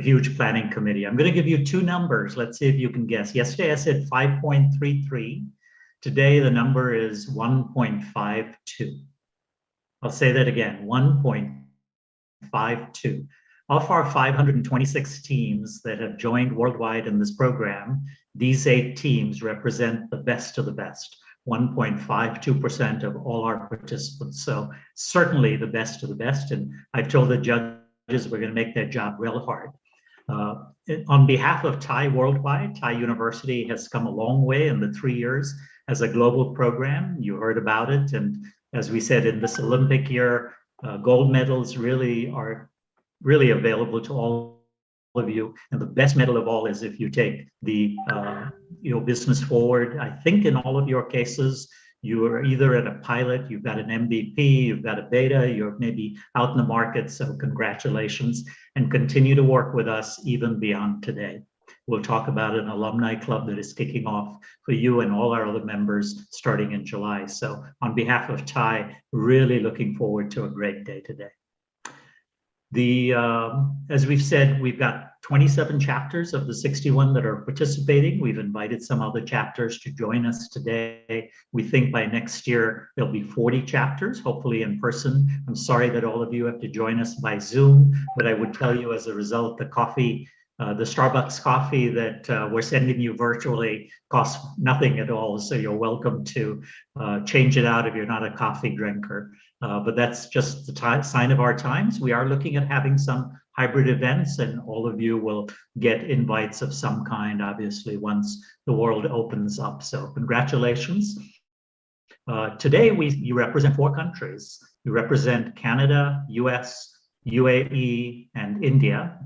huge planning committee. I'm going to give you two numbers. Let's see if you can guess. Yesterday I said 5.33. Today the number is 1.52. I'll say that again, 1.52. Of our 526 teams that have joined worldwide in this program, these 8 teams represent the best of the best, 1.52% of all our participants. So certainly the best of the best. And I've told the judges we're going to make their job real hard. On behalf of TiE Worldwide, TiE University has come a long way in the 3 years as a global program. You heard about it. And as we said, in this Olympic year, gold medals really are available to all of you. And the best medal of all is if you take the business forward. I think in all of your cases, you are either at a pilot, you've got an MVP, you've got a beta, you're maybe out in the market. So congratulations, and continue to work with us even beyond today. We'll talk about an alumni club that is kicking off for you and all our other members starting in July. So on behalf of TiE, really looking forward to a great day today. As we've said, we've got 27 chapters of the 61 that are participating. We've invited some other chapters to join us today. We think by next year, there'll be 40 chapters, hopefully in person. I'm sorry that all of you have to join us by Zoom, but I would tell you as a result, the coffee, the Starbucks coffee that we're sending you virtually costs nothing at all. So you're welcome to change it out if you're not a coffee drinker. But that's just the sign of our times. We are looking at having some hybrid events, and all of you will get invites of some kind, obviously, once the world opens up. So congratulations. Today, you represent 4 countries. You represent Canada, US, UAE, and India.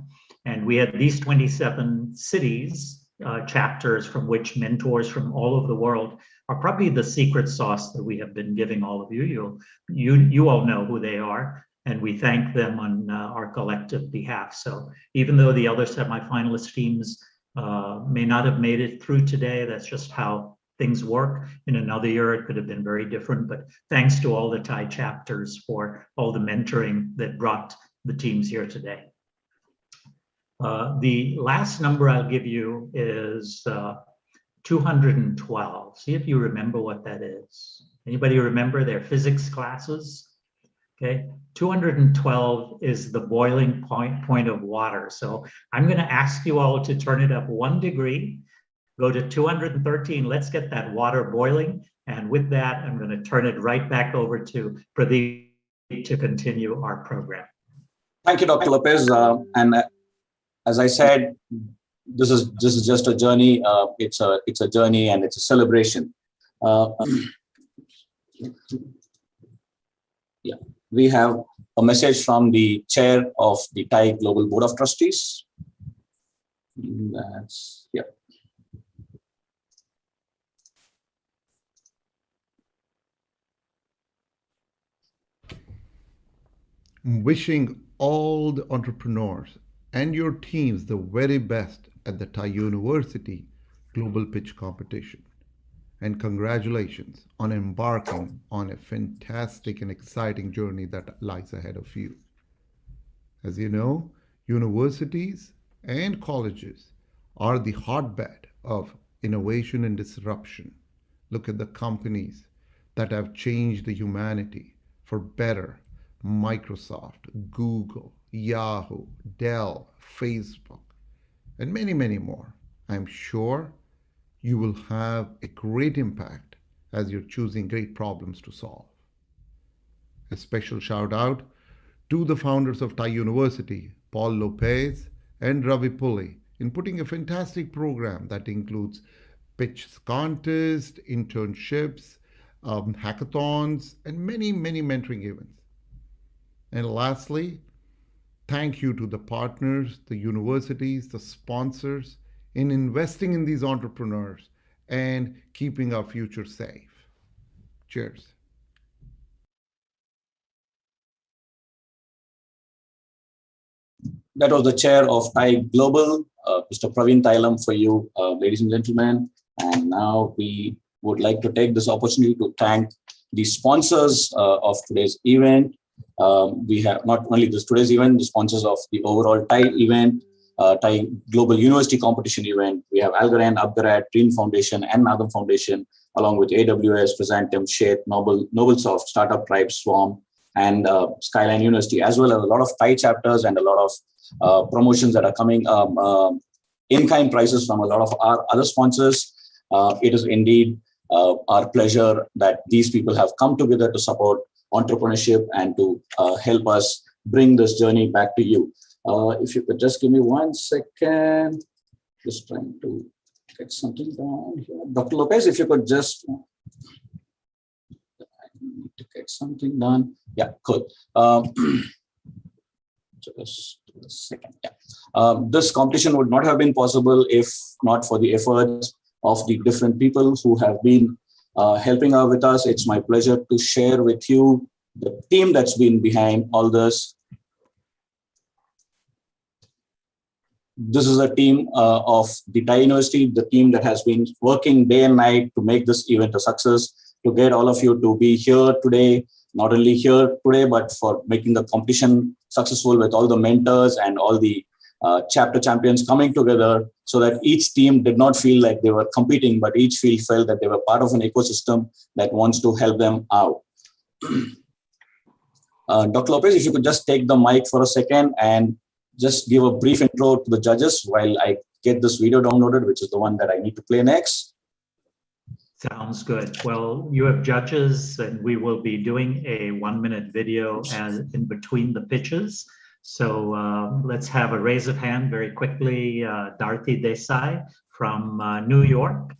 And we had these 27 cities, chapters from which mentors from all over the world are probably the secret sauce that we have been giving all of you. You all know who they are, and we thank them on our collective behalf. So even though the other semifinalist teams may not have made it through today, that's just how things work. In another year, it could have been very different, but thanks to all the TiE chapters for all the mentoring that brought the teams here today. The last number I'll give you is 212. See if you remember what that is. Anybody remember their physics classes? Okay, 212 is the boiling point of water. So I'm going to ask you all to turn it up 1 degree, go to 213. Let's get that water boiling. And with that, I'm going to turn it right back over to Pradeep to continue our program. Thank you, Dr. Lopez. As I said, this is just a journey. It's a journey, and it's a celebration. Yeah, we have a message from the chair of the TiE Global Board of Trustees. That's Wishing all the entrepreneurs and your teams the very best at the TiE University Global Pitch Competition. And congratulations on embarking on a fantastic and exciting journey that lies ahead of you. As you know, universities and colleges are the hotbed of innovation and disruption. Look at the companies that have changed the humanity for better. Microsoft, Google, Yahoo, Dell, Facebook, and many, many more. I'm sure you will have a great impact as you're choosing great problems to solve. A special shout out to the founders of TiE University, Paul Lopez and Ravi Pulli, in putting a fantastic program that includes pitch contests, internships, hackathons, and many, many mentoring events. And lastly, thank you to the partners, the universities, the sponsors in investing in these entrepreneurs and keeping our future safe. Cheers. That was the chair of TiE Global, Mr. Praveen Thailam, for you, ladies and gentlemen. And now we would like to take this opportunity to thank the sponsors of today's event. We have not only today's event, the sponsors of the overall TiE event, TiE Global University Competition event. We have Algaran, Abgarat, Dream Foundation, and Nadam Foundation, along with AWS, Presentum, Shade, Noblesoft, Startup Tribe, Swarm, and Skyline University, as well as a lot of TiE chapters and a lot of promotions that are coming, in-kind prices from a lot of our other sponsors. It is indeed our pleasure that these people have come together to support entrepreneurship and to help us bring this journey back to you. If you could just give me 1 second, just trying to get something down here. Dr. Lopez, if you could just, I need to get something done. Yeah, cool. Just a second. Yeah. This competition would not have been possible if not for the efforts of the different people who have been helping out with us. It's my pleasure to share with you the team that's been behind all this. This is a team of the TiE University, the team that has been working day and night to make this event a success, to get all of you to be here today, not only here today, but for making the competition successful with all the mentors and all the chapter champions coming together, so that each team did not feel like they were competing, but each felt that they were part of an ecosystem that wants to help them out. Dr. Lopez, if you could just take the mic for a second and just give a brief intro to the judges while I get this video downloaded, which is the one that I need to play next. Sounds good. Well, you have judges, and we will be doing a 1-minute video as in between the pitches. So let's have a raise of hand very quickly. Darthi Desai from New York,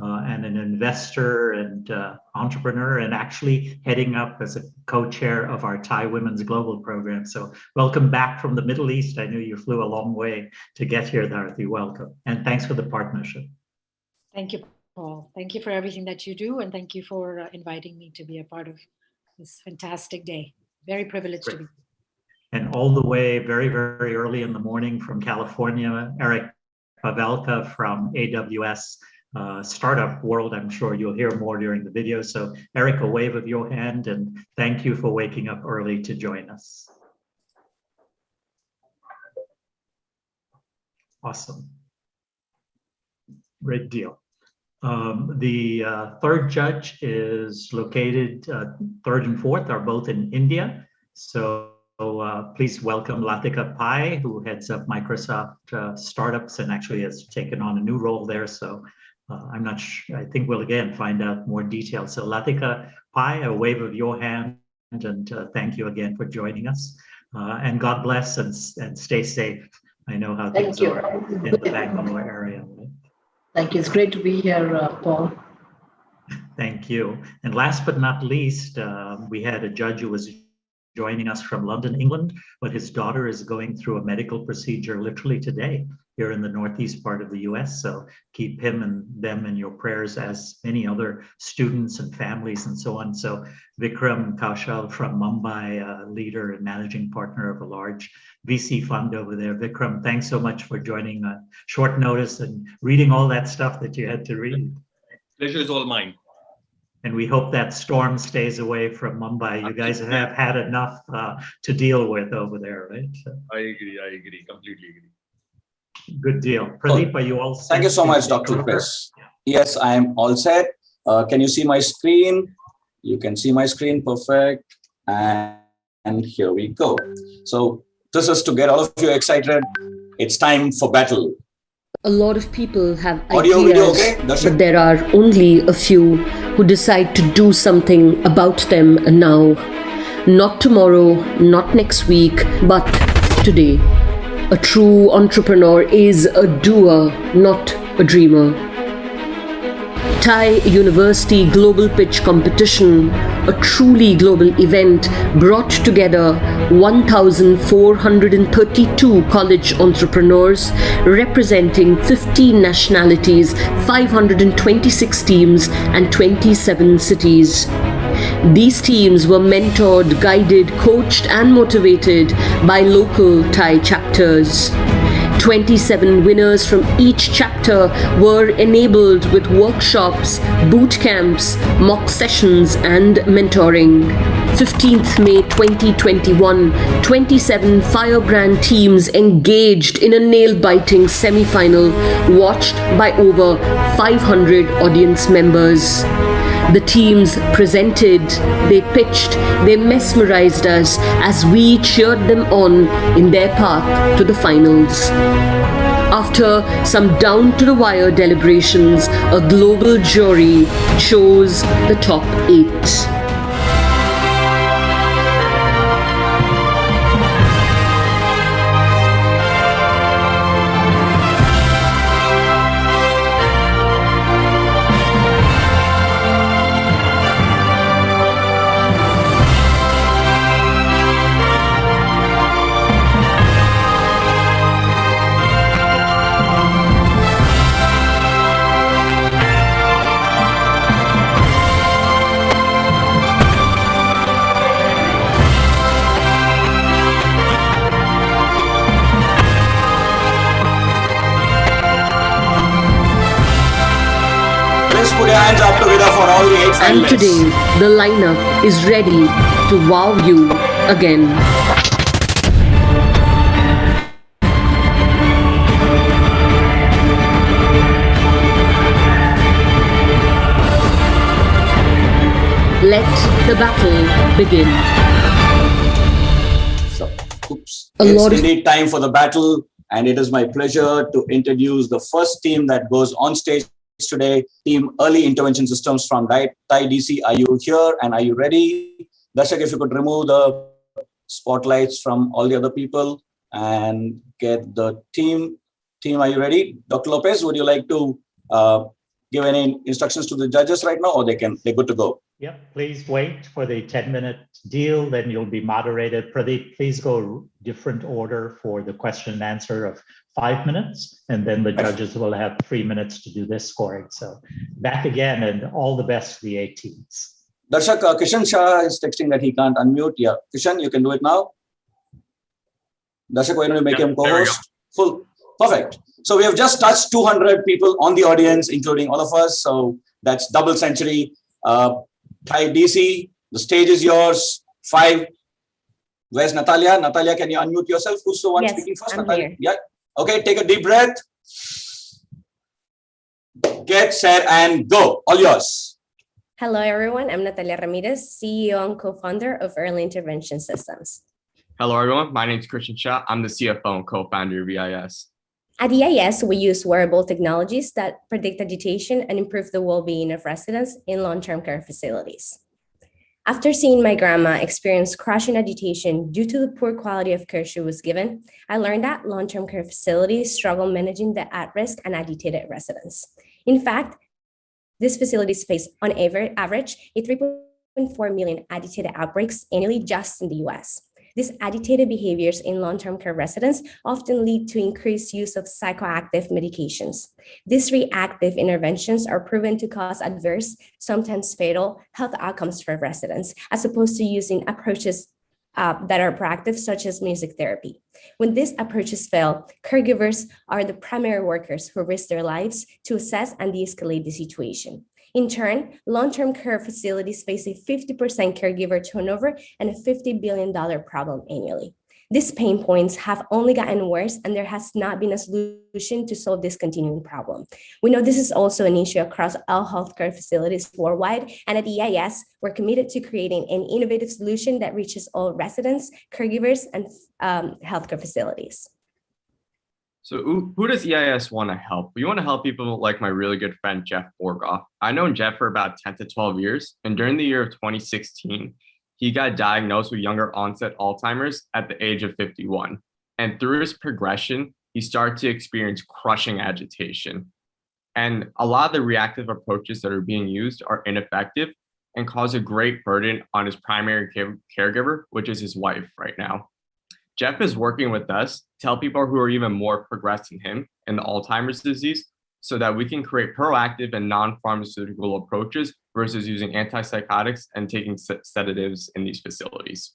and an investor and entrepreneur, and actually heading up as a co-chair of our TiE Women's Global Program. So welcome back from the Middle East. I knew you flew a long way to get here, Darthi. Welcome. And thanks for the partnership. Thank you, Paul. Thank you for everything that you do. And thank you for inviting me to be a part of this fantastic day. Very privileged to be here. And all the way very, very early in the morning from California, Eric Pavelka from AWS startup world. I'm sure you'll hear more during the video. So Eric, a wave of your hand, and thank you for waking up early to join us. Awesome. Great deal. The third judge is located, third and fourth are both in India. So please welcome Latika Pai, who heads up Microsoft startups and actually has taken on a new role there. So I'm not sure, I think we'll again find out more details. So Latika Pai, a wave of your hand, and thank you again for joining us. And God bless and stay safe. I know how things are in the Bangalore area. Right? Thank you. It's great to be here, Paul. Thank you. And last but not least, we had a judge who was joining us from London, England, but his daughter is going through a medical procedure literally today here in the northeast part of the US. So keep him and them in your prayers, as many other students and families and so on. So Vikram Kaushal from Mumbai, leader and managing partner of a large VC fund over there. Vikram, thanks so much for joining on short notice and reading all that stuff that you had to read. Pleasure is all mine. And we hope that storm stays away from Mumbai. You guys have had enough to deal with over there, right? So, I agree, completely agree. good deal. Pradeep, are you all set? Thank you so much, Dr. Lopez. Yes, I am all set. Can you see my screen? You can see my screen, perfect. And here we go. So this is to get all of you excited. It's time for battle. A lot of people have Audio, ideas, video, okay? but there are only a few who decide to do something about them now. Not tomorrow, not next week, but today. A true entrepreneur is a doer, not a dreamer. TiE University Global Pitch Competition, a truly global event, brought together 1,432 college entrepreneurs representing 15 nationalities, 526 teams, and 27 cities. These teams were mentored, guided, coached, and motivated by local TiE chapters. 27 winners from each chapter were enabled with workshops, boot camps, mock sessions, and mentoring. 15th May 2021, 27 firebrand teams engaged in a nail-biting semi-final watched by over 500 audience members. The teams presented, they pitched, they mesmerized us as we cheered them on in their path to the finals. After some down-to-the-wire deliberations, a global jury chose the top 8. Put your hands up together for all the 8 finalists. And today, the lineup is ready to wow you again. Let the battle begin. So, It's indeed time for the battle, and it is my pleasure to introduce the first team that goes on stage today, Team Early Intervention Systems from TiE DC. Are you here and are you ready? Darshak, if you could remove the spotlights from all the other people and get the team. Team, are you ready? Dr. Lopez, would you like to give any instructions to the judges right now, or they're good to go? Yep, please wait for the 10-minute deal, then you'll be moderated. Pradeep, please go different order for the question and answer of 5 minutes, and then the judges will have 3 minutes to do this scoring. So back again, and all the best to the 8 teams. Darshak, Kishan Shah is texting that he can't unmute. Yeah, Kishan, you can do it now. Darshak, why don't you make him co-host? Full, perfect. So we have just touched 200 people on the audience, including all of us. So that's double century. TiE DC, the stage is yours. 5. Where's Natalia? Natalia, can you unmute yourself? Who's the one speaking first? I'm Natalia? here. Yeah. Okay, take a deep breath. Get set and go. All yours. Hello, everyone. I'm Natalia Ramirez, CEO and co-founder of Early Intervention Systems. Hello, everyone. My name is Christian Shah. I'm the CFO and co-founder of EIS. At EIS, we use wearable technologies that predict agitation and improve the well-being of residents in long-term care facilities. After seeing my grandma experience crushing agitation due to the poor quality of care she was given, I learned that long-term care facilities struggle managing the at-risk and agitated residents. In fact, these facilities face, on average, a 3.4 million agitated outbreaks annually just in the US. These agitated behaviors in long-term care residents often lead to increased use of psychoactive medications. These reactive interventions are proven to cause adverse, sometimes fatal, health outcomes for residents, as opposed to using approaches that are proactive, such as music therapy. When these approaches fail, caregivers are the primary workers who risk their lives to assess and de-escalate the situation. In turn, long-term care facilities face a 50% caregiver turnover and a $50 billion problem annually. These pain points have only gotten worse, and there has not been a solution to solve this continuing problem. We know this is also an issue across all healthcare facilities worldwide, and at EIS, we're committed to creating an innovative solution that reaches all residents, caregivers, and healthcare facilities. So who does EIS want to help? We want to help people like my really good friend, Jeff Borgoff. I've known Jeff for about 10 to 12 years. And during the year of 2016, he got diagnosed with younger onset Alzheimer's at the age of 51. And through his progression, he started to experience crushing agitation. And a lot of the reactive approaches that are being used are ineffective and cause a great burden on his primary caregiver, which is his wife right now. Jeff is working with us to help people who are even more progressed than him in the Alzheimer's disease so that we can create proactive and non-pharmaceutical approaches versus using antipsychotics and taking sedatives in these facilities.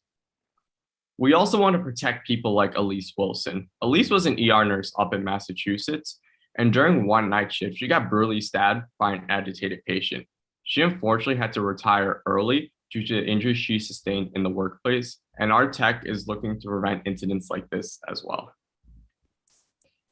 We also want to protect people like Elise Wilson. Elise was an ER nurse up in Massachusetts, and during one night shift, she got brutally stabbed by an agitated patient. She unfortunately had to retire early due to the injuries she sustained in the workplace, and our tech is looking to prevent incidents like this as well.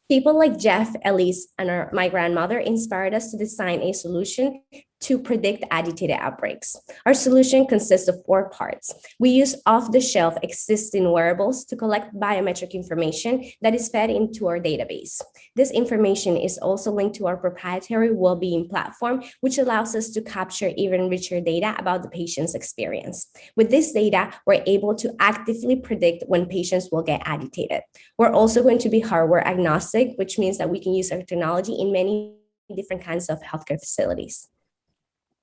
People like Jeff, Elise, and my grandmother inspired us to design a solution to predict agitated outbreaks. Our solution consists of 4 parts. We use off-the-shelf existing wearables to collect biometric information that is fed into our database. This information is also linked to our proprietary well-being platform, which allows us to capture even richer data about the patient's experience. With this data, we're able to actively predict when patients will get agitated. We're also going to be hardware agnostic, which means that we can use our technology in many different kinds of healthcare facilities.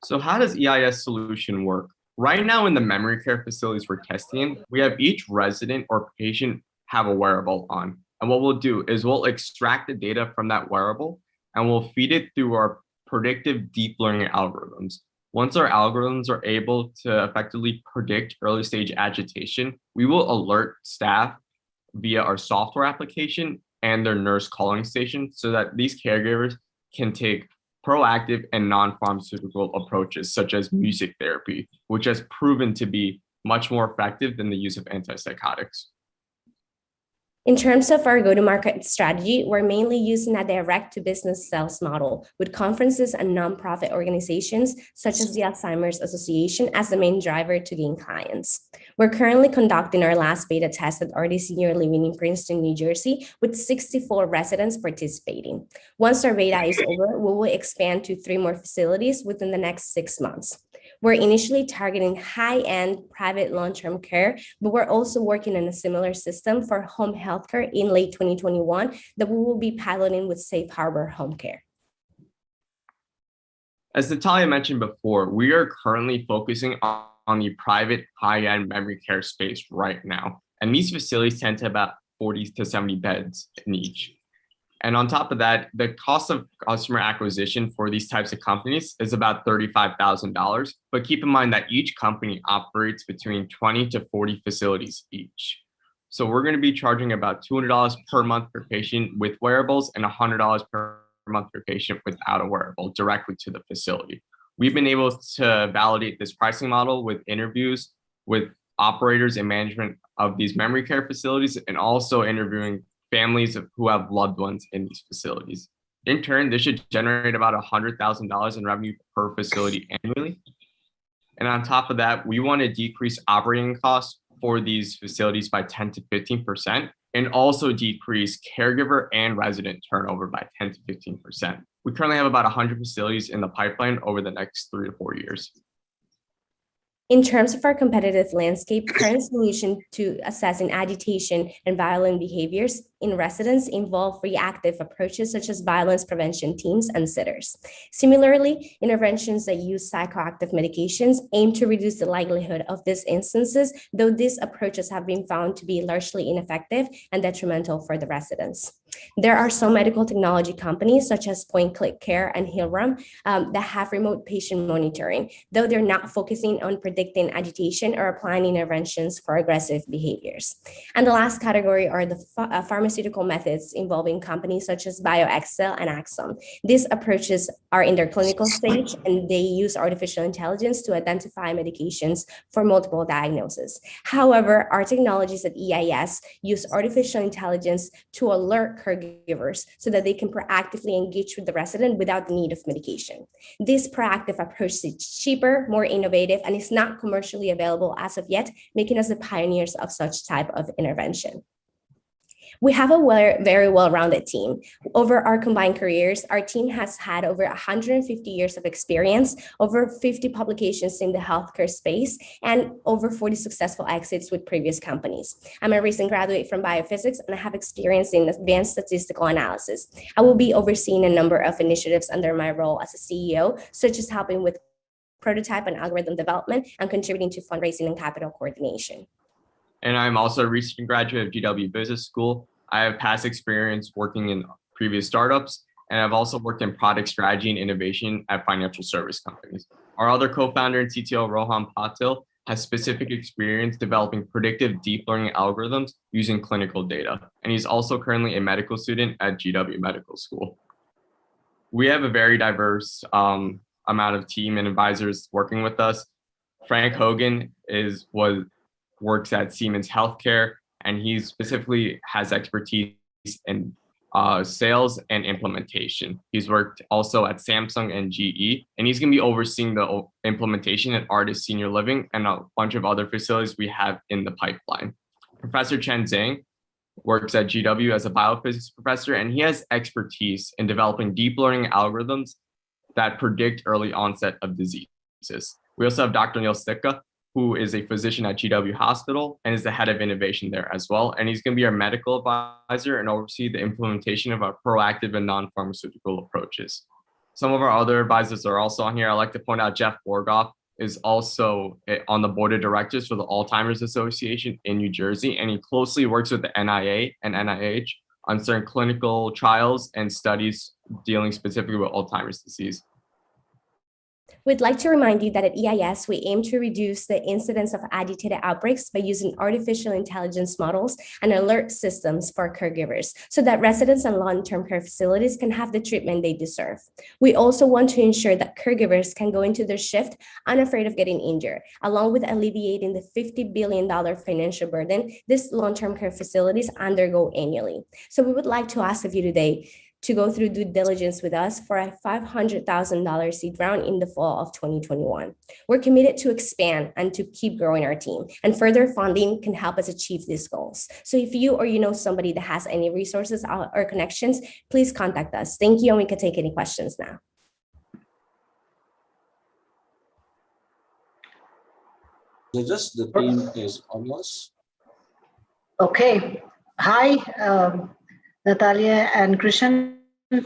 So how does EIS solution work? Right now in the memory care facilities we're testing, we have each resident or patient have a wearable on. And what we'll do is we'll extract the data from that wearable and we'll feed it through our predictive deep learning algorithms. Once our algorithms are able to effectively predict early stage agitation, we will alert staff via our software application and their nurse calling station so that these caregivers can take proactive and non-pharmaceutical approaches such as music therapy, which has proven to be much more effective than the use of antipsychotics. In terms of our go-to-market strategy, we're mainly using a direct-to-business sales model with conferences and nonprofit organizations such as the Alzheimer's Association as the main driver to gain clients. We're currently conducting our last beta test at RD Senior Living in Princeton, New Jersey, with 64 residents participating. Once our beta is over, we will expand to 3 more facilities within the next 6 months. We're initially targeting high-end private long-term care, but we're also working on a similar system for home healthcare in late 2021 that we will be piloting with Safe Harbor Home Care. As Natalia mentioned before, we are currently focusing on the private high-end memory care space right now. And these facilities tend to have about 40 to 70 beds in each. And on top of that, the cost of customer acquisition for these types of companies is about $35,000. But keep in mind that each company operates between 20 to 40 facilities each. So we're going to be charging about $200 per month per patient with wearables and $100 per month per patient without a wearable directly to the facility. We've been able to validate this pricing model with interviews with operators and management of these memory care facilities and also interviewing families who have loved ones in these facilities. In turn, this should generate about $100,000 in revenue per facility annually. And on top of that, we want to decrease operating costs for these facilities by 10 to 15% and also decrease caregiver and resident turnover by 10 to 15%. We currently have about 100 facilities in the pipeline over the next 3 to 4 years. In terms of our competitive landscape, current solution to assessing agitation and violent behaviors in residents involve reactive approaches such as violence prevention teams and sitters. Similarly, interventions that use psychoactive medications aim to reduce the likelihood of these instances, though these approaches have been found to be largely ineffective and detrimental for the residents. There are some medical technology companies such as Point Click Care and Hillrom that have remote patient monitoring, though they're not focusing on predicting agitation or applying interventions for aggressive behaviors. And the last category are the pharmaceutical methods involving companies such as BioXcel and Axon. These approaches are in their clinical stage and they use artificial intelligence to identify medications for multiple diagnoses. However, our technologies at EIS use artificial intelligence to alert caregivers so that they can proactively engage with the resident without the need of medication. This proactive approach is cheaper, more innovative, and is not commercially available as of yet, making us the pioneers of such type of intervention. We have a very well-rounded team. Over our combined careers, our team has had over 150 years of experience, over 50 publications in the healthcare space, and over 40 successful exits with previous companies. I'm a recent graduate from biophysics, and I have experience in advanced statistical analysis. I will be overseeing a number of initiatives under my role as a CEO, such as helping with prototype and algorithm development and contributing to fundraising and capital coordination. And I'm also a recent graduate of GW Business School. I have past experience working in previous startups, and I've also worked in product strategy and innovation at financial service companies. Our other co-founder and CTO, Rohan Patil, has specific experience developing predictive deep learning algorithms using clinical data. And he's also currently a medical student at GW Medical School. We have a very diverse amount of team and advisors working with us, Frank Hogan works at Siemens Healthcare, and he specifically has expertise in sales and implementation. He's worked also at Samsung and GE, and he's going to be overseeing the implementation at Artist Senior Living and a bunch of other facilities we have in the pipeline. Professor Chen Zhang works at GW as a biophysics professor, and he has expertise in developing deep learning algorithms that predict early onset of diseases. We also have Dr. Neil Sticka, who is a physician at GW Hospital and is the head of innovation there as well. And he's going to be our medical advisor and oversee the implementation of our proactive and non-pharmaceutical approaches. Some of our other advisors are also on here. I'd like to point out Jeff Borgoff is also on the board of directors for the Alzheimer's Association in New Jersey, and he closely works with the NIA and NIH on certain clinical trials and studies dealing specifically with Alzheimer's disease. We'd like to remind you that at EIS, we aim to reduce the incidence of agitated outbreaks by using artificial intelligence models and alert systems for caregivers so that residents and long-term care facilities can have the treatment they deserve. We also want to ensure that caregivers can go into their shift unafraid of getting injured, along with alleviating the $50 billion financial burden these long-term care facilities undergo annually. So we would like to ask of you today to go through due diligence with us for a $500,000 seed round in the fall of 2021. We're committed to expand and to keep growing our team, and further funding can help us achieve these goals. So if you or you know somebody that has any resources or connections, please contact us. Thank you, and we can take any questions now. So just the team is almost. Okay. Hi, Natalia and Krishan.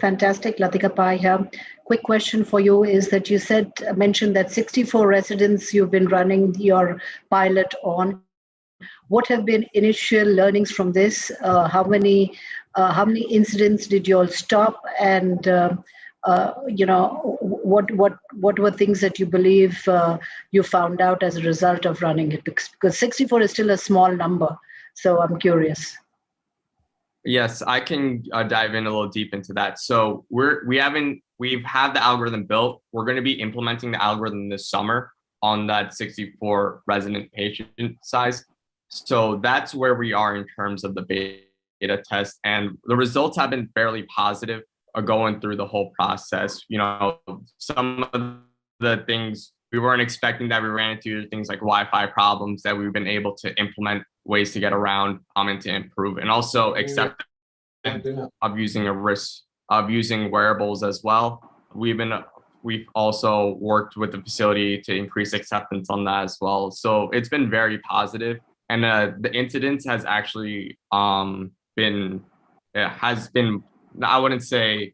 Fantastic. Latika Pai here. Quick question for you is that you mentioned that 64 residents you've been running your pilot on. What have been initial learnings from this? How many incidents did you all stop? And what were things that you believe you found out as a result of running it? Because 64 is still a small number. So I'm curious. Yes, I can dive in a little deep into that. So we've had the algorithm built. We're going to be implementing the algorithm this summer on that 64 resident patient size. So that's where we are in terms of the beta test, and the results have been fairly positive going through the whole process. Some of the things we weren't expecting that we ran into, things like Wi-Fi problems that we've been able to implement ways to get around and to improve, and also acceptance of using wearables as well. We've also worked with the facility to increase acceptance on that as well. So it's been very positive, and the incidence has actually been I wouldn't say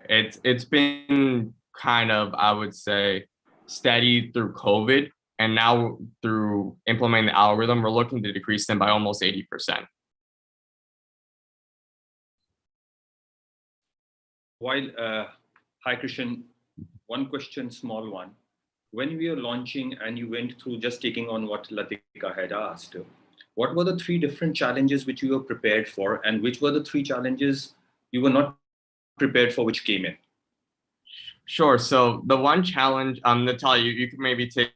it's been kind of, I would say, steady through COVID. And now through implementing the algorithm, we're looking to decrease them by almost 80%. Hi, Krishan, one question, small one. When we were launching and you went through just taking on what Latika had asked, what were the 3 different challenges which you were prepared for, and which were the 3 challenges you were not prepared for which came in? Sure. So the one challenge, Natalia, you could maybe take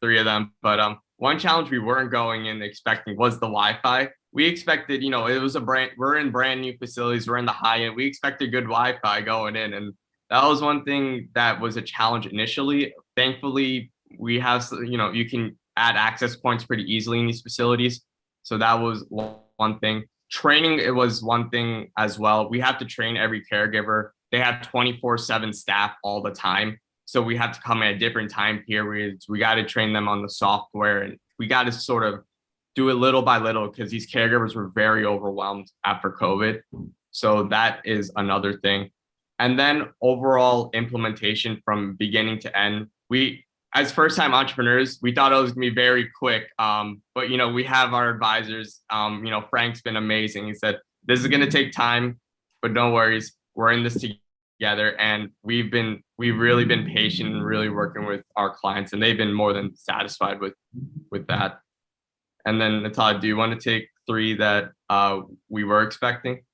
3 of them, but one challenge we weren't going in expecting was the Wi-Fi. We expected, it was we're in brand new facilities, we're in the high end, we expected good Wi-Fi going in, and that was one thing that was a challenge initially. Thankfully, we have, you can add access points pretty easily in these facilities, so that was one thing. Training, it was one thing as well. We have to train every caregiver. They have 24/7 staff all the time. So we have to come at different time periods. We got to train them on the software, and we got to sort of do it little by little because these caregivers were very overwhelmed after COVID. So that is another thing. And then overall implementation from beginning to end. We, as first-time entrepreneurs, we thought it was gonna be very quick. But we have our advisors. Frank's been amazing. He said, this is gonna take time, but no worries. We're in this together, and we've really been patient and really working with our clients, and they've been more than satisfied with that. And then Natalia, do you want to take 3 that we were expecting?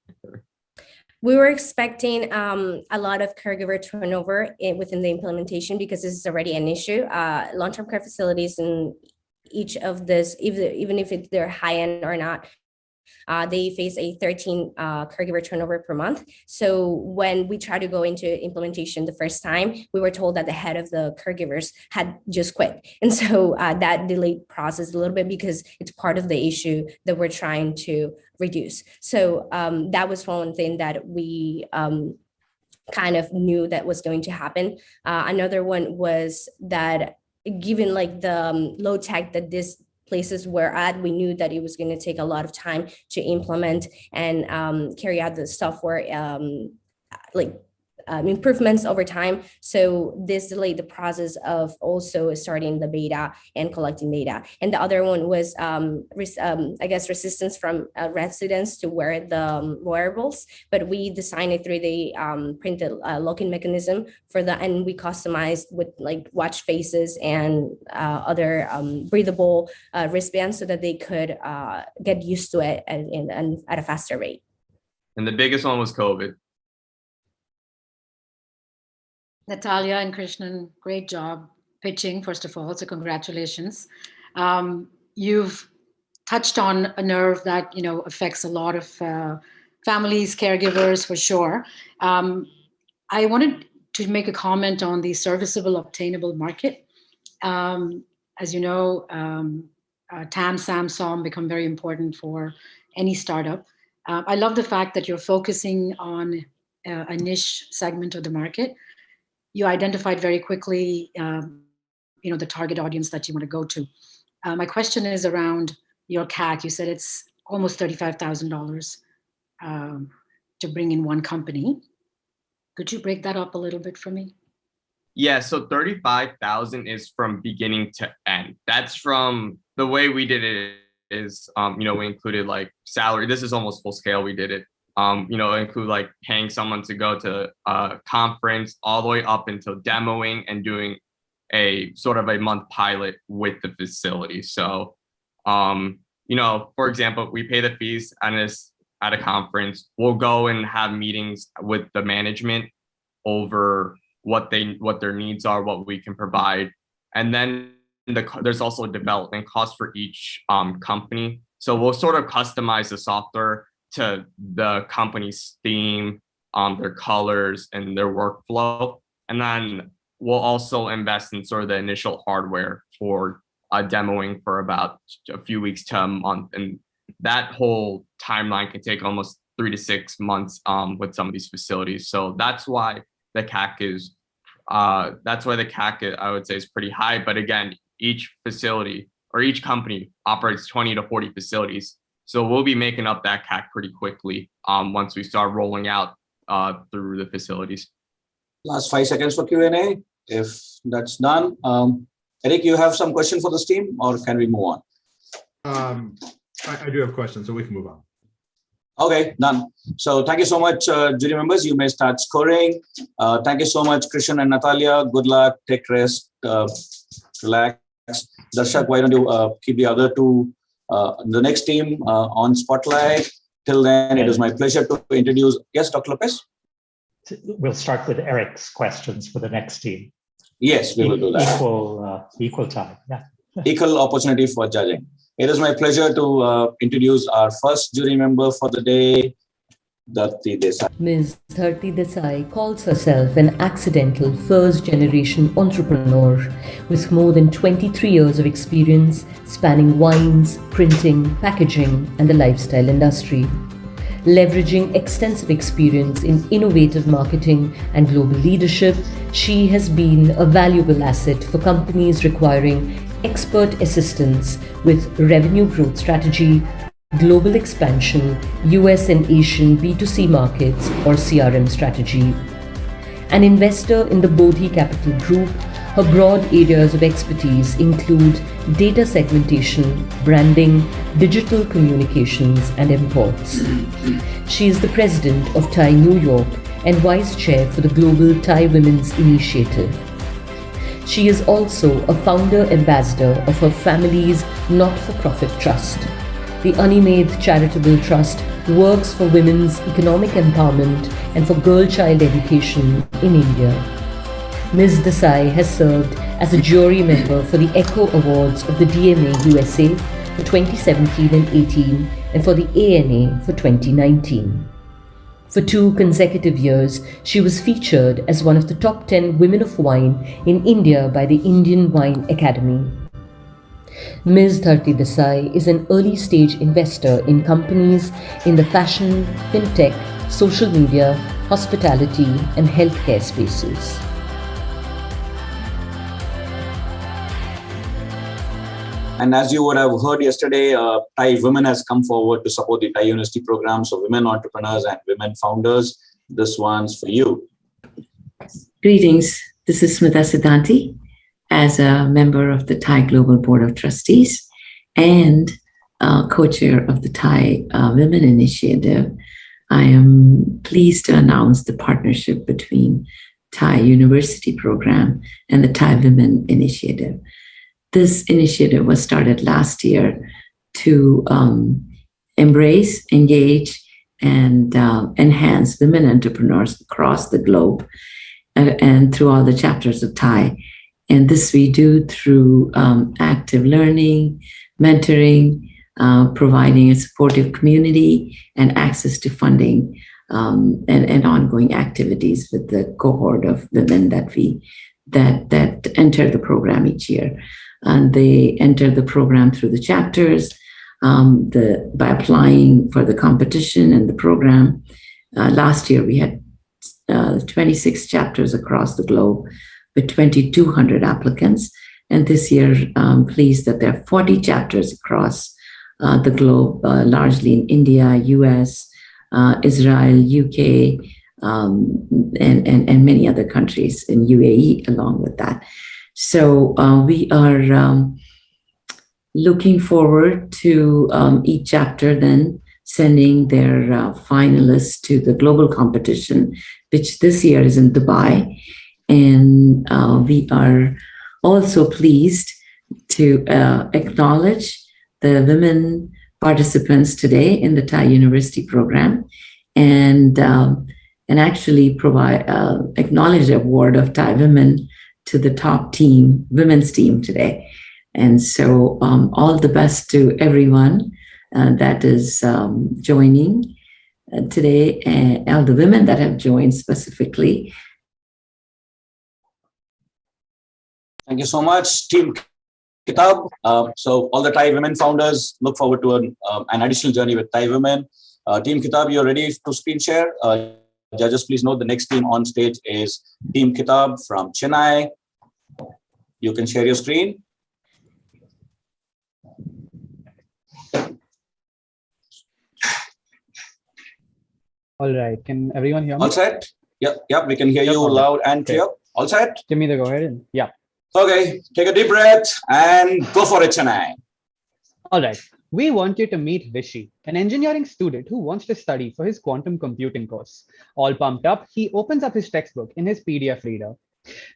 We were expecting a lot of caregiver turnover within the implementation because this is already an issue. Long-term care facilities in each of this, even if they're high-end or not, they face a 13 caregiver turnover per month. So when we tried to go into implementation the first time, we were told that the head of the caregivers had just quit. And so that delayed process a little bit because it's part of the issue that we're trying to reduce. So that was one thing that we kind of knew that was going to happen. Another one was that given like the low tech that this places we're at, we knew that it was going to take a lot of time to implement and carry out the software improvements over time. So this delayed the process of also starting the beta and collecting data. And the other one was, I guess, resistance from residents to wear the wearables. But we designed a 3D printed locking mechanism for that, and we customized with like watch faces and other breathable wristbands so that they could get used to it and at a faster rate. And the biggest one was COVID. Natalia and Krishnan, great job pitching, first of all, so congratulations. You've touched on a nerve that, you know, affects a lot of families, caregivers, for sure. I wanted to make a comment on the serviceable, obtainable market. As you know, TAM, SAM, SOM become very important for any startup. I love the fact that you're focusing on a niche segment of the market. You identified very quickly, you know, the target audience that you want to go to. My question is around your CAC. You said it's almost $35,000 to bring in one company. Could you break that up a little bit for me? Yeah, so 35,000 is from beginning to end. That's from the way we did it is, you know, we included like salary. This is almost full scale. We did it. You know, include like paying someone to go to a conference all the way up until demoing and doing a sort of a month pilot with the facility. So, you know, for example, we pay the fees at a conference. We'll go and have meetings with the management over what their needs are, what we can provide. And then there's also a development cost for each company. So we'll sort of customize the software to the company's theme, their colors and their workflow. And then we'll also invest in sort of the initial hardware for demoing for about a few weeks to a month. And that whole timeline can take almost 3 to 6 months with some of these facilities. So that's why the CAC is, I would say, is pretty high. But again, each facility or each company operates 20 to 40 facilities. So we'll be making up that CAC pretty quickly once we start rolling out through the facilities. Last 5 seconds for Q&A. If that's done, Eric, you have some question for this team, or can we move on? I do have questions, so we can move on. Okay, done. So thank you so much, jury members. You may start scoring. Thank you so much, Christian and Natalia. Good luck. Take rest. Relax. Darshak, why don't you keep the other two, the next team on spotlight. Till then, it is my pleasure to introduce. Yes, Dr. Lopez? We'll start with Eric's questions for the next team. Yes, we will do that. Equal time. Yeah. Equal opportunity for judging. It is my pleasure to introduce our first jury member for the day, Dharti Desai. Ms. Dharti Desai calls herself an accidental first-generation entrepreneur with more than 23 years of experience spanning wines, printing, packaging, and the lifestyle industry. Leveraging extensive experience in innovative marketing and global leadership, she has been a valuable asset for companies requiring expert assistance with revenue growth strategy, global expansion, US and Asian B2C markets or CRM strategy. An investor in the Bodhi Capital Group, her broad areas of expertise include data segmentation, branding, digital communications, and imports. She is the president of TiE New York and vice chair for the Global TiE Women's Initiative. She is also a founder ambassador of her family's not-for-profit trust, the Unimade Charitable Trust, works for women's economic empowerment and for girl-child education in India. Ms. Desai has served as a jury member for the ECHO Awards of the DMA USA for 2017 and 18 and for the ANA for 2019. For 2 consecutive years, she was featured as one of the top 10 women of wine in India by the Indian Wine Academy. Ms. Dharti Desai is an early-stage investor in companies in the fashion, fintech, social media, hospitality, and healthcare spaces. And as you would have heard yesterday, TiE Women has come forward to support the TiE University programs for women entrepreneurs and women founders. This one's for you. Greetings. This is Smita Siddhanti. As a member of the TiE Global Board of Trustees and co-chair of the TiE Women Initiative, I am pleased to announce the partnership between TiE University program and the TiE Women Initiative. This initiative was started last year to embrace, engage, and enhance women entrepreneurs across the globe and through all the chapters of TiE. And this we do through active learning, mentoring, providing a supportive community, and access to funding and ongoing activities with the cohort of women that enter the program each year. And they enter the program through the chapters by applying for the competition and the program. Last year, we had 26 chapters across the globe with 2,200 applicants. And this year, I'm pleased that there are 40 chapters across the globe, largely in India, US, Israel, UK, and many other countries in UAE along with that. So we are looking forward to each chapter then sending their finalists to the global competition, which this year is in Dubai. And we are also pleased to acknowledge the women participants today in the TiE University program and actually acknowledge the award of TiE Women to the top team, women's team today. And so all the best to everyone that is joining today, and all the women that have joined specifically. Thank you so much, Team Kitab. So all the TiE Women founders look forward to an additional journey with TiE Women. Team Kitab, you're ready to screen share. Judges, please note the next team on stage is Team Kitab from Chennai. You can share your screen. All right. Can everyone hear me? All set? Yep, we can hear you loud and clear. All set? Give me the go ahead. Yeah. Okay, take a deep breath and go for it, Chennai. All right. We want you to meet Rishi, an engineering student who wants to study for his quantum computing course. All pumped up, he opens up his textbook in his PDF reader.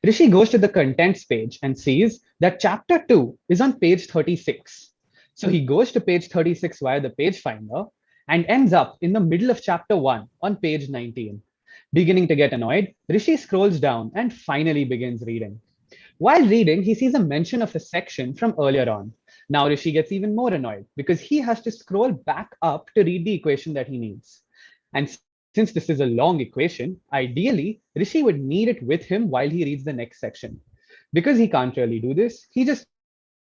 Rishi goes to the contents page and sees that chapter 2 is on page 36. So he goes to page 36 via the page finder and ends up in the middle of chapter 1 on page 19. Beginning to get annoyed, Rishi scrolls down and finally begins reading. While reading, he sees a mention of a section from earlier on. Now Rishi gets even more annoyed because he has to scroll back up to read the equation that he needs. And since this is a long equation, ideally, Rishi would need it with him while he reads the next section. Because he can't really do this, he just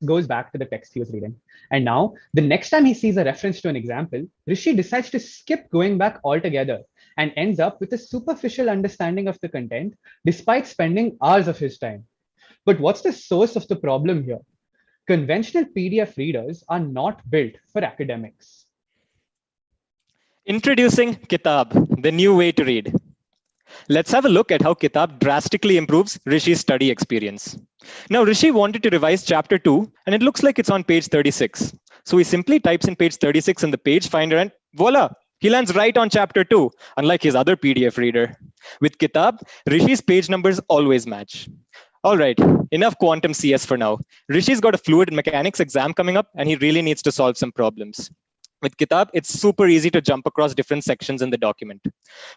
goes back to the text he was reading. And now, the next time he sees a reference to an example, Rishi decides to skip going back altogether and ends up with a superficial understanding of the content despite spending hours of his time. But what's the source of the problem here? Conventional PDF readers are not built for academics. Introducing Kitab, the new way to read. Let's have a look at how Kitab drastically improves Rishi's study experience. Now, Rishi wanted to revise chapter 2, and it looks like it's on page 36. So he simply types in page 36 in the page finder, and voila, he lands right on chapter 2, unlike his other PDF reader. With Kitab, Rishi's page numbers always match. All right, enough quantum CS for now. Rishi's got a fluid mechanics exam coming up, and he really needs to solve some problems. With Kitab, it's super easy to jump across different sections in the document.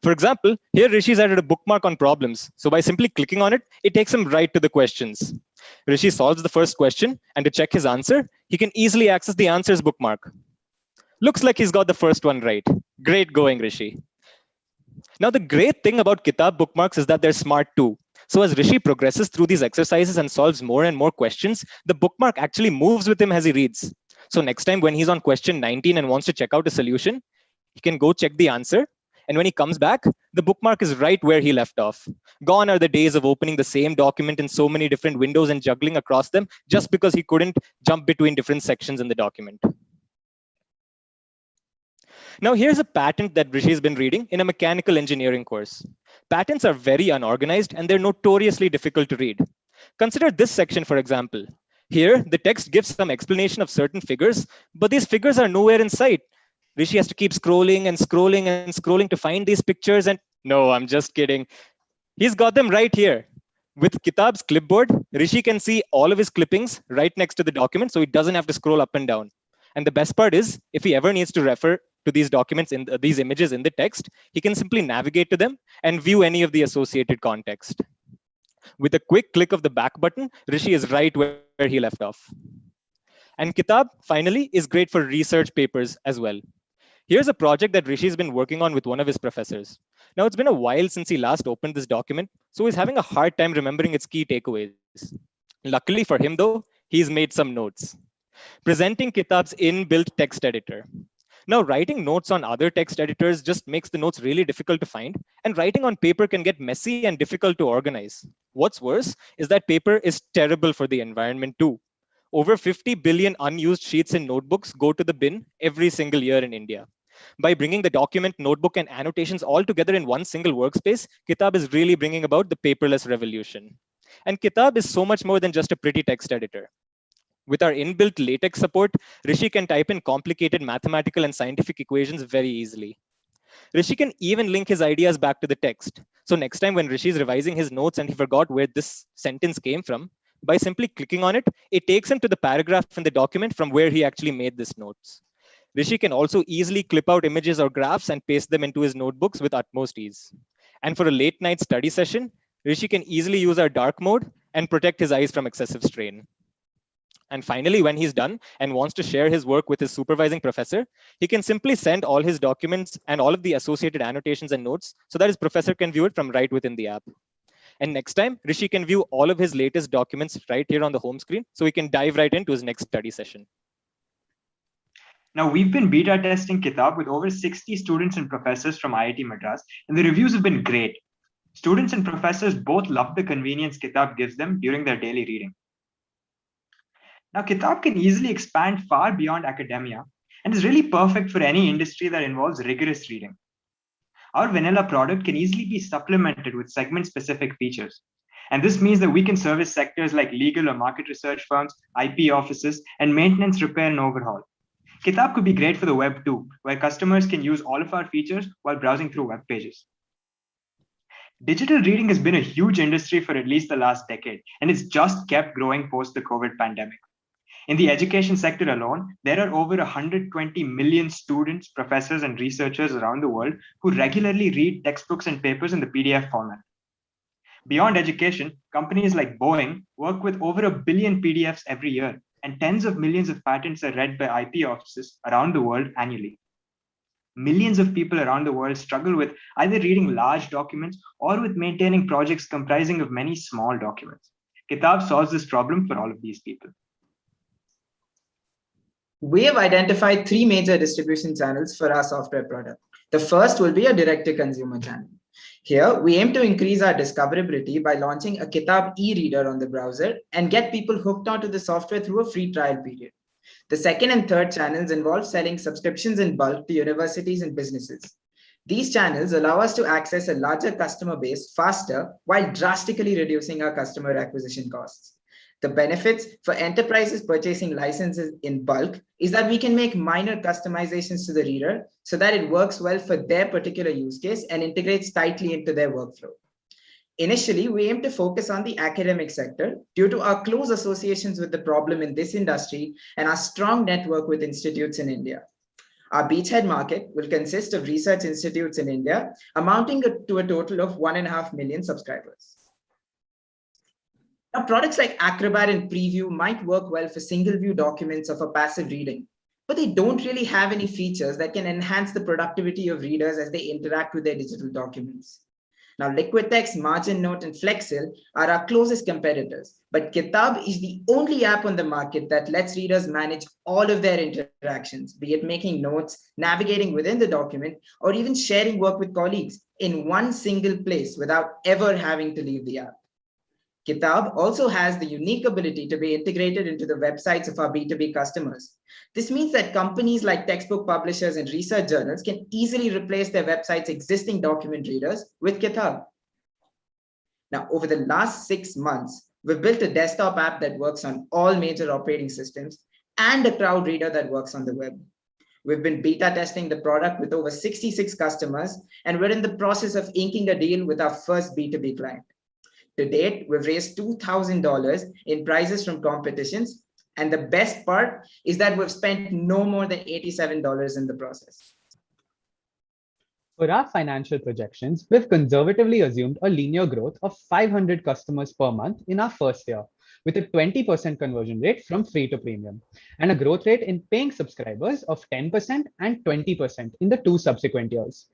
For example, here Rishi's added a bookmark on problems. So by simply clicking on it, it takes him right to the questions. Rishi solves the first question, and to check his answer, he can easily access the answers bookmark. Looks like he's got the first one right. Great going, Rishi. Now, the great thing about Kitab bookmarks is that they're smart too. So as Rishi progresses through these exercises and solves more and more questions, the bookmark actually moves with him as he reads. So next time when he's on question 19 and wants to check out a solution, he can go check the answer. And when he comes back, the bookmark is right where he left off. Gone are the days of opening the same document in so many different windows and juggling across them just because he couldn't jump between different sections in the document. Now here's a patent that Rishi's been reading in a mechanical engineering course. Patents are very unorganized and they're notoriously difficult to read. Consider this section, for example. Here, the text gives some explanation of certain figures, but these figures are nowhere in sight. Rishi has to keep scrolling and scrolling and scrolling to find these pictures, and no, I'm just kidding. He's got them right here. With Kitab's clipboard, Rishi can see all of his clippings right next to the document, so he doesn't have to scroll up and down. And the best part is, if he ever needs to refer to these documents in these images in the text, he can simply navigate to them and view any of the associated context. With a quick click of the back button, Rishi is right where he left off. And Kitab, finally, is great for research papers as well. Here's a project that Rishi's been working on with one of his professors. Now, it's been a while since he last opened this document, so he's having a hard time remembering its key takeaways. Luckily for him, though, he's made some notes. Presenting Kitab's inbuilt text editor. Now, writing notes on other text editors just makes the notes really difficult to find, and writing on paper can get messy and difficult to organize. What's worse is that paper is terrible for the environment too. Over 50 billion unused sheets and notebooks go to the bin every single year in India. By bringing the document, notebook, and annotations all together in one single workspace, Kitab is really bringing about the paperless revolution. And Kitab is so much more than just a pretty text editor. With our inbuilt LaTeX support, Rishi can type in complicated mathematical and scientific equations very easily. Rishi can even link his ideas back to the text. So next time when Rishi is revising his notes and he forgot where this sentence came from, by simply clicking on it, it takes him to the paragraph in the document from where he actually made this notes. Rishi can also easily clip out images or graphs and paste them into his notebooks with utmost ease. And for a late night study session, Rishi can easily use our dark mode and protect his eyes from excessive strain. And finally, when he's done and wants to share his work with his supervising professor, he can simply send all his documents and all of the associated annotations and notes so that his professor can view it from right within the app. And next time, Rishi can view all of his latest documents right here on the home screen, so he can dive right into his next study session. Now, we've been beta testing Kitab with over 60 students and professors from IIT Madras, and the reviews have been great. Students and professors both love the convenience Kitab gives them during their daily reading. Now, Kitab can easily expand far beyond academia and is really perfect for any industry that involves rigorous reading. Our vanilla product can easily be supplemented with segment-specific features. And this means that we can service sectors like legal or market research firms, IP offices, and maintenance, repair, and overhaul. Kitab could be great for the web too, where customers can use all of our features while browsing through web pages. Digital reading has been a huge industry for at least the last decade, and it's just kept growing post the COVID pandemic. In the education sector alone, there are over 120 million students, professors, and researchers around the world who regularly read textbooks and papers in the PDF format. Beyond education, companies like Boeing work with over 1 billion PDFs every year, and tens of millions of patents are read by IP offices around the world annually. Millions of people around the world struggle with either reading large documents or with maintaining projects comprising of many small documents. Kitab solves this problem for all of these people. We have identified 3 major distribution channels for our software product. The first will be a direct-to-consumer channel. Here, we aim to increase our discoverability by launching a Kitab e-reader on the browser and get people hooked onto the software through a free trial period. The second and third channels involve selling subscriptions in bulk to universities and businesses. These channels allow us to access a larger customer base faster while drastically reducing our customer acquisition costs. The benefits for enterprises purchasing licenses in bulk is that we can make minor customizations to the reader so that it works well for their particular use case and integrates tightly into their workflow. Initially, we aim to focus on the academic sector due to our close associations with the problem in this industry and our strong network with institutes in India. Our beachhead market will consist of research institutes in India, amounting to a total of 1.5 million subscribers. Now, products like Acrobat and Preview might work well for single view documents or for passive reading, but they don't really have any features that can enhance the productivity of readers as they interact with their digital documents. Now, Liquid Text, Margin Note, and Flexil are our closest competitors, but Kitab is the only app on the market that lets readers manage all of their interactions, be it making notes, navigating within the document, or even sharing work with colleagues in one single place without ever having to leave the app. Kitab also has the unique ability to be integrated into the websites of our B2B customers. This means that companies like textbook publishers and research journals can easily replace their website's existing document readers with Kitab. Now, over the last 6 months, we've built a desktop app that works on all major operating systems and a crowd reader that works on the web. We've been beta testing the product with over 66 customers, and we're in the process of inking a deal with our first B2B client. To date, we've raised $2,000 in prizes from competitions. And the best part is that we've spent no more than $87 in the process. For our financial projections, we've conservatively assumed a linear growth of 500 customers per month in our first year, with a 20% conversion rate from free to premium, and a growth rate in paying subscribers of 10% and 20% in the 2 subsequent years.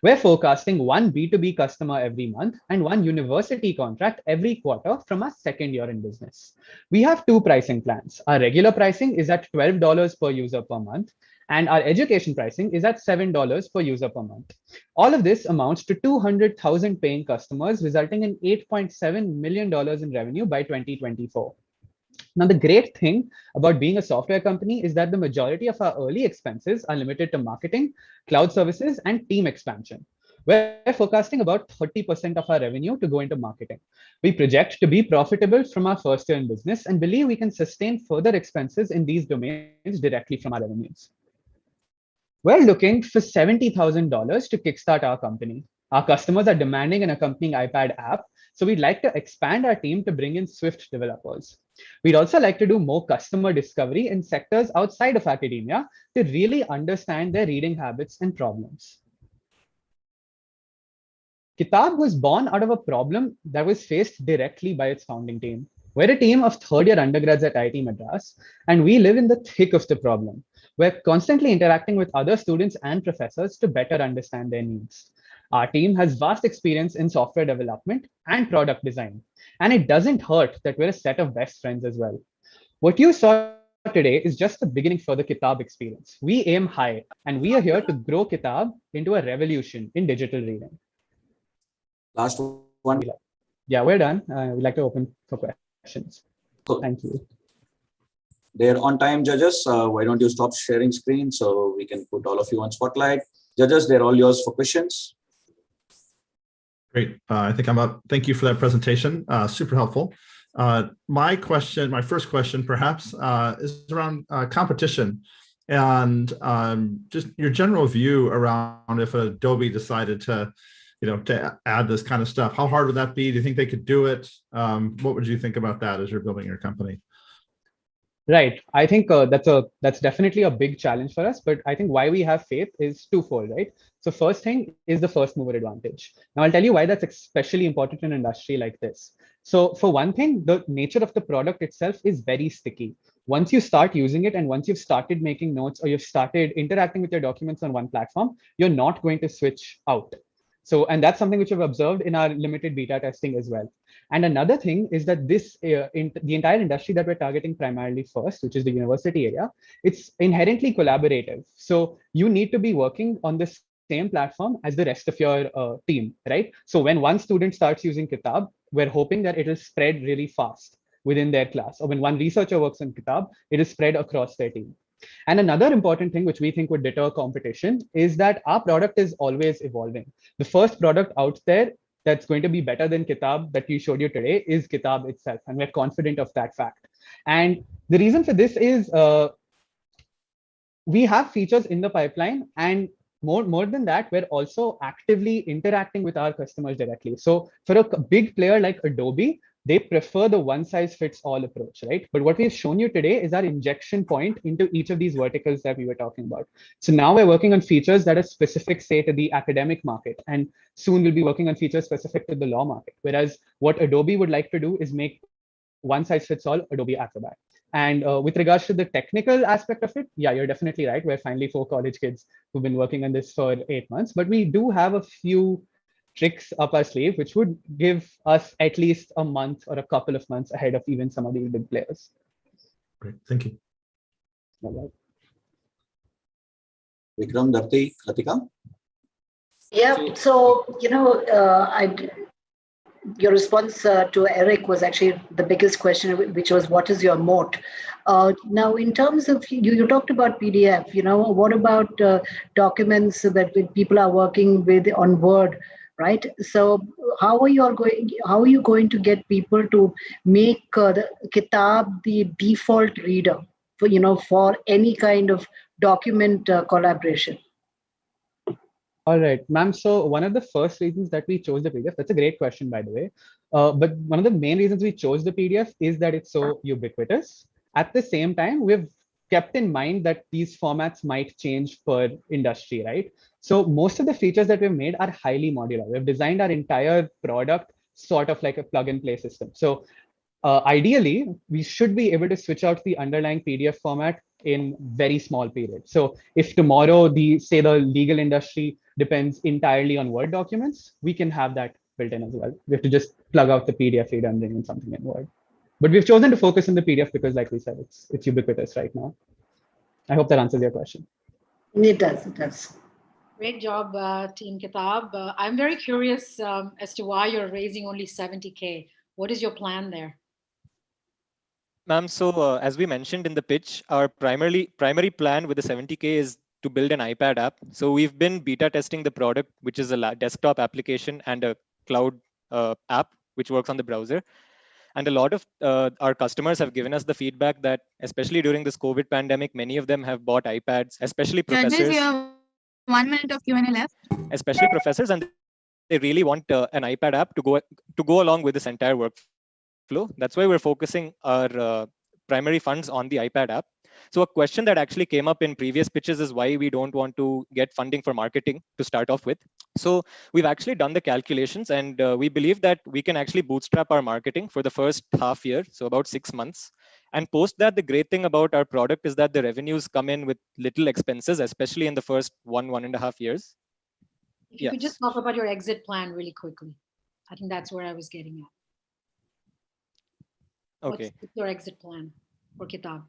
We're forecasting 1 B2B customer every month and 1 university contract every quarter from our second year in business. We have 2 pricing plans. Our regular pricing is at $12 per user per month, and our education pricing is at $7 per user per month. All of this amounts to 200,000 paying customers, resulting in $8.7 million in revenue by 2024. Now, the great thing about being a software company is that the majority of our early expenses are limited to marketing, cloud services, and team expansion. We're forecasting about 30% of our revenue to go into marketing. We project to be profitable from our first year in business and believe we can sustain further expenses in these domains directly from our revenues. We're looking for $70,000 to kickstart our company. Our customers are demanding an accompanying iPad app, so we'd like to expand our team to bring in Swift developers. We'd also like to do more customer discovery in sectors outside of academia to really understand their reading habits and problems. Kitab was born out of a problem that was faced directly by its founding team. We're a team of third-year undergrads at IIT Madras, and we live in the thick of the problem. We're constantly interacting with other students and professors to better understand their needs. Our team has vast experience in software development and product design, and it doesn't hurt that we're a set of best friends as well. What you saw today is just the beginning for the Kitab experience. We aim high, and we are here to grow Kitab into a revolution in digital reading. Last one. Yeah, we're done. We'd like to open for questions. Cool. Thank you. They're on time, judges. Why don't you stop sharing screen so we can put all of you on spotlight? Judges, they're all yours for questions. Great. I think I'm up. Thank you for that presentation. Super helpful. My first question perhaps is around competition and just your general view around if Adobe decided to add this kind of stuff. How hard would that be? Do you think they could do it? What would you think about that as you're building your company? Right. I think that's definitely a big challenge for us, but I think why we have faith is twofold, right? So first thing is the first mover advantage. Now I'll tell you why that's especially important in an industry like this. So for one thing, the nature of the product itself is very sticky. Once you start using it and once you've started making notes or you've started interacting with your documents on one platform, you're not going to switch out. So, and that's something which we've observed in our limited beta testing as well. And another thing is that this, the entire industry that we're targeting primarily first, which is the university area, it's inherently collaborative. So you need to be working on the same platform as the rest of your team, right? So when one student starts using Kitab, we're hoping that it'll spread really fast within their class. Or when one researcher works on Kitab, it'll spread across their team. And another important thing which we think would deter competition is that our product is always evolving. The first product out there that's going to be better than Kitab that we showed you today is Kitab itself. And we're confident of that fact. And the reason for this is we have features in the pipeline, and more than that, we're also actively interacting with our customers directly. So for a big player like Adobe, they prefer the one-size-fits-all approach, right? But what we've shown you today is our injection point into each of these verticals that we were talking about. So now we're working on features that are specific, say, to the academic market, and soon we'll be working on features specific to the law market. Whereas what Adobe would like to do is make one-size-fits-all Adobe Acrobat. And with regards to the technical aspect of it, yeah, you're definitely right. We're finally 4 college kids who've been working on this for 8 months, but we do have a few tricks up our sleeve, which would give us at least a month or a couple of months ahead of even some of these big players. Great, thank you. All right. Vikram, Dharti, Latika? Yeah, so, your response to Eric was actually the biggest question, which was, what is your moat? Now, in terms of, you talked about PDF, what about documents that people are working with on Word, right? So how are you going to get people to make the Kitab the default reader for any kind of document collaboration? All right, ma'am. So one of the first reasons that we chose the PDF, that's a great question, by the way. But one of the main reasons we chose the PDF is that it's so ubiquitous. At the same time, we've kept in mind that these formats might change per industry, right? So most of the features that we've made are highly modular. We've designed our entire product sort of like a plug and play system. So ideally, we should be able to switch out the underlying PDF format in very small periods. So if tomorrow the legal industry depends entirely on Word documents, we can have that built in as well. We have to just plug out the PDF reader and bring in something in Word. But we've chosen to focus on the PDF because, like we said, it's ubiquitous right now. I hope that answers your question. It does, it does. Great job, Team Kitab. I'm very curious as to why you're raising only 70K. What is your plan there? Ma'am, so as we mentioned in the pitch, our primary plan with the 70K is to build an iPad app. So we've been beta testing the product, which is a desktop application and a cloud app, which works on the browser. And a lot of our customers have given us the feedback that, especially during this COVID pandemic, many of them have bought iPads, especially professors. We have 1 minute of Q&A left. Especially professors, and they really want an iPad app to go along with this entire workflow. That's why we're focusing our primary funds on the iPad app. So a question that actually came up in previous pitches is why we don't want to get funding for marketing to start off with. So we've actually done the calculations, and we believe that we can actually bootstrap our marketing for the first half year, so about 6 months. And post that, the great thing about our product is that the revenues come in with little expenses, especially in the first 1.5 years. If you could just talk about your exit plan really quickly. I think that's where I was getting at. Okay. What's your exit plan for Kitab?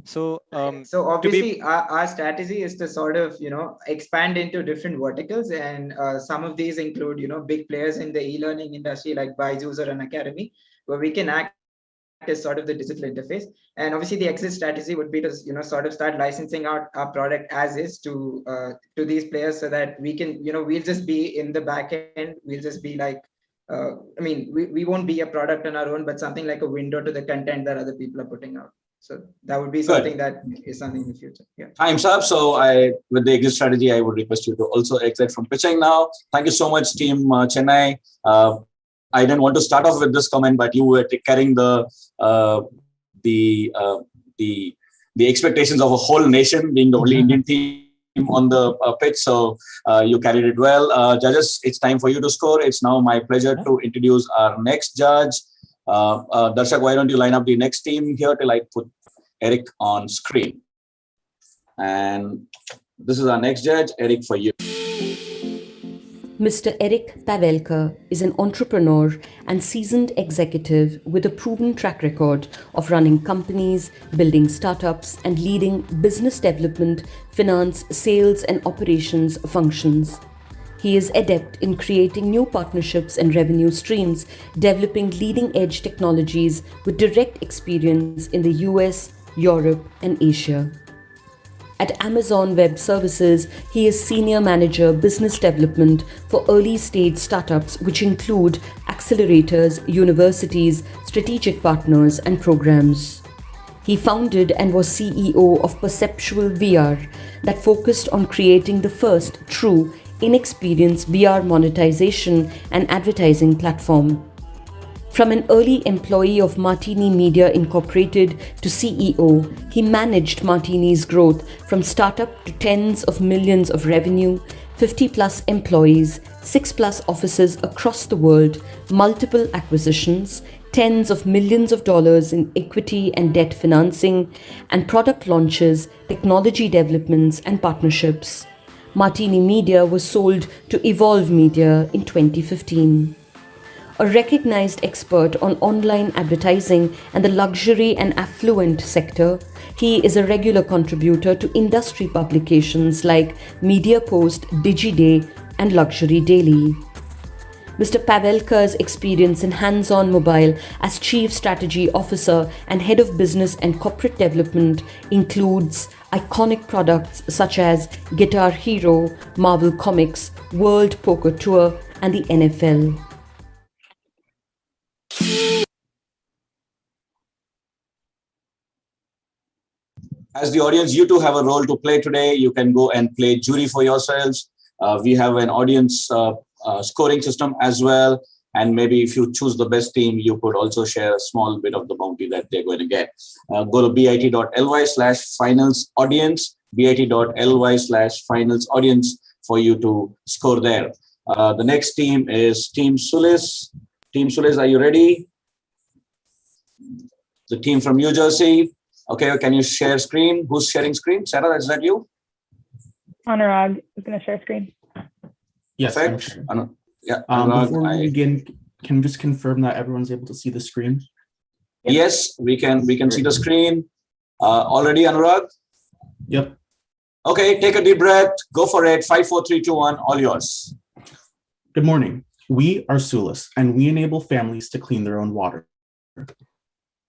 So obviously our strategy is to sort of expand into different verticals, and some of these include big players in the e-learning industry like Byju's or an academy, where we can act as sort of the digital interface. And obviously the exit strategy would be to sort of start licensing out our product as is to these players, so that we can we'll just be in the back end. We'll just be like we won't be a product on our own, but something like a window to the content that other people are putting out. So that would be something that is something in the future. Yeah. Time's up. So with the exit strategy, I would request you to also exit from pitching now. Thank you so much, Team Chennai. I didn't want to start off with this comment, but you were carrying the expectations of a whole nation, being the only Indian team on the pitch. So you carried it well. Judges, it's time for you to score. It's now my pleasure to introduce our next judge. Darshak, why don't you line up the next team here till I put Eric on screen. And this is our next judge, Eric, for you. Mr. Eric Pavelka is an entrepreneur and seasoned executive with a proven track record of running companies, building startups, and leading business development, finance, sales, and operations functions. He is adept in creating new partnerships and revenue streams, developing leading-edge technologies with direct experience in the US, Europe, and Asia. At Amazon Web Services, he is Senior Manager Business Development for early-stage startups, which include accelerators, universities, strategic partners, and programs. He founded and was CEO of Perceptual VR, that focused on creating the first true in-experience VR monetization and advertising platform. From an early employee of Martini Media Incorporated to CEO, he managed Martini's growth from startup to tens of millions of revenue, 50+ employees, 6+ offices across the world, multiple acquisitions, tens of millions of dollars in equity and debt financing, and product launches, technology developments, and partnerships. Martini Media was sold to Evolve Media in 2015. A recognized expert on online advertising and the luxury and affluent sector, he is a regular contributor to industry publications like Media Post, DigiDay, and Luxury Daily. Mr. Pavelka's experience in hands-on mobile as Chief Strategy Officer and Head of Business and Corporate Development includes iconic products such as Guitar Hero, Marvel Comics, World Poker Tour, and the NFL. As the audience, you too have a role to play today. You can go and play jury for yourselves. We have an audience scoring system as well. And maybe if you choose the best team, you could also share a small bit of the bounty that they're going to get. Go to bit.ly/finals audience, bit.ly/finals audience for you to score there. The next team is Team Sulis. Team Sulis, are you ready? The team from New Jersey. Okay, can you share screen? Who's sharing screen? Sarah, is that you? Anurag is going to share screen. Yes. Perfect. Yeah. Before we begin, can you just confirm that everyone's able to see the screen? Yes, we can see the screen. Already, Anurag? Yep. Okay, take a deep breath. Go for it. 5, 4, 3, 2, 1. All yours. Good morning. We are Sulis, and we enable families to clean their own water.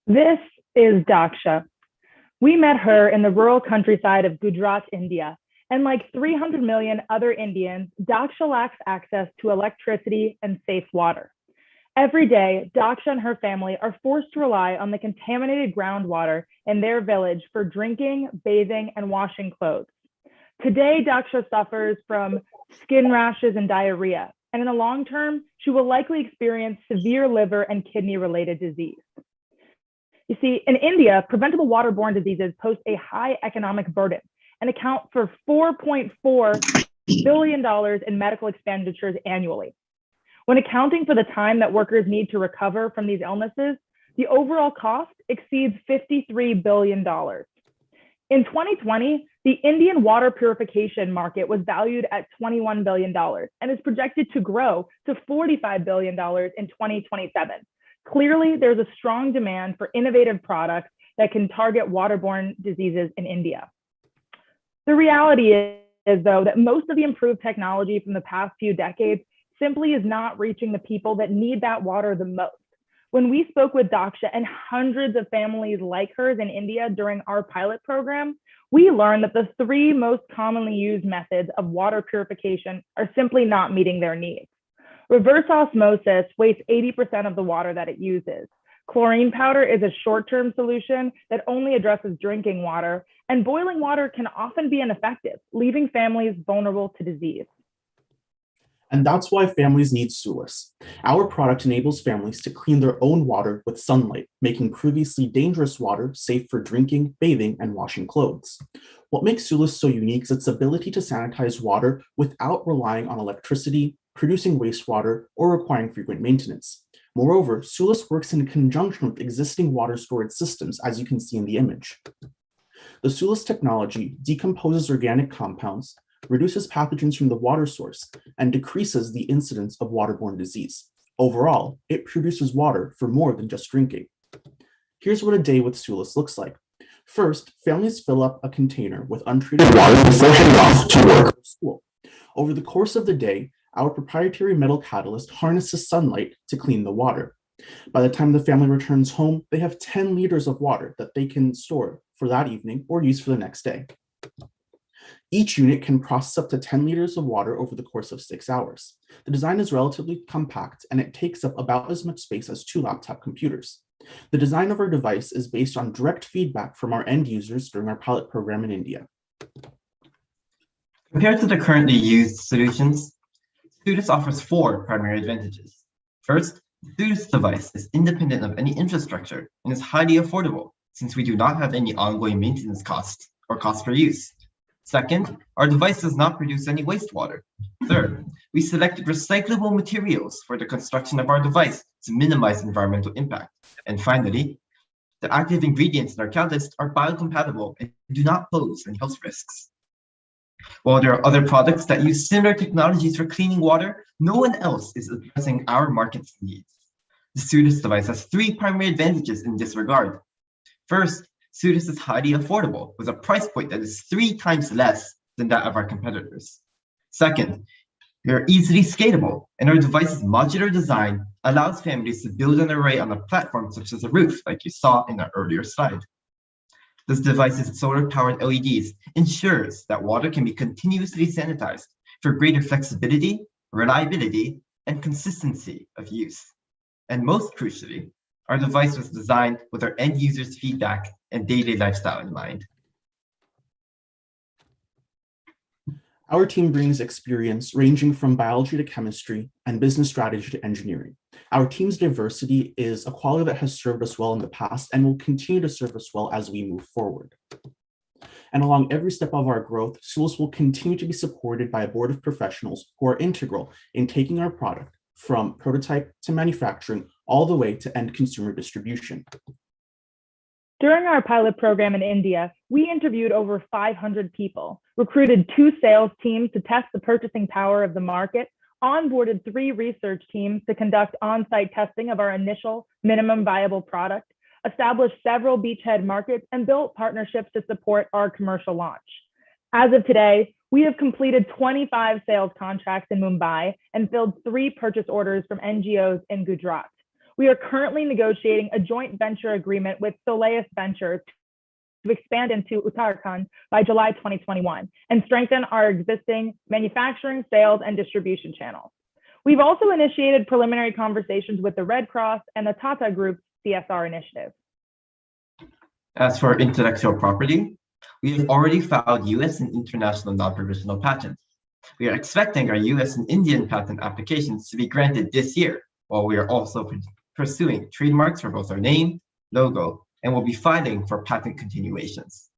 This is Daksha. We met her in the rural countryside of Gujarat, India. And like 300 million other Indians, Daksha lacks access to electricity and safe water. Every day, Daksha and her family are forced to rely on the contaminated groundwater in their village for drinking, bathing, and washing clothes. Today, Daksha suffers from skin rashes and diarrhea. And in the long term, she will likely experience severe liver and kidney-related disease. You see, in India, preventable waterborne diseases pose a high economic burden and account for $4.4 billion in medical expenditures annually. When accounting for the time that workers need to recover from these illnesses, the overall cost exceeds $53 billion. In 2020, the Indian water purification market was valued at $21 billion and is projected to grow to $45 billion in 2027. Clearly, there's a strong demand for innovative products that can target waterborne diseases in India. The reality is, though, that most of the improved technology from the past few decades simply is not reaching the people that need that water the most. When we spoke with Daksha and hundreds of families like hers in India during our pilot program, we learned that the 3 most commonly used methods of water purification are simply not meeting their needs. Reverse osmosis wastes 80% of the water that it uses. Chlorine powder is a short-term solution that only addresses drinking water, and boiling water can often be ineffective, leaving families vulnerable to disease. And that's why families need Sulis. Our product enables families to clean their own water with sunlight, making previously dangerous water safe for drinking, bathing, and washing clothes. What makes Sulis so unique is its ability to sanitize water without relying on electricity, producing wastewater, or requiring frequent maintenance. Moreover, Sulis works in conjunction with existing water storage systems, as you can see in the image. The Sulis technology decomposes organic compounds, reduces pathogens from the water source, and decreases the incidence of waterborne disease. Overall, it produces water for more than just drinking. Here's what a day with Sulis looks like. First, families fill up a container with untreated water before heading off to work or school. Over the course of the day, our proprietary metal catalyst harnesses sunlight to clean the water. By the time the family returns home, they have 10 liters of water that they can store for that evening or use for the next day. Each unit can process up to 10 liters of water over the course of 6 hours. The design is relatively compact and it takes up about as much space as 2 laptop computers. The design of our device is based on direct feedback from our end users during our pilot program in India. Compared to the currently used solutions, Sulis offers 4 primary advantages. First, This device is independent of any infrastructure and is highly affordable since we do not have any ongoing maintenance costs or cost per use. Second, our device does not produce any wastewater. Third, we selected recyclable materials for the construction of our device to minimize environmental impact. And finally, the active ingredients in our catalyst are biocompatible and do not pose any health risks. While there are other products that use similar technologies for cleaning water, no one else is addressing our market's needs. The Sudis device has three primary advantages in this regard. First, Sudis is highly affordable with a price point that is 3 times less than that of our competitors. Second, we are easily scalable, and our device's modular design allows families to build an array on a platform such as a roof, like you saw in our earlier slide. This device's solar-powered LEDs ensures that water can be continuously sanitized for greater flexibility, reliability, and consistency of use. And most crucially, our device was designed with our end users' feedback and daily lifestyle in mind. Our team brings experience ranging from biology to chemistry and business strategy to engineering. Our team's diversity is a quality that has served us well in the past and will continue to serve us well as we move forward. And along every step of our growth, schools will continue to be supported by a board of professionals who are integral in taking our product from prototype to manufacturing all the way to end consumer distribution. During our pilot program in India, we interviewed over 500 people, recruited 2 sales teams to test the purchasing power of the market, onboarded 3 research teams to conduct on-site testing of our initial minimum viable product, established several beachhead markets, and built partnerships to support our commercial launch. As of today, we have completed 25 sales contracts in Mumbai and filled 3 purchase orders from NGOs in Gujarat. We are currently negotiating a joint venture agreement with Soleus Ventures to expand into Uttarakhand by July 2021 and strengthen our existing manufacturing, sales, and distribution channels. We've also initiated preliminary conversations with the Red Cross and the Tata Group's CSR initiative. As for intellectual property, we have already filed US and international non-provisional patents. We are expecting our US and Indian patent applications to be granted this year, while we are also pursuing trademarks for both our name, logo, and will be filing for patent continuations.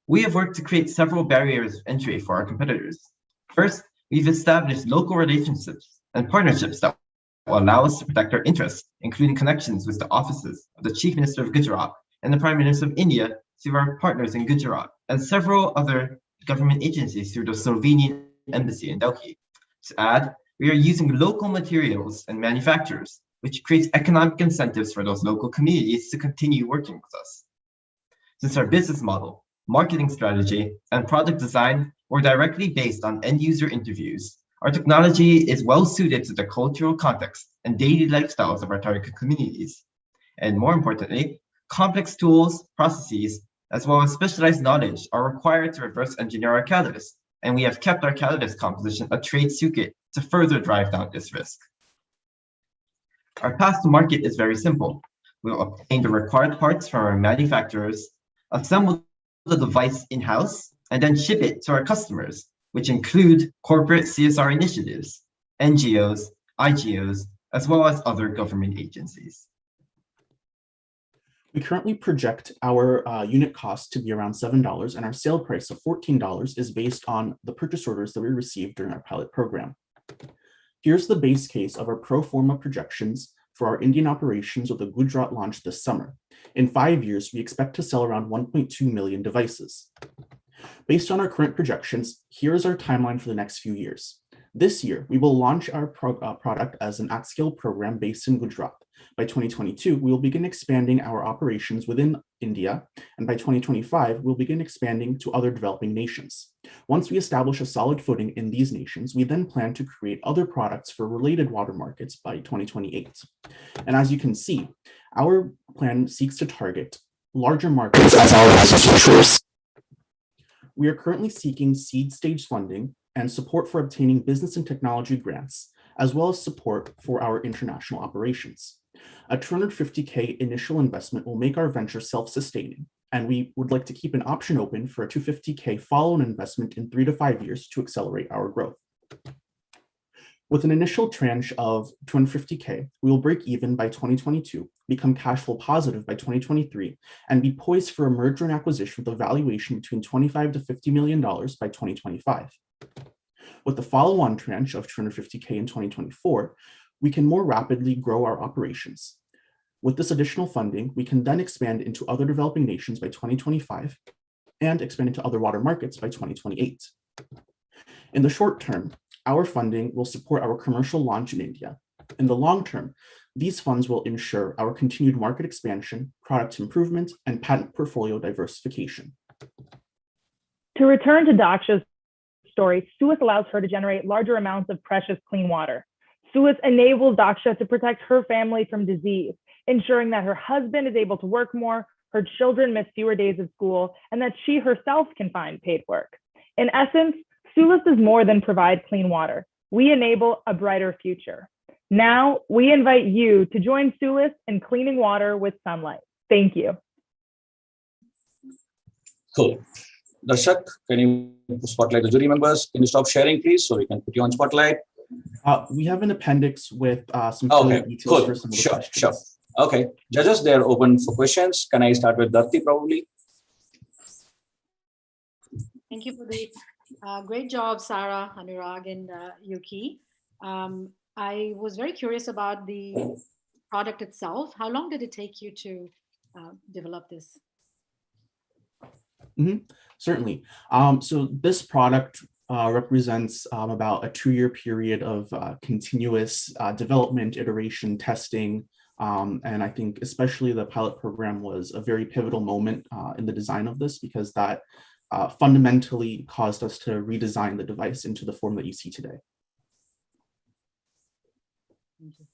We have worked to create several barriers of entry for our competitors. First, we've established local relationships and partnerships that will allow us to protect our interests, including connections with the offices of the Chief Minister of Gujarat and the Prime Minister of India through our partners in Gujarat, and several other government agencies through the Slovenian embassy in Delhi. To add, we are using local materials and manufacturers, which creates economic incentives for those local communities to continue working with us. Since our business model, marketing strategy, and product design were directly based on end-user interviews, our technology is well suited to the cultural context and daily lifestyles of our target communities. And more importantly, complex tools, processes, as well as specialized knowledge are required to reverse engineer our catalyst, and we have kept our catalyst composition a trade secret to further drive down this risk. Our path to market is very simple. We'll obtain the required parts from our manufacturers, assemble the device in-house, and then ship it to our customers, which include corporate CSR initiatives, NGOs, IGOs, as well as other government agencies. We currently project our unit cost to be around $7, and our sale price of $14 is based on the purchase orders that we received during our pilot program. Here's the base case of our pro forma projections for our Indian operations with a Gujarat launch this summer. In 5 years, we expect to sell around 1.2 million devices. Based on our current projections, here is our timeline for the next few years. This year, we will launch our product as an at-scale program based in Gujarat. By 2022, we will begin expanding our operations within India, and by 2025, we'll begin expanding to other developing nations. Once we establish a solid footing in these nations, we then plan to create other products for related water markets by 2028. And as you can see, our plan seeks to target larger markets as our business matures. We are currently seeking seed stage funding and support for obtaining business and technology grants, as well as support for our international operations. A $250K initial investment will make our venture self-sustaining, and we would like to keep an option open for a $250K follow-on investment in 3 to 5 years to accelerate our growth. With an initial tranche of 250K, we will break even by 2022, become cash flow positive by 2023, and be poised for a merger and acquisition with a valuation between $25 to $50 million by 2025. With the follow-on tranche of 250K in 2024, we can more rapidly grow our operations. With this additional funding, we can then expand into other developing nations by 2025 and expand into other water markets by 2028. In the short term, our funding will support our commercial launch in India. In the long term, these funds will ensure our continued market expansion, product improvement, and patent portfolio diversification. To return to Daksha's story, Suez allows her to generate larger amounts of precious clean water. Suez enables Daksha to protect her family from disease, ensuring that her husband is able to work more, her children miss fewer days of school, and that she herself can find paid work. In essence, Suez does more than provide clean water. We enable a brighter future. Now, we invite you to join Suez in cleaning water with sunlight. Thank you. Cool. Darshak, can you spotlight the jury members? Can you stop sharing, please, so we can put you on spotlight? We have an appendix with some details for cool. some of the Sure. questions. Okay, judges, they're open for questions. Can I start with Dharti, probably? Thank you for the great job, Sarah, Anurag, and Yuki. I was very curious about the product itself. How long did it take you to develop this? Certainly. So this product represents about a 2-year period of continuous development, iteration, testing. And I think especially the pilot program was a very pivotal moment in the design of this, because that fundamentally caused us to redesign the device into the form that you see today. Okay.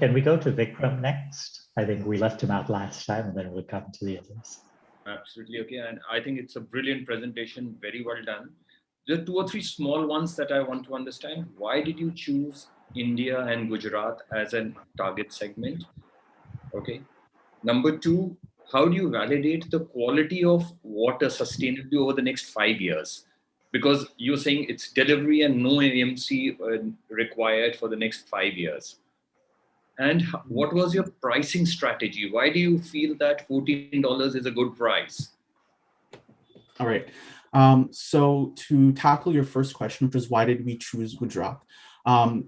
Can we go to Vikram next? I think we left him out last time, and then we'll come to the others. Absolutely. Okay. And I think it's a brilliant presentation. Very well done. There are 2 or 3 small ones that I want to understand. Why did you choose India and Gujarat as a target segment? Okay. Number 2, how do you validate the quality of water sustainably over the next 5 years? Because you're saying it's delivery and no AMC required for the next 5 years. And what was your pricing strategy? Why do you feel that $14 is a good price? All right. So to tackle your first question, which is why did we choose Gujarat?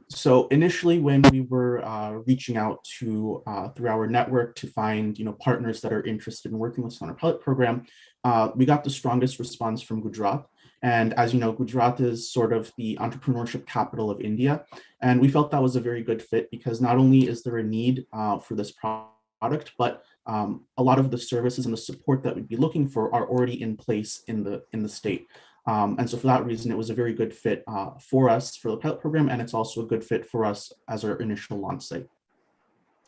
So initially, when we were reaching out to through our network to find partners that are interested in working with us on our pilot program, we got the strongest response from Gujarat. And as you know, Gujarat is sort of the entrepreneurship capital of India. And we felt that was a very good fit, because not only is there a need for this product, but a lot of the services and the support that we'd be looking for are already in place in the state. And so for that reason, it was a very good fit for us for the pilot program, and it's also a good fit for us as our initial launch site.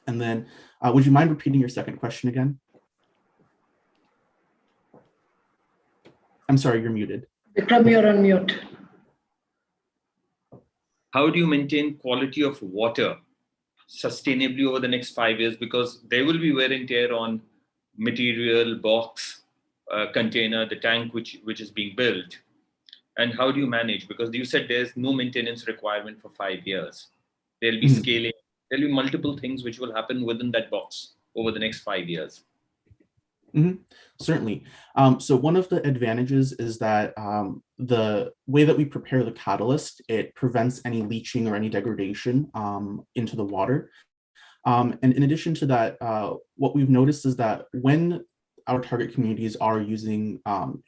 And then, would you mind repeating your second question again? I'm sorry, you're muted. Vikram, you're on mute. How do you maintain quality of water sustainably over the next 5 years? Because there will be wear and tear on material, box, container, the tank which is being built. And how do you manage? Because you said there's no maintenance requirement for 5 years. There'll be scaling. There'll be multiple things which will happen within that box over the next 5 years. Certainly. So one of the advantages is that the way that we prepare the catalyst, it prevents any leaching or any degradation into the water. And in addition to that, what we've noticed is that when our target communities are using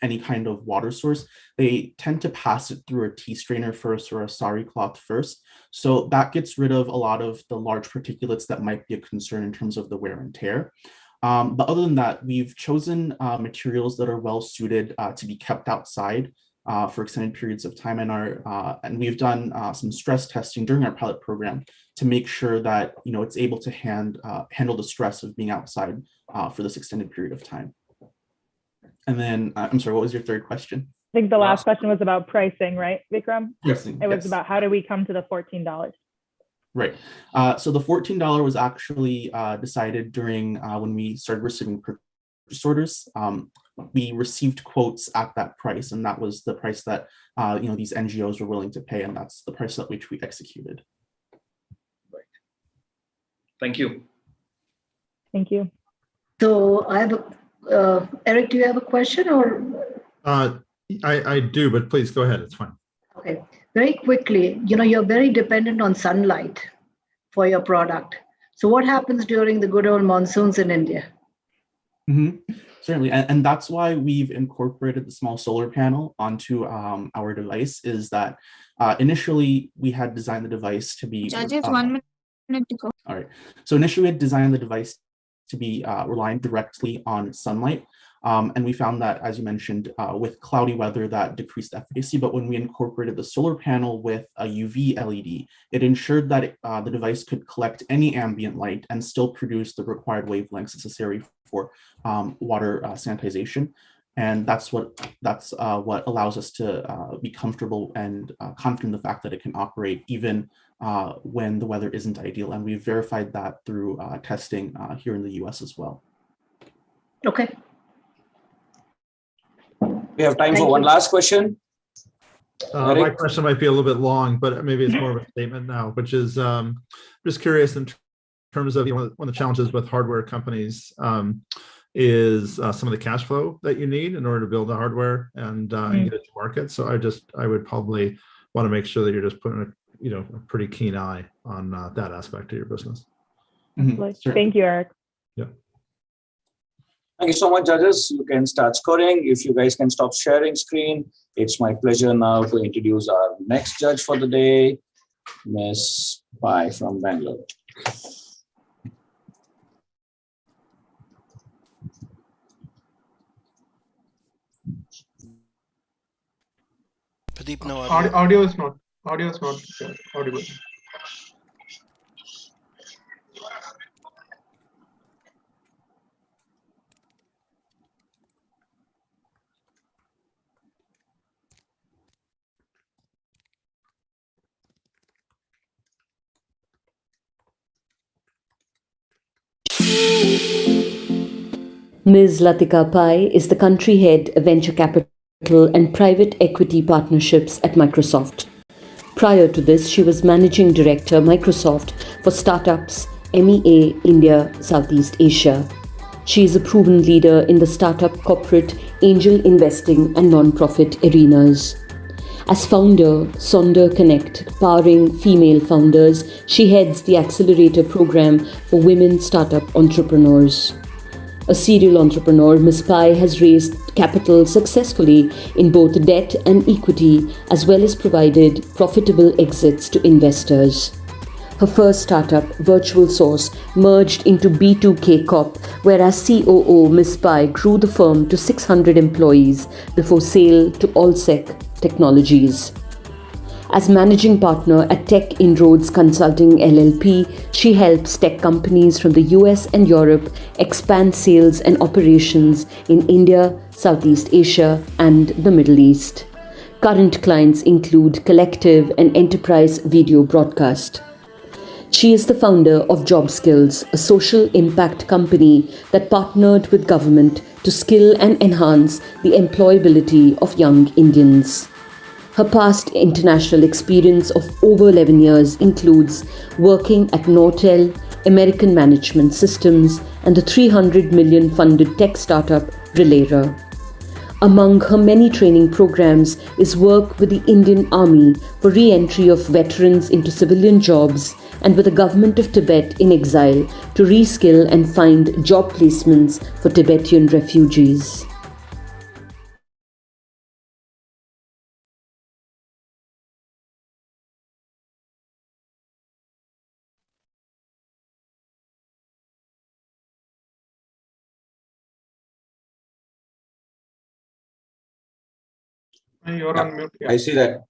any kind of water source, they tend to pass it through a tea strainer first or a sari cloth first. So that gets rid of a lot of the large particulates that might be a concern in terms of the wear and tear. But other than that, we've chosen materials that are well suited to be kept outside for extended periods of time, and we've done some stress testing during our pilot program to make sure that it's able to handle the stress of being outside for this extended period of time. And then, I'm sorry, what was your third question? I think the last question was about pricing, right, Vikram? Pricing, it was about how do we come to the $14? Right. So the $14 was actually decided during when we started receiving purchase orders. we received quotes at that price, and that was the price that these NGOs were willing to pay, and that's the price at which we executed. Right. Thank you. Thank you. So I have Eric, do you have a question or? I do, but please go ahead. It's fine. Okay, very quickly, you're very dependent on sunlight for your product. So what happens during the good old monsoons in India? Mm-hmm. Certainly, and that's why we've incorporated the small solar panel onto our device, is that initially we had designed the device to be— Judges, 1 minute to go. All right, so initially we had designed the device to be reliant directly on sunlight. And we found that, as you mentioned, with cloudy weather, that decreased efficacy. But when we incorporated the solar panel with a UV LED, it ensured that the device could collect any ambient light and still produce the required wavelengths necessary for water sanitization. And that's what allows us to be comfortable and confident in the fact that it can operate even when the weather isn't ideal. And we've verified that through testing here in the US as well. Okay. We have time for one last question. My question might be a little bit long, but maybe it's more of a statement now, which is just curious in terms of one of the challenges with hardware companies is some of the cash flow that you need in order to build the hardware and get it to market. So I would probably want to make sure that you're just putting a pretty keen eye on that aspect of your business. Mm-hmm. Thank you, Eric. Yeah. Thank you so much, judges. You can start scoring. If you guys can stop sharing screen. It's my pleasure now to introduce our next judge for the day, Miss Pai from Bangalore. Pradeep, no audio. Audio is not audible. Ms. Latika Pai is the country head of venture capital and private equity partnerships at Microsoft. Prior to this, she was managing director Microsoft for startups MEA India Southeast Asia. She is a proven leader in the startup, corporate, angel investing and non-profit arenas. As founder, Sonder Connect, powering female founders, she heads the accelerator program for women startup entrepreneurs. A serial entrepreneur, Ms. Pai has raised capital successfully in both debt and equity, as well as provided profitable exits to investors. Her first startup, Virtual Source, merged into B2K Corp, whereas COO Ms. Pai grew the firm to 600 employees before sale to Allsec Technologies. As managing partner at Tech Inroads Consulting LLP, she helps tech companies from the US and Europe expand sales and operations in India, Southeast Asia, and the Middle East. Current clients include Collective and Enterprise Video Broadcast. She is the founder of Job Skills, a social impact company that partnered with government to skill and enhance the employability of young Indians. Her past international experience of over 11 years includes working at Nortel, American Management Systems, and the $300 million funded tech startup Relera. Among her many training programs is work with the Indian Army for re-entry of veterans into civilian jobs and with the government of Tibet in exile to reskill and find job placements for Tibetan refugees. You're on mute. Yeah.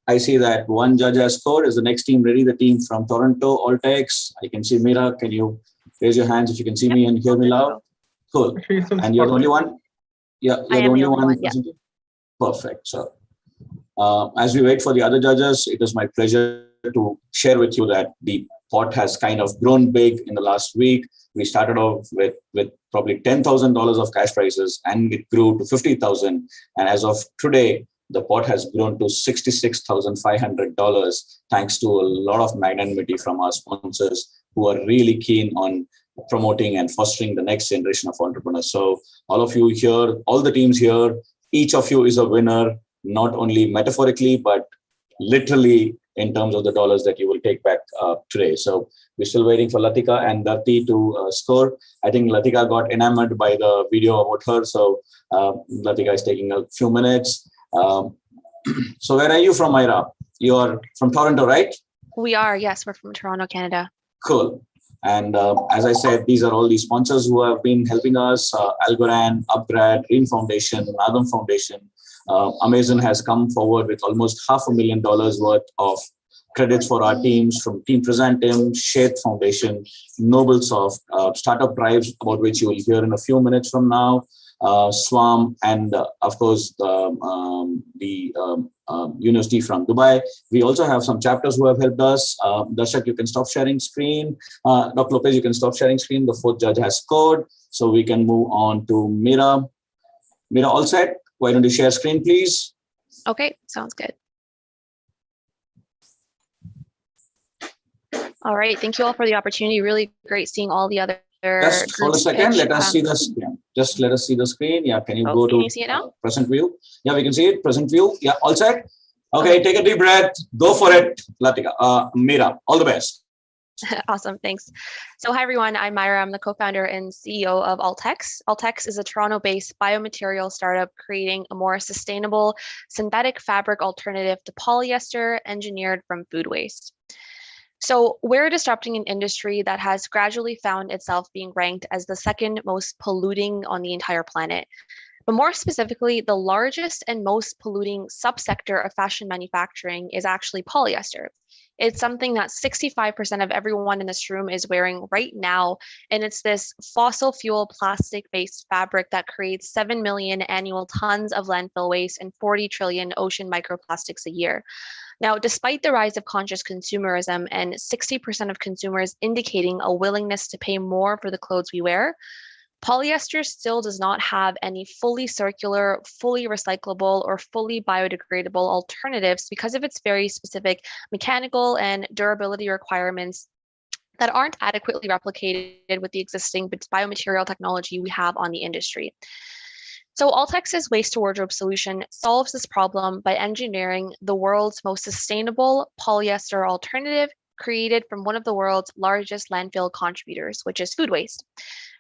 I see that one judge has scored. Is the next team ready? The team from Toronto, Altex. I can see Mira. Can you raise your hands if you can see me and hear me loud? Cool. And you're the only one? Yeah, you're the only one. Yeah. Perfect. So as we wait for the other judges, it is my pleasure to share with you that the pot has kind of grown big in the last week. We started off with probably $10,000 of cash prizes, and it grew to $50,000. And as of today, the pot has grown to $66,500, thanks to a lot of magnanimity from our sponsors who are really keen on promoting and fostering the next generation of entrepreneurs. So all of you here, all the teams here, each of you is a winner, not only metaphorically, but literally in terms of the dollars that you will take back today. So we're still waiting for Latika and Dharti to score. I think Latika got enamored by the video about her. So Latika is taking a few minutes. So where are you from, Myra? You are from Toronto, right? We are, yes, we're from Toronto, Canada. Cool. And as I said, these are all the sponsors who have been helping us, Algorand, Upgrad, Green Foundation, Nadam Foundation. Amazon has come forward with almost $500,000 worth of credits for our teams from Team Presentim, Shade Foundation, NobleSoft, Startup Tribes, about which you will hear in a few minutes from now, Swam, and of course, the university from Dubai. We also have some chapters who have helped us. Darshak, you can stop sharing screen. Dr. Lopez, you can stop sharing screen. The fourth judge has scored. So we can move on to Mira. Mira, all set? Why don't you share screen, please? Okay, sounds good. All right, thank you all for the opportunity. Really great seeing all the other Just hold a second. pitch. Let us see this. Yeah. Just let us see the screen. Yeah, can you go to Can you see it now? present view? Yeah, we can see it. Present view. Yeah, all set. Okay, take a deep breath. Go for it, Latika. Mira, all the best. Awesome, thanks. So hi everyone, I'm Myra. I'm the co-founder and CEO of altex. Altex is a Toronto-based biomaterial startup creating a more sustainable synthetic fabric alternative to polyester engineered from food waste. So we're disrupting an industry that has gradually found itself being ranked as the second most polluting on the entire planet. But more specifically, the largest and most polluting subsector of fashion manufacturing is actually polyester. It's something that 65% of everyone in this room is wearing right now. And it's this fossil fuel plastic-based fabric that creates 7 million annual tons of landfill waste and 40 trillion ocean microplastics a year. Now, despite the rise of conscious consumerism and 60% of consumers indicating a willingness to pay more for the clothes we wear, polyester still does not have any fully circular, fully recyclable, or fully biodegradable alternatives because of its very specific mechanical and durability requirements that aren't adequately replicated with the existing biomaterial technology we have on the industry. So Altex's waste to wardrobe solution solves this problem by engineering the world's most sustainable polyester alternative created from one of the world's largest landfill contributors, which is food waste.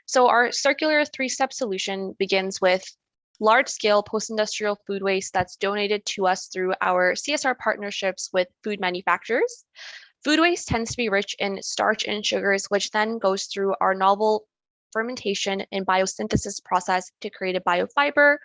So our circular three-step solution begins with large-scale post-industrial food waste that's donated to us through our CSR partnerships with food manufacturers. Food waste tends to be rich in starch and sugars, which then goes through our novel fermentation and biosynthesis process to create a biofiber.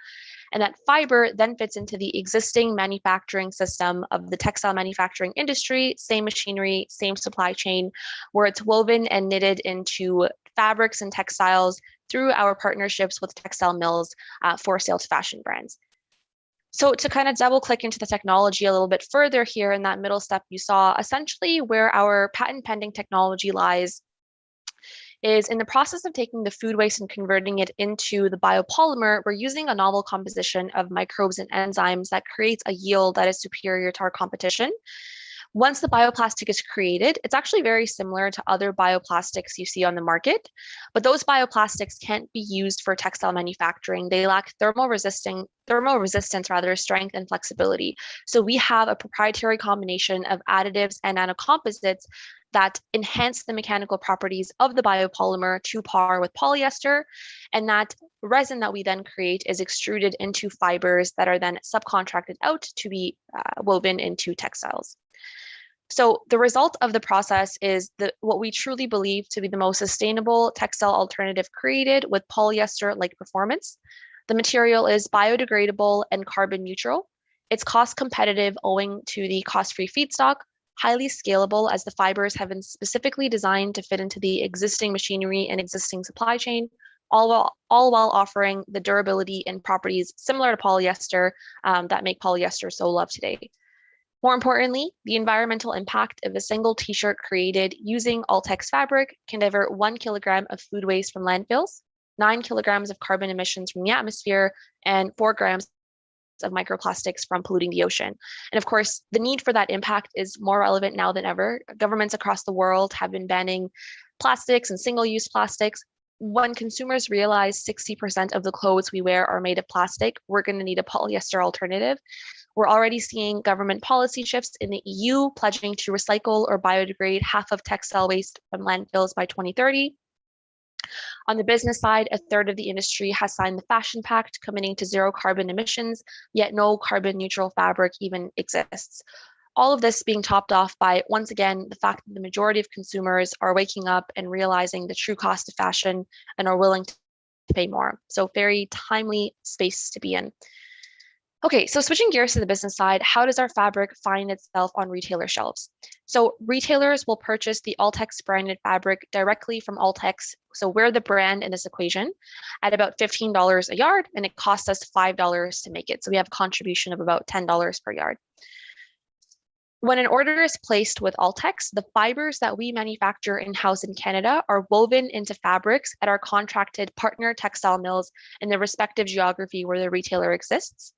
And that fiber then fits into the existing manufacturing system of the textile manufacturing industry, same machinery, same supply chain, where it's woven and knitted into fabrics and textiles through our partnerships with textile mills for sale to fashion brands. So to kind of double click into the technology a little bit further here in that middle step you saw, essentially where our patent pending technology lies is in the process of taking the food waste and converting it into the biopolymer. We're using a novel composition of microbes and enzymes that creates a yield that is superior to our competition. Once the bioplastic is created, it's actually very similar to other bioplastics you see on the market, but those bioplastics can't be used for textile manufacturing. They lack thermal resistance, strength and flexibility. So we have a proprietary combination of additives and nanocomposites that enhance the mechanical properties of the biopolymer to par with polyester. And that resin that we then create is extruded into fibers that are then subcontracted out to be woven into textiles. So the result of the process is what we truly believe to be the most sustainable textile alternative created with polyester-like performance. The material is biodegradable and carbon neutral. It's cost competitive owing to the cost-free feedstock, highly scalable as the fibers have been specifically designed to fit into the existing machinery and existing supply chain, all while offering the durability and properties similar to polyester that make polyester so loved today. More importantly, the environmental impact of a single t-shirt created using altex fabric can divert 1 kilogram of food waste from landfills, 9 kilograms of carbon emissions from the atmosphere, and 4 grams of microplastics from polluting the ocean. And of course, the need for that impact is more relevant now than ever. Governments across the world have been banning plastics and single-use plastics. When consumers realize 60% of the clothes we wear are made of plastic, we're going to need a polyester alternative. We're already seeing government policy shifts in the EU pledging to recycle or biodegrade half of textile waste from landfills by 2030. On the business side, a third of the industry has signed the Fashion Pact, committing to zero carbon emissions, yet no carbon neutral fabric even exists. All of this being topped off by, once again, the fact that the majority of consumers are waking up and realizing the true cost of fashion and are willing to pay more. So very timely space to be in. Okay, so switching gears to the business side, how does our fabric find itself on retailer shelves? So retailers will purchase the Altex branded fabric directly from Altex. So we're the brand in this equation at about $15 a yard, and it costs us $5 to make it. So we have a contribution of about $10 per yard. When an order is placed with Altex, the fibers that we manufacture in-house in Canada are woven into fabrics at our contracted partner textile mills in the respective geography where the retailer exists.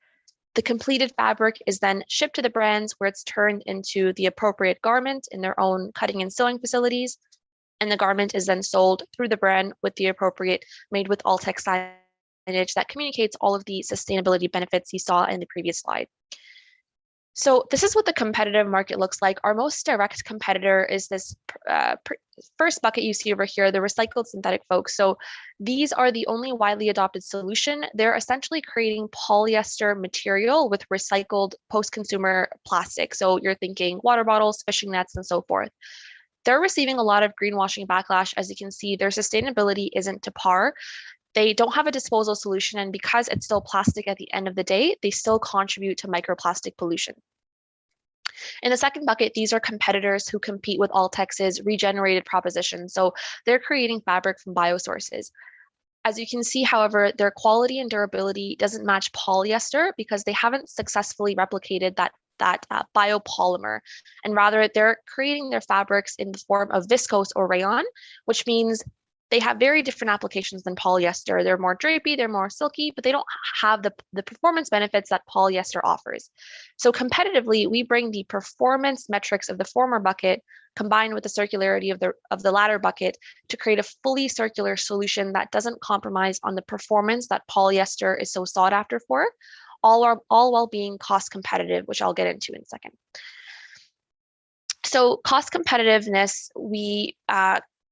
The completed fabric is then shipped to the brands where it's turned into the appropriate garment in their own cutting and sewing facilities. And the garment is then sold through the brand with the appropriate made with Altex signage that communicates all of the sustainability benefits you saw in the previous slide. So this is what the competitive market looks like. Our most direct competitor is this first bucket you see over here, the recycled synthetic folks. So these are the only widely adopted solution. They're essentially creating polyester material with recycled post-consumer plastic. So you're thinking water bottles, fishing nets, and so forth. They're receiving a lot of greenwashing backlash. As you can see, their sustainability isn't to par. They don't have a disposal solution, and because it's still plastic at the end of the day, they still contribute to microplastic pollution. In the second bucket, these are competitors who compete with Altex's regenerated proposition. So they're creating fabric from biosources. As you can see, however, their quality and durability doesn't match polyester because they haven't successfully replicated that biopolymer, and rather they're creating their fabrics in the form of viscose or rayon, which means they have very different applications than polyester. They're more drapey, they're more silky, but they don't have the performance benefits that polyester offers. So competitively, we bring the performance metrics of the former bucket combined with the circularity of the latter bucket to create a fully circular solution that doesn't compromise on the performance that polyester is so sought after for, all while being cost competitive, which I'll get into in a second. So cost competitiveness, we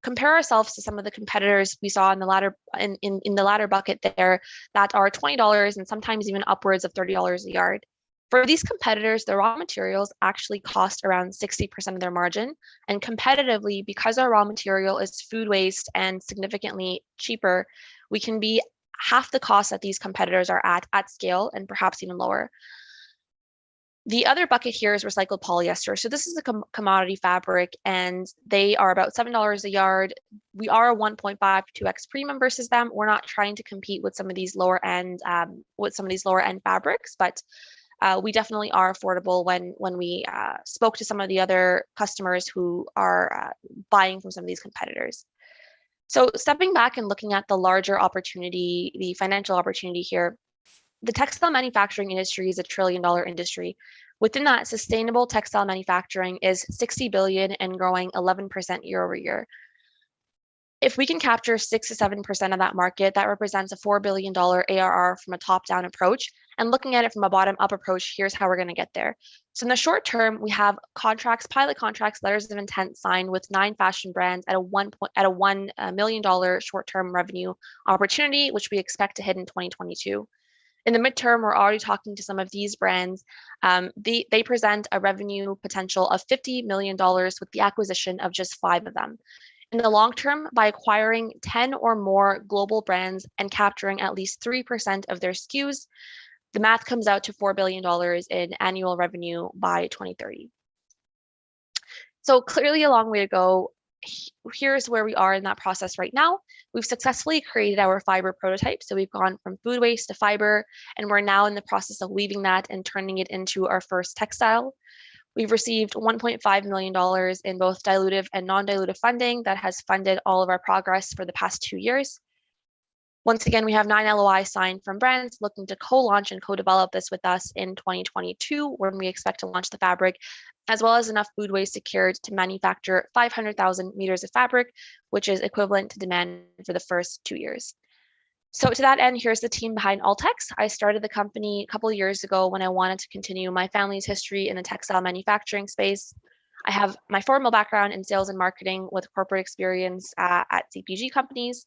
compare ourselves to some of the competitors we saw in the latter bucket there that are $20 and sometimes even upwards of $30 a yard. For these competitors, the raw materials actually cost around 60% of their margin. And competitively, because our raw material is food waste and significantly cheaper, we can be half the cost that these competitors are at scale and perhaps even lower. The other bucket here is recycled polyester. So this is a commodity fabric, and they are about $7 a yard. We are a 1.5 to 2x premium versus them. We're not trying to compete with some of these lower end fabrics, but we definitely are affordable when we spoke to some of the other customers who are buying from some of these competitors. So stepping back and looking at the larger opportunity, the financial opportunity here, the textile manufacturing industry is a $1 trillion industry. Within that, sustainable textile manufacturing is $60 billion and growing 11% year over year. If we can capture 6 to 7% of that market, that represents a $4 billion ARR from a top-down approach. And looking at it from a bottom-up approach, here's how we're going to get there. So in the short term, we have contracts, pilot contracts, letters of intent signed with 9 fashion brands at a $1 million short-term revenue opportunity, which we expect to hit in 2022. In the midterm, we're already talking to some of these brands. They present a revenue potential of $50 million with the acquisition of just 5 of them. In the long term, by acquiring 10 or more global brands and capturing at least 3% of their SKUs, the math comes out to $4 billion in annual revenue by 2030. So clearly a long way to go. Here's where we are in that process right now. We've successfully created our fiber prototype. So we've gone from food waste to fiber, and we're now in the process of weaving that and turning it into our first textile. We've received $1.5 million in both dilutive and non-dilutive funding that has funded all of our progress for the past 2 years. Once again, we have 9 LOIs signed from brands looking to co-launch and co-develop this with us in 2022, when we expect to launch the fabric, as well as enough food waste secured to manufacture 500,000 meters of fabric, which is equivalent to demand for the first 2 years. So to that end, here's the team behind altex. I started the company a couple of years ago when I wanted to continue my family's history in the textile manufacturing space. I have my formal background in sales and marketing with corporate experience at CPG companies.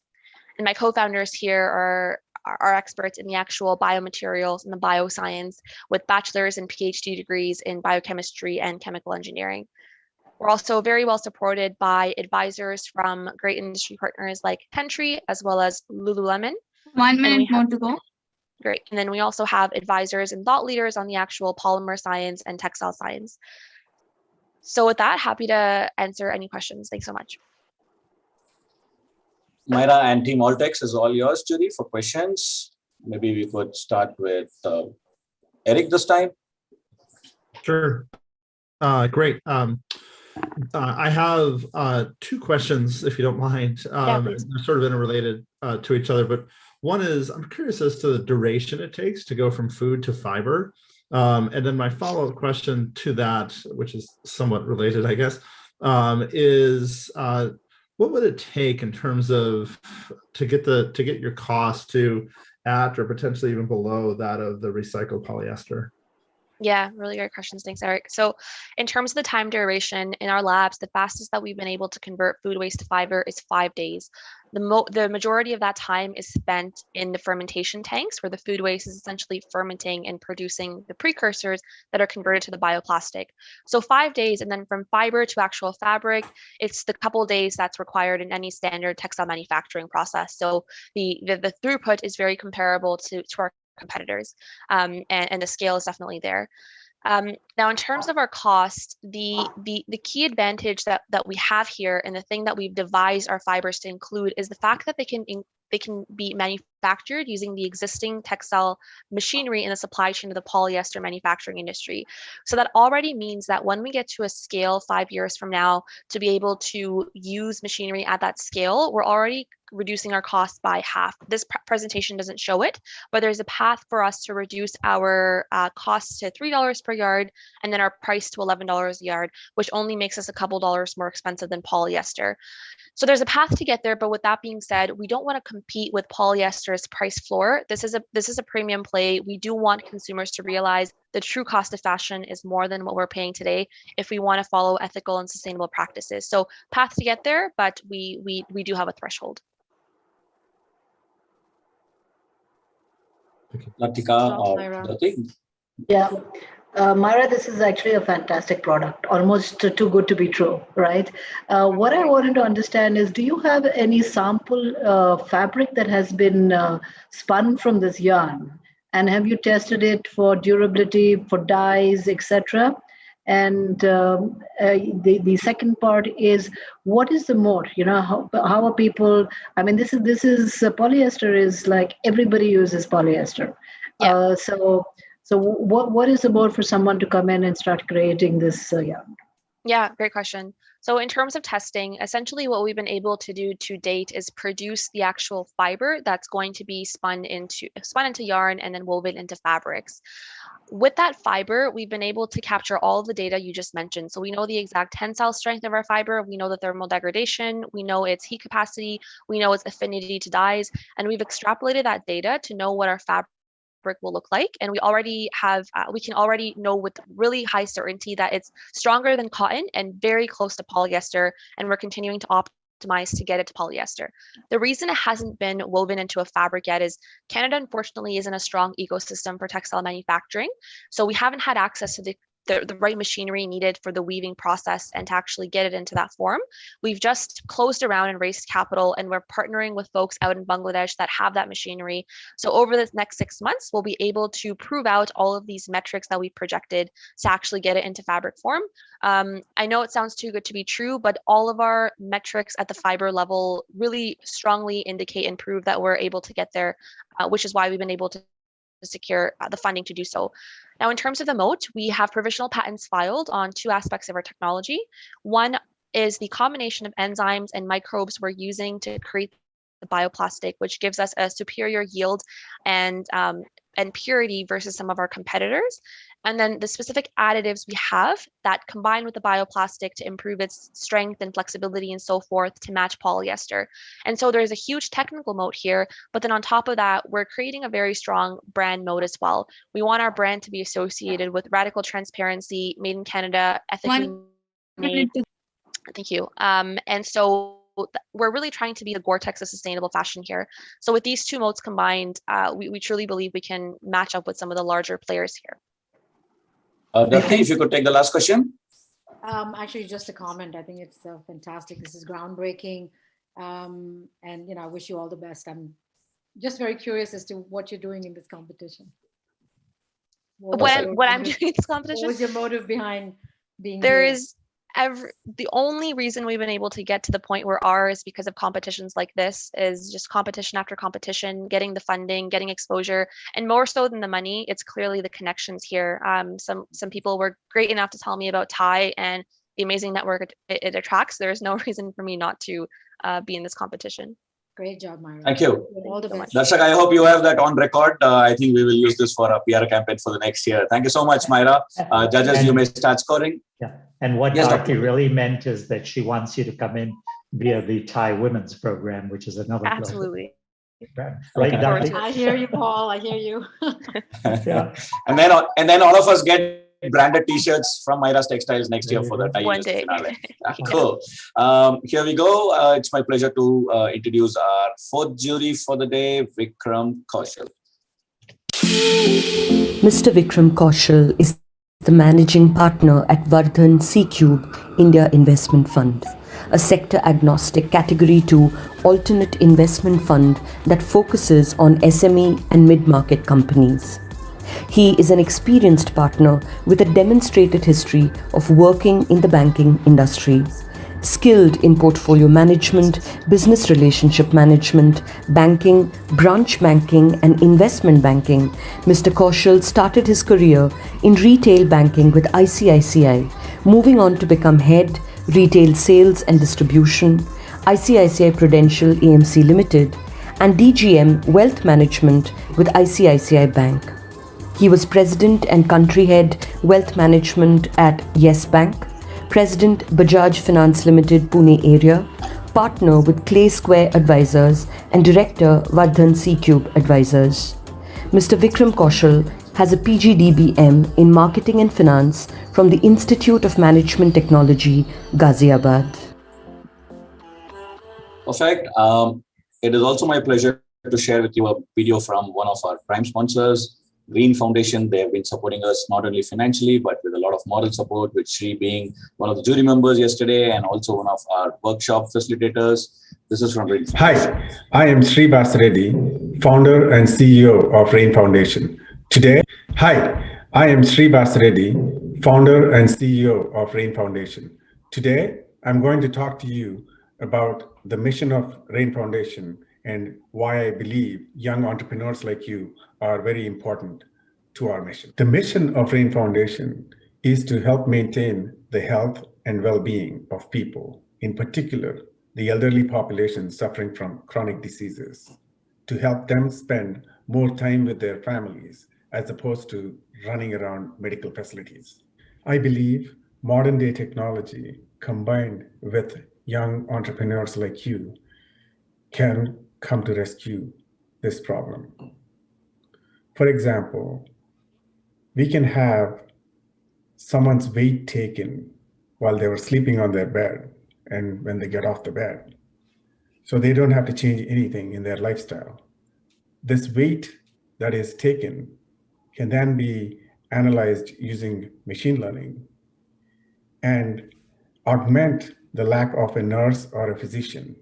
And my co-founders here are experts in the actual biomaterials and the bioscience with bachelor's and PhD degrees in biochemistry and chemical engineering. We're also very well supported by advisors from great industry partners like TiE, as well as Lululemon. 1 minute more to go. Great. And then we also have advisors and thought leaders on the actual polymer science and textile science. So with that, happy to answer any questions. Thanks so much. Myra and Team Altex is all yours, Judy, for questions. Maybe we could start with Eric this time. Sure. Great. I have 2 questions, if you don't mind. They're sort of interrelated to each other, but one is, I'm curious as to the duration it takes to go from food to fiber. And then my follow-up question to that, which is somewhat related, I guess, is what would it take in terms of to get your cost to at or potentially even below that of the recycled polyester? Yeah, really great questions. Thanks, Eric. So in terms of the time duration in our labs, the fastest that we've been able to convert food waste to fiber is 5 days. The majority of that time is spent in the fermentation tanks, where the food waste is essentially fermenting and producing the precursors that are converted to the bioplastic. So 5 days, and then from fiber to actual fabric, it's the couple days that's required in any standard textile manufacturing process. So the throughput is very comparable to our competitors, and the scale is definitely there. Now, in terms of our cost, the key advantage that we have here, and the thing that we've devised our fibers to include, is the fact that they can be manufactured using the existing textile machinery in the supply chain of the polyester manufacturing industry. So that already means that when we get to a scale 5 years from now to be able to use machinery at that scale, we're already reducing our costs by half. This presentation doesn't show it, but there's a path for us to reduce our costs to $3 per yard, and then our price to $11 a yard, which only makes us a couple dollars more expensive than polyester. So there's a path to get there, but with that being said, we don't want to compete with polyester's price floor. This is a premium play. We do want consumers to realize the true cost of fashion is more than what we're paying today if we want to follow ethical and sustainable practices. So path to get there, but we do have a threshold. Latika or Jyoti? Yeah. Myra, this is actually a fantastic product, almost too good to be true, right? What I wanted to understand is, do you have any sample fabric that has been spun from this yarn? And have you tested it for durability, for dyes, etc.? And the second part is, what is the moat? You know, how are people? I mean, this is polyester is like everybody uses polyester. Yeah. So what is the moat for someone to come in and start creating this yarn? Yeah, great question. So in terms of testing, essentially what we've been able to do to date is produce the actual fiber that's going to be spun into yarn and then woven into fabrics. With that fiber, we've been able to capture all of the data you just mentioned. So we know the exact tensile strength of our fiber, we know the thermal degradation, we know its heat capacity, we know its affinity to dyes, and we've extrapolated that data to know what our fabric will look like, and we can already know with really high certainty that it's stronger than cotton and very close to polyester, and we're continuing to optimize to get it to polyester. The reason it hasn't been woven into a fabric yet is Canada unfortunately isn't a strong ecosystem for textile manufacturing, so we haven't had access to the right machinery needed for the weaving process and to actually get it into that form. We've just closed around and raised capital, and we're partnering with folks out in Bangladesh that have that machinery. So over the next 6 months, we'll be able to prove out all of these metrics that we projected to actually get it into fabric form. I know it sounds too good to be true, but all of our metrics at the fiber level really strongly indicate and prove that we're able to get there, which is why we've been able to secure the funding to do so. Now, in terms of the moat, we have provisional patents filed on 2 aspects of our technology. One is the combination of enzymes and microbes we're using to create the bioplastic, which gives us a superior yield and purity versus some of our competitors. And then the specific additives we have that combine with the bioplastic to improve its strength and flexibility and so forth to match polyester. And so there's a huge technical moat here, but then on top of that, we're creating a very strong brand moat as well. We want our brand to be associated with radical transparency, made in Canada, ethically made. Thank you. And so we're really trying to be the Gore-Tex of sustainable fashion here. So with these 2 moats combined, we truly believe we can match up with some of the larger players here. Daphne, if you could take the last question. Actually, just a comment. I think it's fantastic. This is groundbreaking. And, I wish you all the best. I'm just very curious as to what you're doing in this competition. What I'm doing in this competition? What was your motive behind being there? Here? Is the only reason we've been able to get to the point where ours, because of competitions like this, is just competition after competition, getting the funding, getting exposure, and more so than the money, it's clearly the connections here. Some people were great enough to tell me about TiE and the amazing network it attracts. There is no reason for me not to be in this competition. Great job, Myra. Thank you. All the best. Darshak, I hope you have that on record. I think we will use this for a PR campaign for the next year. Thank you so much, Myra. Judges, you may start scoring. Yeah. And what Dorothy really meant is that she wants you to come in via the TiE Women's Program, which is another absolutely program. Right, Dorothy? I hear you, Paul. I hear you. Yeah. And then all of us get branded T-shirts from Myra's Textiles next year for the TiE one day. Cool. Here we go. It's my pleasure to introduce our 4th jury for the day, Vikram Kaushal. Mr. Vikram Kaushal is the managing partner at Vardhan C-Cube India Investment Fund, a sector-agnostic Category 2 alternate investment fund that focuses on SME and mid-market companies. He is an experienced partner with a demonstrated history of working in the banking industry. Skilled in portfolio management, business relationship management, banking, branch banking, and investment banking, Mr. Kaushal started his career in retail banking with ICICI, moving on to become head, retail sales and distribution, ICICI Prudential AMC Limited, and DGM Wealth Management with ICICI Bank. He was president and country head Wealth Management at Yes Bank, President Bajaj Finance Limited Pune area, partner with Clay Square Advisors and Director Vardhan C-Cube Advisors. Mr. Vikram Kaushal has a PGDBM in Marketing and Finance from the Institute of Management Technology, Ghaziabad. Perfect. It is also my pleasure to share with you a video from one of our prime sponsors, Green Foundation. They have been supporting us not only financially, but with a lot of moral support, with Sri being one of the jury members yesterday and also one of our workshop facilitators. This is from Green Foundation. Hi, I am Sri Basireddy, founder and CEO of Rain Foundation. Today, I am Sri Basireddy, founder and CEO of Rain Foundation. Today, I'm going to talk to you about the mission of Rain Foundation and why I believe young entrepreneurs like you are very important to our mission. The mission of Rain Foundation is to help maintain the health and well-being of people, in particular, the elderly population suffering from chronic diseases, to help them spend more time with their families as opposed to running around medical facilities. I believe modern day technology combined with young entrepreneurs like you can come to rescue this problem. For example, we can have someone's weight taken while they were sleeping on their bed and when they get off the bed. So they don't have to change anything in their lifestyle. This weight that is taken can then be analyzed using machine learning and augment the lack of a nurse or a physician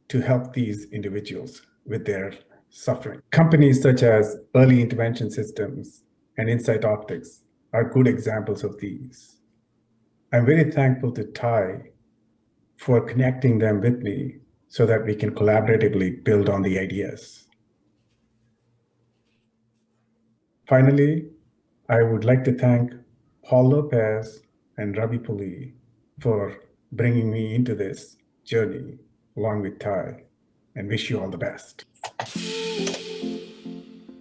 to help these individuals with their suffering. Companies such as Early Intervention Systems and Insight Optics are good examples of these. I'm very thankful to TiE for connecting them with me so that we can collaboratively build on the ideas. Finally, I would like to thank Paul Lopez and Ravi Puli for bringing me into this journey along with TiE, and wish you all the best.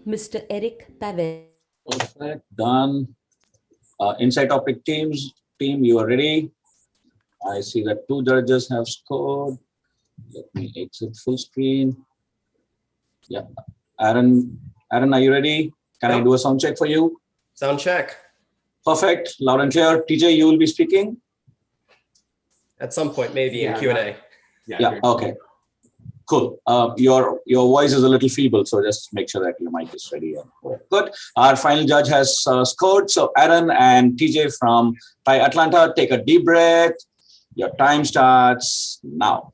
Mr. Eric Pavel. Perfect, done. Inside topic team, you are ready. I see that 2 judges have scored. Let me exit full screen. Yeah, Aaron, are you ready? Can I do a sound check for you? Sound check. Perfect, loud and clear. TJ, you will be speaking? At some point, maybe in Q&A. Yeah, okay. Cool. Your voice is a little feeble, so just make sure that your mic is ready. Good. Our final judge has scored. So Aaron and TJ from TiE Atlanta, take a deep breath. Your time starts now.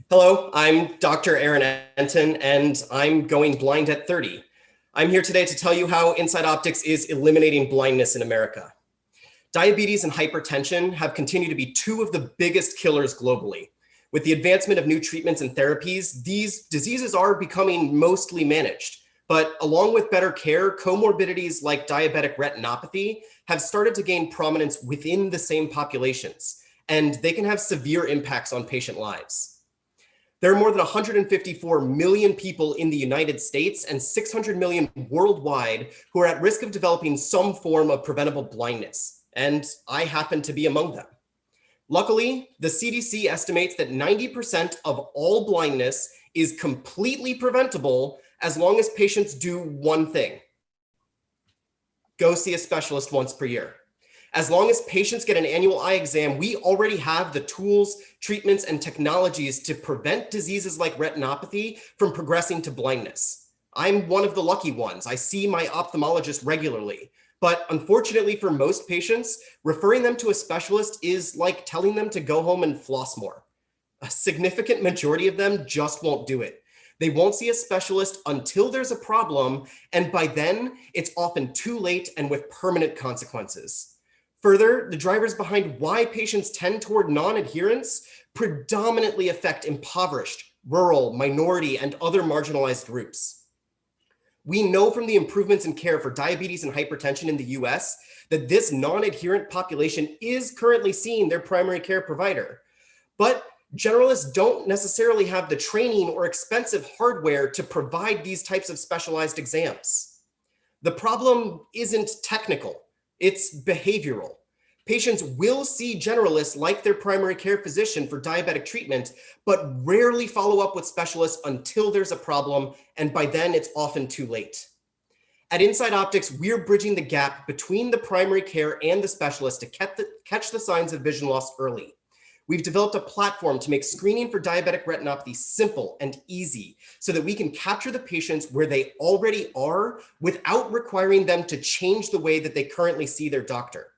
Hello, I'm Dr. Aaron Anton, and I'm going blind at 30. I'm here today to tell you how Inside Optics is eliminating blindness in America. Diabetes and hypertension have continued to be 2 of the biggest killers globally. With the advancement of new treatments and therapies, these diseases are becoming mostly managed. But along with better care, comorbidities like diabetic retinopathy have started to gain prominence within the same populations, and they can have severe impacts on patient lives. There are more than 154 million people in the United States and 600 million worldwide who are at risk of developing some form of preventable blindness, and I happen to be among them. Luckily, the CDC estimates that 90% of all blindness is completely preventable as long as patients do one thing: go see a specialist once per year. As long as patients get an annual eye exam, we already have the tools, treatments, and technologies to prevent diseases like retinopathy from progressing to blindness. I'm one of the lucky ones. I see my ophthalmologist regularly. But unfortunately for most patients, referring them to a specialist is like telling them to go home and floss more. A significant majority of them just won't do it. They won't see a specialist until there's a problem, and by then, it's often too late and with permanent consequences. Further, the drivers behind why patients tend toward non-adherence predominantly affect impoverished, rural, minority, and other marginalized groups. We know from the improvements in care for diabetes and hypertension in the US that this non-adherent population is currently seeing their primary care provider. But generalists don't necessarily have the training or expensive hardware to provide these types of specialized exams. The problem isn't technical. It's behavioral. Patients will see generalists like their primary care physician for diabetic treatment, but rarely follow up with specialists until there's a problem, and by then it's often too late. At Inside Optics, we're bridging the gap between the primary care and the specialist to catch the signs of vision loss early. We've developed a platform to make screening for diabetic retinopathy simple and easy so that we can capture the patients where they already are without requiring them to change the way that they currently see their doctor.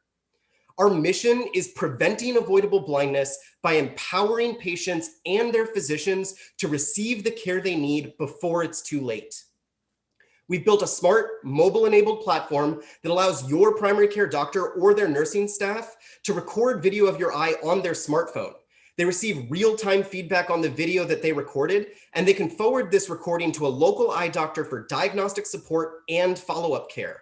Our mission is preventing avoidable blindness by empowering patients and their physicians to receive the care they need before it's too late. We've built a smart, mobile-enabled platform that allows your primary care doctor or their nursing staff to record video of your eye on their smartphone. They receive real-time feedback on the video that they recorded, and they can forward this recording to a local eye doctor for diagnostic support and follow-up care.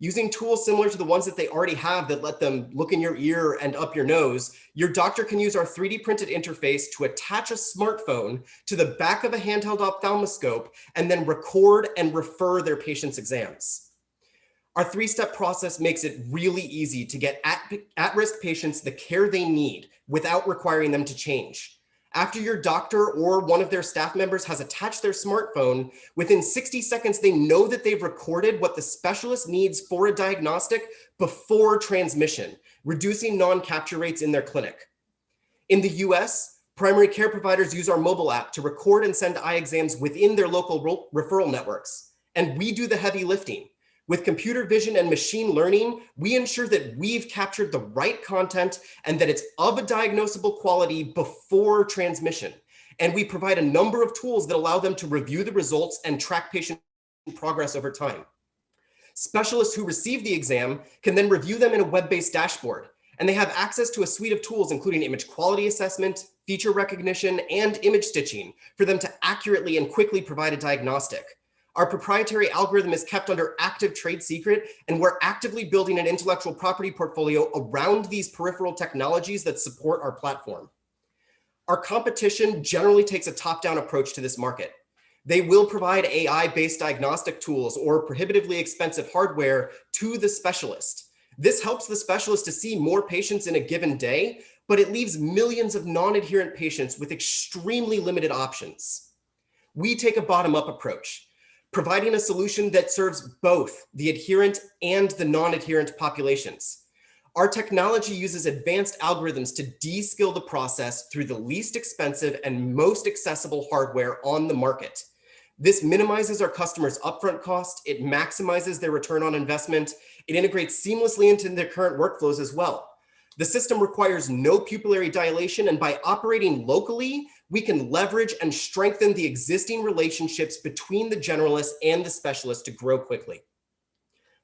Using tools similar to the ones that they already have that let them look in your ear and up your nose, your doctor can use our 3D printed interface to attach a smartphone to the back of a handheld ophthalmoscope and then record and refer their patient's exams. Our 3-step process makes it really easy to get at-risk patients the care they need without requiring them to change. After your doctor or one of their staff members has attached their smartphone, within 60 seconds, they know that they've recorded what the specialist needs for a diagnostic before transmission, reducing non-capture rates in their clinic. In the US, primary care providers use our mobile app to record and send eye exams within their local referral networks, and we do the heavy lifting. With computer vision and machine learning, we ensure that we've captured the right content and that it's of a diagnosable quality before transmission. And we provide a number of tools that allow them to review the results and track patient progress over time. Specialists who receive the exam can then review them in a web-based dashboard, and they have access to a suite of tools, including image quality assessment, feature recognition, and image stitching for them to accurately and quickly provide a diagnostic. Our proprietary algorithm is kept under active trade secret, and we're actively building an intellectual property portfolio around these peripheral technologies that support our platform. Our competition generally takes a top-down approach to this market. They will provide AI-based diagnostic tools or prohibitively expensive hardware to the specialist. This helps the specialist to see more patients in a given day, but it leaves millions of non-adherent patients with extremely limited options. We take a bottom-up approach, providing a solution that serves both the adherent and the non-adherent populations. Our technology uses advanced algorithms to de-skill the process through the least expensive and most accessible hardware on the market. This minimizes our customers' upfront cost, it maximizes their return on investment, it integrates seamlessly into their current workflows as well. The system requires no pupillary dilation, and by operating locally, we can leverage and strengthen the existing relationships between the generalist and the specialist to grow quickly.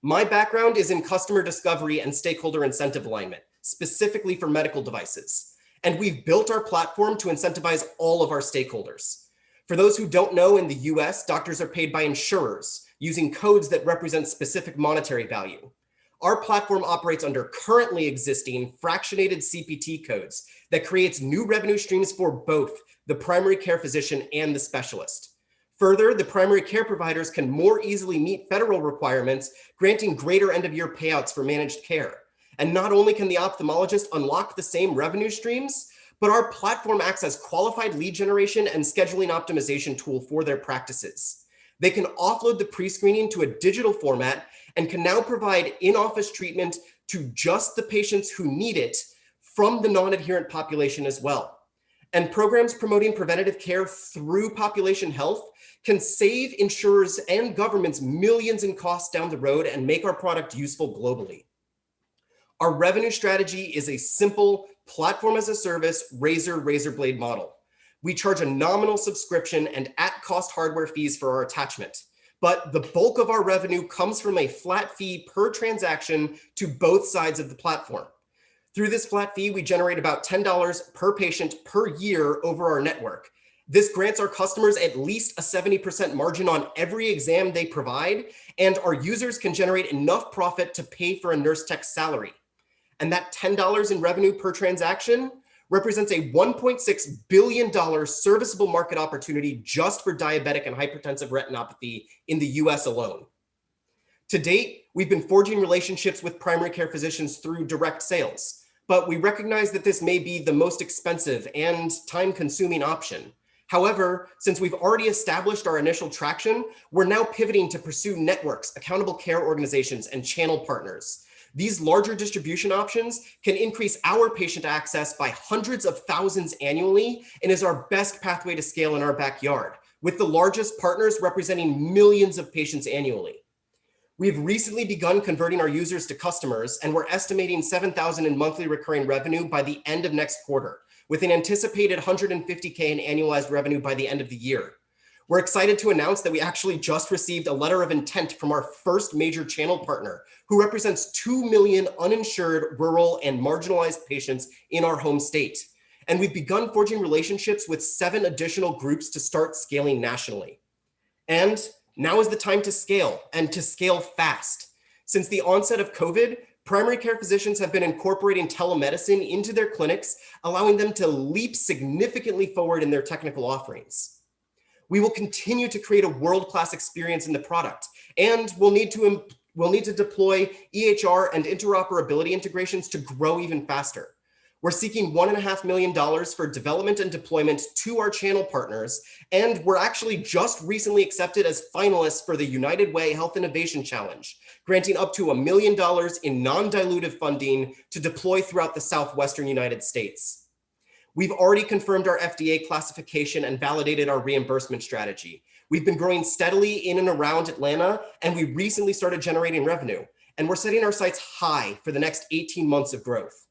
My background is in customer discovery and stakeholder incentive alignment, specifically for medical devices. And we've built our platform to incentivize all of our stakeholders. For those who don't know, in the US, doctors are paid by insurers using codes that represent specific monetary value. Our platform operates under currently existing fractionated CPT codes that creates new revenue streams for both the primary care physician and the specialist. Further, the primary care providers can more easily meet federal requirements, granting greater end-of-year payouts for managed care. And not only can the ophthalmologist unlock the same revenue streams, but our platform acts as qualified lead generation and scheduling optimization tool for their practices. They can offload the pre-screening to a digital format and can now provide in-office treatment to just the patients who need it from the non-adherent population as well. And programs promoting preventative care through population health can save insurers and governments millions in costs down the road and make our product useful globally. Our revenue strategy is a simple platform as a service, razor blade model. We charge a nominal subscription and at-cost hardware fees for our attachment. But the bulk of our revenue comes from a flat fee per transaction to both sides of the platform. Through this flat fee, we generate about $10 per patient per year over our network. This grants our customers at least a 70% margin on every exam they provide, and our users can generate enough profit to pay for a nurse tech's salary. And that $10 in revenue per transaction represents a $1.6 billion serviceable market opportunity just for diabetic and hypertensive retinopathy in the US alone. To date, we've been forging relationships with primary care physicians through direct sales, but we recognize that this may be the most expensive and time-consuming option. However, since we've already established our initial traction, we're now pivoting to pursue networks, accountable care organizations, and channel partners. These larger distribution options can increase our patient access by hundreds of thousands annually and is our best pathway to scale in our backyard, with the largest partners representing millions of patients annually. We've recently begun converting our users to customers, and we're estimating $7,000 in monthly recurring revenue by the end of next quarter, with an anticipated $150K in annualized revenue by the end of the year. We're excited to announce that we actually just received a letter of intent from our first major channel partner, who represents 2 million uninsured, rural, and marginalized patients in our home state. And we've begun forging relationships with 7 additional groups to start scaling nationally. And now is the time to scale, and to scale fast. Since the onset of COVID, primary care physicians have been incorporating telemedicine into their clinics, allowing them to leap significantly forward in their technical offerings. We will continue to create a world-class experience in the product, and we'll need to deploy EHR and interoperability integrations to grow even faster. We're seeking $1.5 million for development and deployment to our channel partners, and we're actually just recently accepted as finalists for the United Way Health Innovation Challenge, granting up to $1 million in non-dilutive funding to deploy throughout the Southwestern United States. We've already confirmed our FDA classification and validated our reimbursement strategy. We've been growing steadily in and around Atlanta, and we recently started generating revenue. And we're setting our sights high for the next 18 months of growth.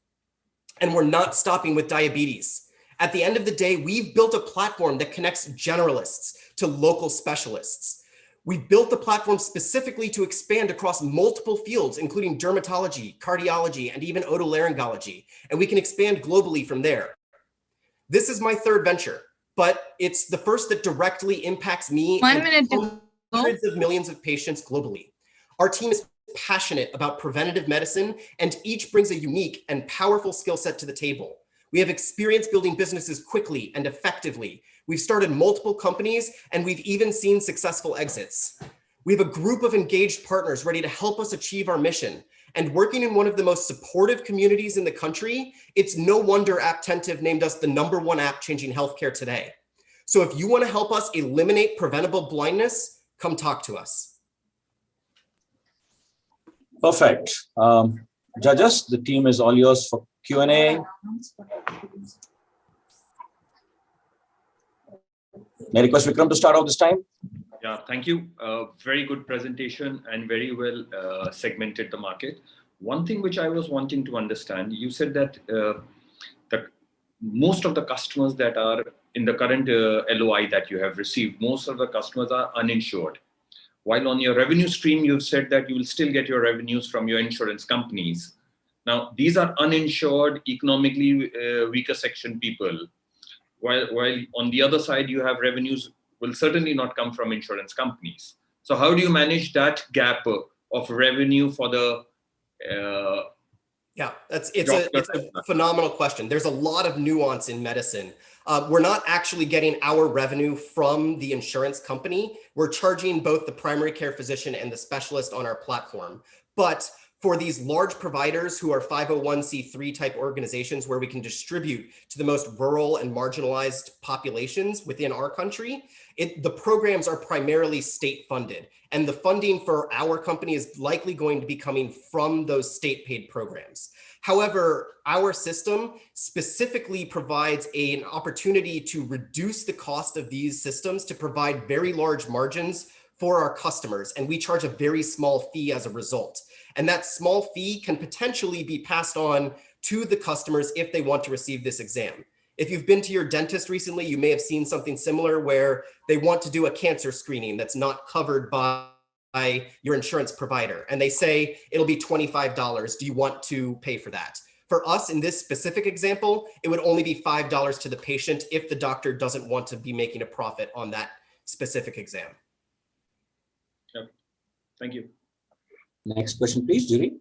And we're not stopping with diabetes. At the end of the day, we've built a platform that connects generalists to local specialists. We built the platform specifically to expand across multiple fields, including dermatology, cardiology, and even otolaryngology. And we can expand globally from there. This is my third venture, but it's the first that directly impacts me. 1 minute to hundreds of millions of patients globally. Our team is passionate about preventative medicine, and each brings a unique and powerful skill set to the table. We have experience building businesses quickly and effectively. We've started multiple companies, and we've even seen successful exits. We have a group of engaged partners ready to help us achieve our mission. And working in one of the most supportive communities in the country, it's no wonder Apptentive named us the #1 app changing healthcare today. So if you want to help us eliminate preventable blindness, come talk to us. Perfect. Judges, the team is all yours for Q&A. May I request Vikram to start off this time? Yeah, thank you. Very good presentation and very well segmented the market. One thing which I was wanting to understand, you said that most of the customers that are in the current LOI that you have received, most of the customers are uninsured. While on your revenue stream, you've said that you will still get your revenues from your insurance companies. Now, these are uninsured, economically weaker section people. While on the other side, you have revenues will certainly not come from insurance companies. So how do you manage that gap of revenue for the Yeah, it's a phenomenal question. There's a lot of nuance in medicine. We're not actually getting our revenue from the insurance company. We're charging both the primary care physician and the specialist on our platform. But for these large providers who are 501c3 type organizations where we can distribute to the most rural and marginalized populations within our country, the programs are primarily state funded. And the funding for our company is likely going to be coming from those state paid programs. However, our system specifically provides an opportunity to reduce the cost of these systems to provide very large margins for our customers. And we charge a very small fee as a result. And that small fee can potentially be passed on to the customers if they want to receive this exam. If you've been to your dentist recently, you may have seen something similar where they want to do a cancer screening that's not covered by your insurance provider. And they say, it'll be $25. Do you want to pay for that? For us, in this specific example, it would only be $5 to the patient if the doctor doesn't want to be making a profit on that specific exam. Yep. Thank you. Next question, please, Jury.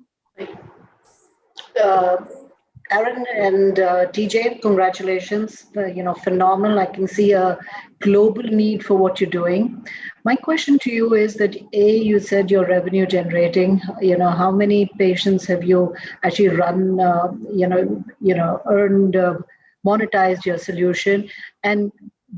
Aaron and TJ, congratulations. Phenomenal. I can see a global need for what you're doing. My question to you is that you said you're revenue generating. How many patients have you actually run? Earned, monetized your solution, and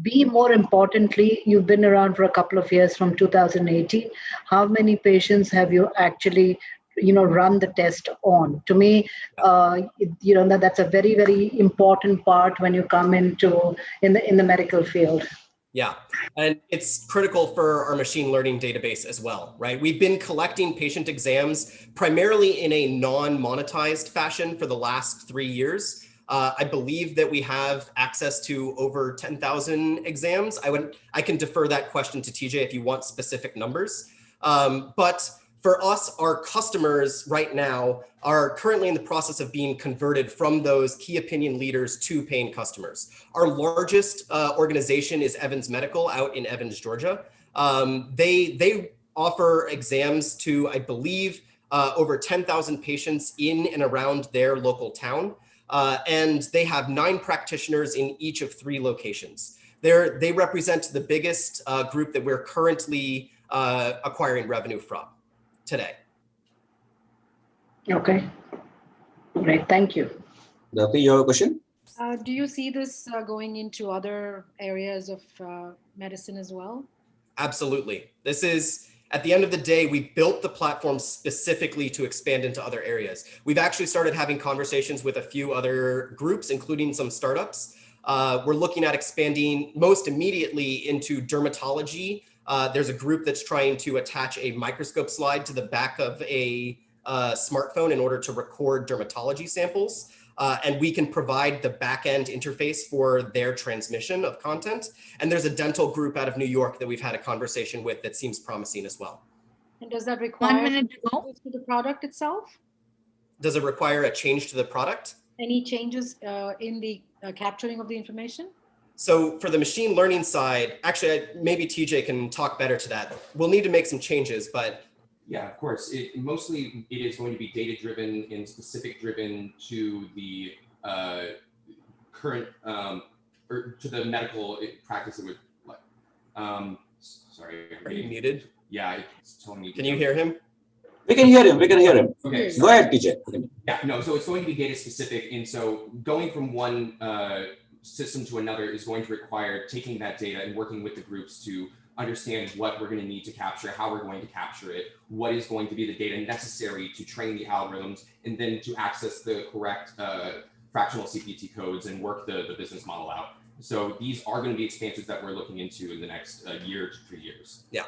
B, more importantly, you've been around for a couple of years from 2018. How many patients have you actually run the test on? To me, that's a very, very important part when you come in the medical field. Yeah, and it's critical for our machine learning database as well, right? We've been collecting patient exams primarily in a non-monetized fashion for the last 3 years. I believe that we have access to over 10,000 exams. I can defer that question to TJ if you want specific numbers. But for us, our customers right now are currently in the process of being converted from those key opinion leaders to paying customers. Our largest organization is Evans Medical out in Evans, Georgia. They offer exams to, I believe, over 10,000 patients in and around their local town. And they have 9 practitioners in each of 3 locations. They represent the biggest group that we're currently acquiring revenue from today. Okay, great, thank you. Dr. you have a question? Do you see this going into other areas of medicine as well? Absolutely. This is, at the end of the day, we built the platform specifically to expand into other areas. We've actually started having conversations with a few other groups, including some startups. We're looking at expanding most immediately into dermatology. There's a group that's trying to attach a microscope slide to the back of a smartphone in order to record dermatology samples. And we can provide the back-end interface for their transmission of content. And there's a dental group out of New York that we've had a conversation with that seems promising as well. And does that require 1 minute to go to the product itself? Does it require a change to the product? Any changes in the capturing of the information? So for the machine learning side, actually, maybe TJ can talk better to that. We'll need to make some changes, but. Yeah, of course. Mostly it is going to be data driven and specific driven to the current or to the medical practice that would like. Sorry. Are you muted? Yeah, it's telling me. Can you hear him? We can hear him. We can hear him. Okay. Go ahead, TJ. Yeah, no, so it's going to be data specific. And so going from one system to another is going to require taking that data and working with the groups to understand what we're going to need to capture, how we're going to capture it, what is going to be the data necessary to train the algorithms, and then to access the correct fractional CPT codes and work the business model out. So these are going to be expansions that we're looking into in the next year to 3 years. Yeah.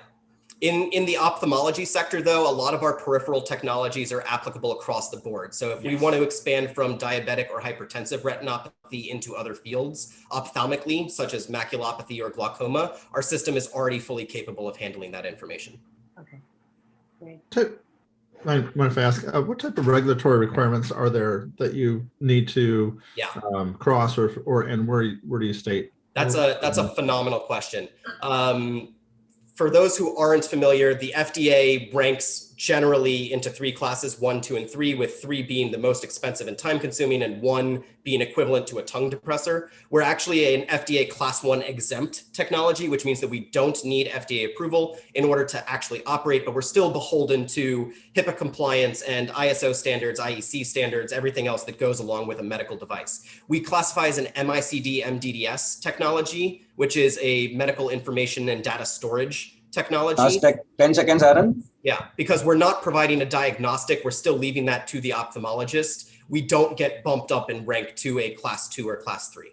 In the ophthalmology sector, though, a lot of our peripheral technologies are applicable across the board. So if we want to expand from diabetic or hypertensive retinopathy into other fields, ophthalmically, such as maculopathy or glaucoma, our system is already fully capable of handling that information. Okay, great. Mind if I ask, what type of regulatory requirements are there that you need to cross, and where do you state? That's a phenomenal question. For those who aren't familiar, the FDA ranks generally into 3 classes, 1, 2, and 3, with 3 being the most expensive and time consuming and 1 being equivalent to a tongue depressor. We're actually an FDA class 1 exempt technology, which means that we don't need FDA approval in order to actually operate, but we're still beholden to HIPAA compliance and ISO standards, IEC standards, everything else that goes along with a medical device. We classify as an MICD MDDS technology, which is a medical information and data storage technology. Last 10 seconds, Aaron. Yeah, because we're not providing a diagnostic, we're still leaving that to the ophthalmologist. We don't get bumped up in rank to a class 2 or class 3.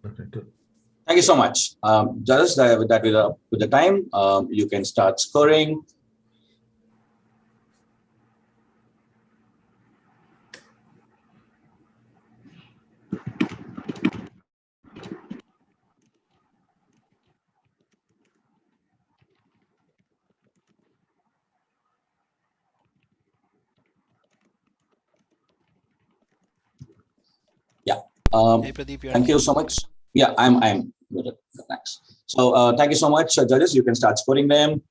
Okay, good. Thank you so much. Just with the time, you can start scoring. Hey, Pradeep, thank you so much. Yeah, I'm good. Thanks. So thank you so much, judges. You can start scoring them.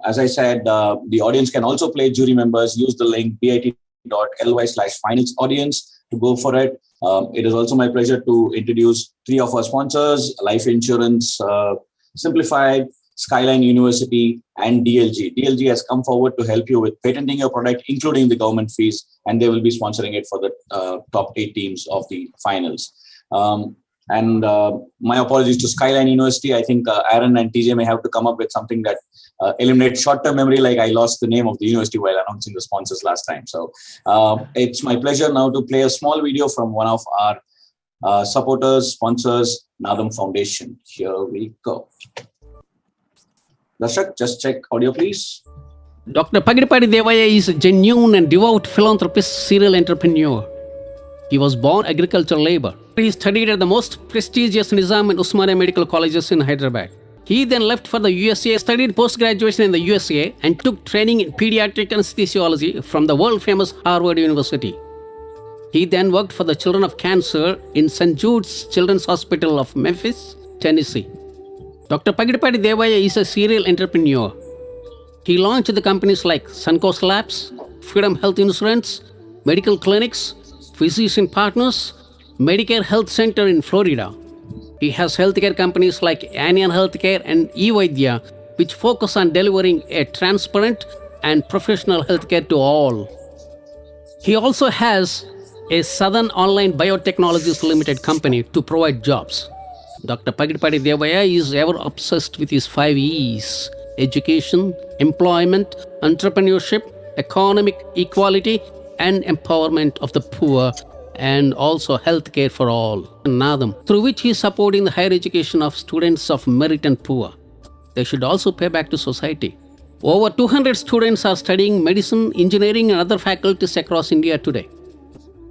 As I said, the audience can also play. Jury members use the link bit.ly/finals audience to go for it. It is also my pleasure to introduce 3 of our sponsors: Life Insurance Simplified, Skyline University, and DLG. DLG has come forward to help you with patenting your product, including the government fees, and they will be sponsoring it for the top 8 teams of the finals. My apologies to Skyline University. I think Aaron and TJ may have to come up with something that eliminates short-term memory, like I lost the name of the university while announcing the sponsors last time. So it's my pleasure now to play a small video from one of our supporters, sponsors, Nadam Foundation. Here we go. Darshak, just check audio, please. Dr. Pagidipadi Devaya is a genuine and devout philanthropist, serial entrepreneur. He was born agricultural labor. He studied at the most prestigious Nizam and Usmania medical colleges in Hyderabad. He then left for the USA, studied post-graduation in the USA, and took training in pediatric anesthesiology from the world-famous Harvard University. He then worked for the children of cancer in St. Jude's Children's Hospital of Memphis, Tennessee. Dr. Pagidipadi Devaya is a serial entrepreneur. He launched the companies like Suncoast Labs, Freedom Health Insurance, Medical Clinics, Physician Partners, Medicare Health Center in Florida. He has healthcare companies like Anian Healthcare and eVaidya, which focus on delivering a transparent and professional healthcare to all. He also has a Southern Online Biotechnologies Limited company to provide jobs. Dr. Pagidipadi Devaya is ever obsessed with his 5 E's: education, employment, entrepreneurship, economic equality, and empowerment of the poor, and also healthcare for all. Nadam, through which he is supporting the higher education of students of merit and poor. They should also pay back to society. Over 200 students are studying medicine, engineering, and other faculties across India today.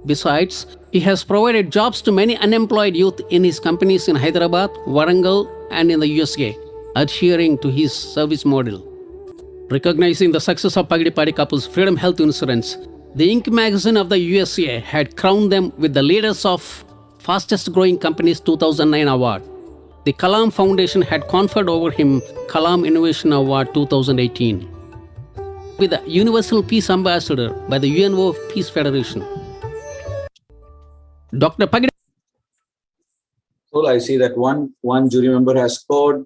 Besides, he has provided jobs to many unemployed youth in his companies in Hyderabad, Warangal, and in the USA, adhering to his service model. Recognizing the success of Pagidipadi couple's Freedom Health Insurance, the Inc. magazine of the USA had crowned them with the leaders of Fastest Growing Companies 2009 award. The Kalam Foundation had conferred over him Kalam Innovation Award 2018. With the Universal Peace Ambassador by the UNO Peace Federation. Dr. Pagide. So I see that one jury member has scored.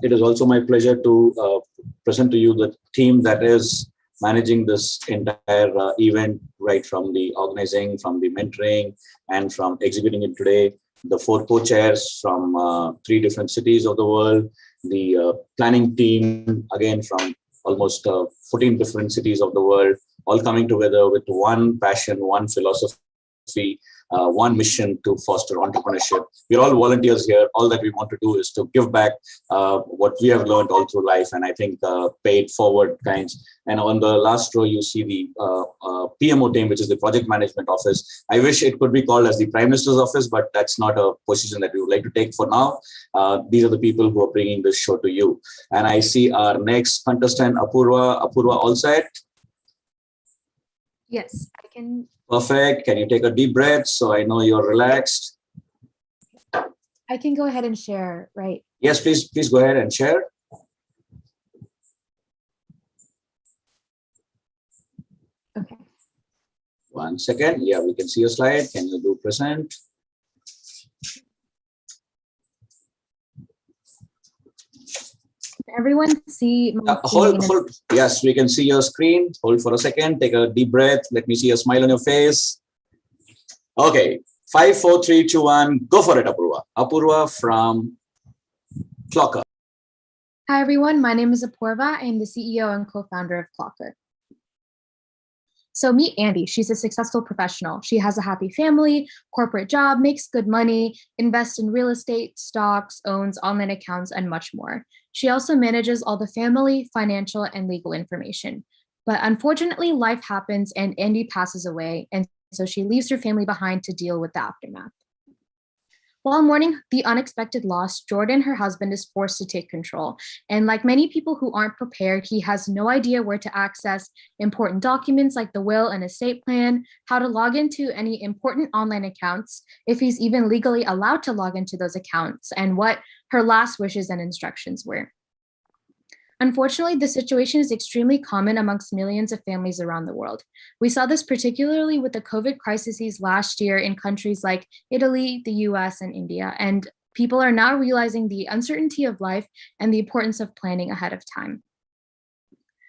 It is also my pleasure to present to you the team that is managing this entire event, right from the organizing, from the mentoring, and from executing it today. The 4 co-chairs from 3 different cities of the world, the planning team, again from almost 14 different cities of the world, all coming together with one passion, one philosophy, one mission to foster entrepreneurship. We're all volunteers here. All that we want to do is to give back what we have learned all through life, and I think pay it forward kinds. And on the last row, you see the PMO team, which is the Project Management Office. I wish it could be called as the Prime Minister's Office, but that's not a position that we would like to take for now. These are the people who are bringing this show to you. And I see our next contestant, Apurva. Apurva, all set? Yes, I can. Perfect. Can you take a deep breath so I know you're relaxed? I can go ahead and share, right? Yes, please go ahead and share. Okay. 1 second. Yeah, we can see your slide. Can you do present? Can everyone see my Hold. Yes, we can see your screen. Hold for a second. Take a deep breath. Let me see a smile on your face. Okay. 5, 4, 3, 2, 1. Go for it, Apurva. Apurva from Clocker. Hi, everyone. My name is Apurva. I am the CEO and co-founder of Clocker. So meet Andy. She's a successful professional. She has a happy family, corporate job, makes good money, invests in real estate, stocks, owns online accounts, and much more. She also manages all the family, financial, and legal information. But unfortunately, life happens and Andy passes away, and so she leaves her family behind to deal with the aftermath. While mourning the unexpected loss, Jordan, her husband, is forced to take control. And like many people who aren't prepared, he has no idea where to access important documents like the will and estate plan, how to log into any important online accounts, if he's even legally allowed to log into those accounts, and what her last wishes and instructions were. Unfortunately, the situation is extremely common amongst millions of families around the world. We saw this particularly with the COVID crises last year in countries like Italy, the US, and India, and people are now realizing the uncertainty of life and the importance of planning ahead of time.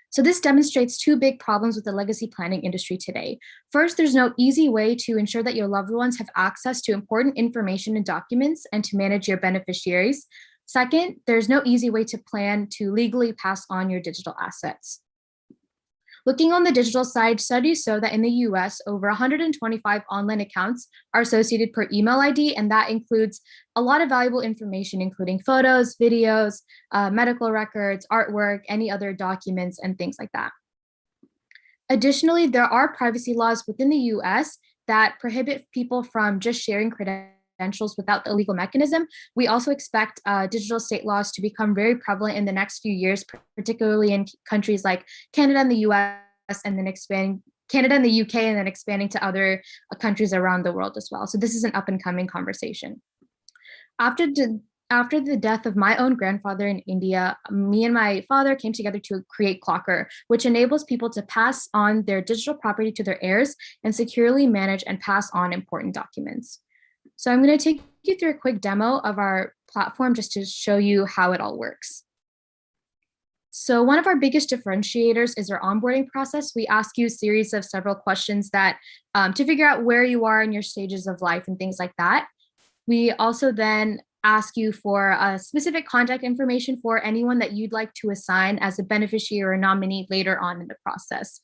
So this demonstrates 2 big problems with the legacy planning industry today. First, there's no easy way to ensure that your loved ones have access to important information and documents and to manage your beneficiaries. Second, there's no easy way to plan to legally pass on your digital assets. Looking on the digital side, studies show that in the US, over 125 online accounts are associated per email ID, and that includes a lot of valuable information, including photos, videos, medical records, artwork, any other documents, and things like that. Additionally, there are privacy laws within the US that prohibit people from just sharing credentials without the legal mechanism. We also expect digital state laws to become very prevalent in the next few years, particularly in countries like Canada and the US, and then expanding Canada and the UK, and then expanding to other countries around the world as well. So this is an up and coming conversation. After the death of my own grandfather in India, me and my father came together to create Clocker, which enables people to pass on their digital property to their heirs and securely manage and pass on important documents. So I'm going to take you through a quick demo of our platform just to show you how it all works. So one of our biggest differentiators is our onboarding process. We ask you a series of several questions that to figure out where you are in your stages of life and things like that. We also then ask you for specific contact information for anyone that you'd like to assign as a beneficiary or nominee later on in the process.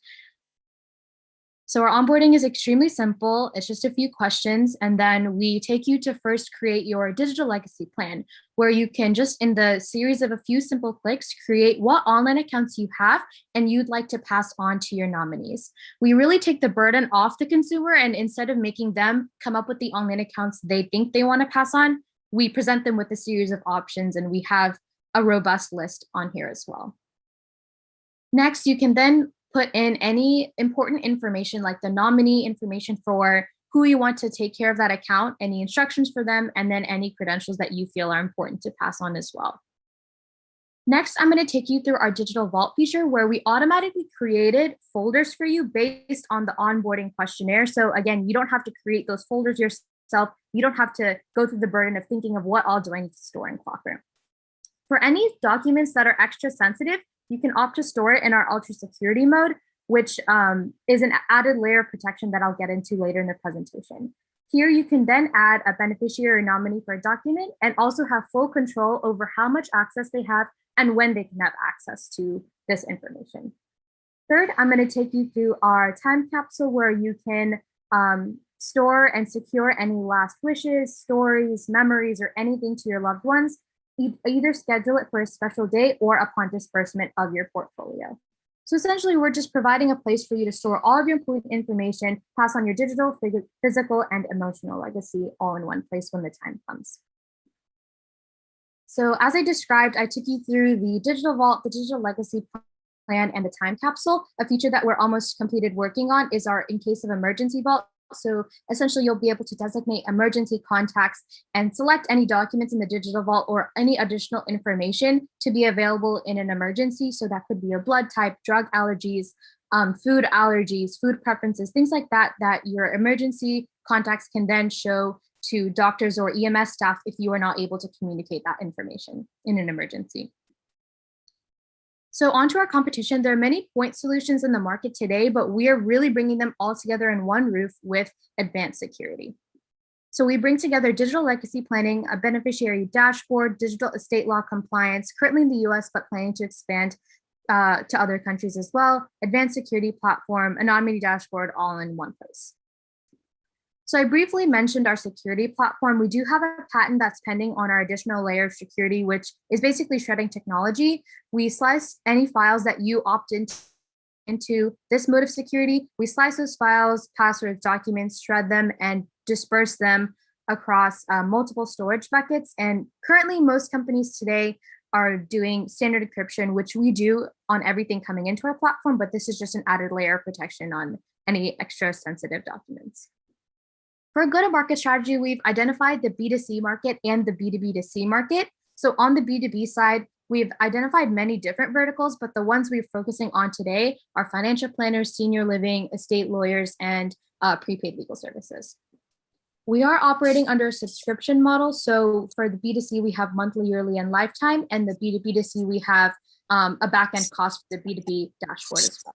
So our onboarding is extremely simple. It's just a few questions, and then we take you to first create your digital legacy plan, where you can just in the series of a few simple clicks, create what online accounts you have and you'd like to pass on to your nominees. We really take the burden off the consumer, and instead of making them come up with the online accounts they think they want to pass on, we present them with a series of options, and we have a robust list on here as well. Next, you can then put in any important information like the nominee information for who you want to take care of that account, any instructions for them, and then any credentials that you feel are important to pass on as well. Next, I'm going to take you through our digital vault feature where we automatically created folders for you based on the onboarding questionnaire. So again, you don't have to create those folders yourself. You don't have to go through the burden of thinking of what all do I need to store in Clockr. For any documents that are extra sensitive, you can opt to store it in our ultra security mode, which is an added layer of protection that I'll get into later in the presentation. Here, you can then add a beneficiary or nominee for a document and also have full control over how much access they have and when they can have access to this information. Third, I'm going to take you through our time capsule where you can store and secure any last wishes, stories, memories, or anything to your loved ones. Either schedule it for a special day or upon disbursement of your portfolio. So essentially, we're just providing a place for you to store all of your important information, pass on your digital, physical, and emotional legacy all in one place when the time comes. So as I described, I took you through the digital vault, the digital legacy plan, and the time capsule. A feature that we're almost completed working on is our in case of emergency vault. So essentially, you'll be able to designate emergency contacts and select any documents in the digital vault or any additional information to be available in an emergency. So that could be your blood type, drug allergies, food allergies, food preferences, things like that, that your emergency contacts can then show to doctors or EMS staff if you are not able to communicate that information in an emergency. So onto our competition, there are many point solutions in the market today, but we are really bringing them all together in one roof with advanced security. So we bring together digital legacy planning, a beneficiary dashboard, digital estate law compliance, currently in the US, but planning to expand to other countries as well, advanced security platform, anonymity dashboard, all in one place. So I briefly mentioned our security platform. We do have a patent that's pending on our additional layer of security, which is basically shredding technology. We slice any files that you opt into this mode of security. We slice those files, passwords, documents, shred them, and disperse them across multiple storage buckets. And currently, most companies today are doing standard encryption, which we do on everything coming into our platform, but this is just an added layer of protection on any extra sensitive documents. For a go-to-market strategy, we've identified the B2C market and the B2B2C market. So on the B2B side, we've identified many different verticals, but the ones we're focusing on today are financial planners, senior living, estate lawyers, and prepaid legal services. We are operating under a subscription model. So for the B2C, we have monthly, yearly, and lifetime, and the B2B2C, we have a back-end cost for the B2B dashboard as well.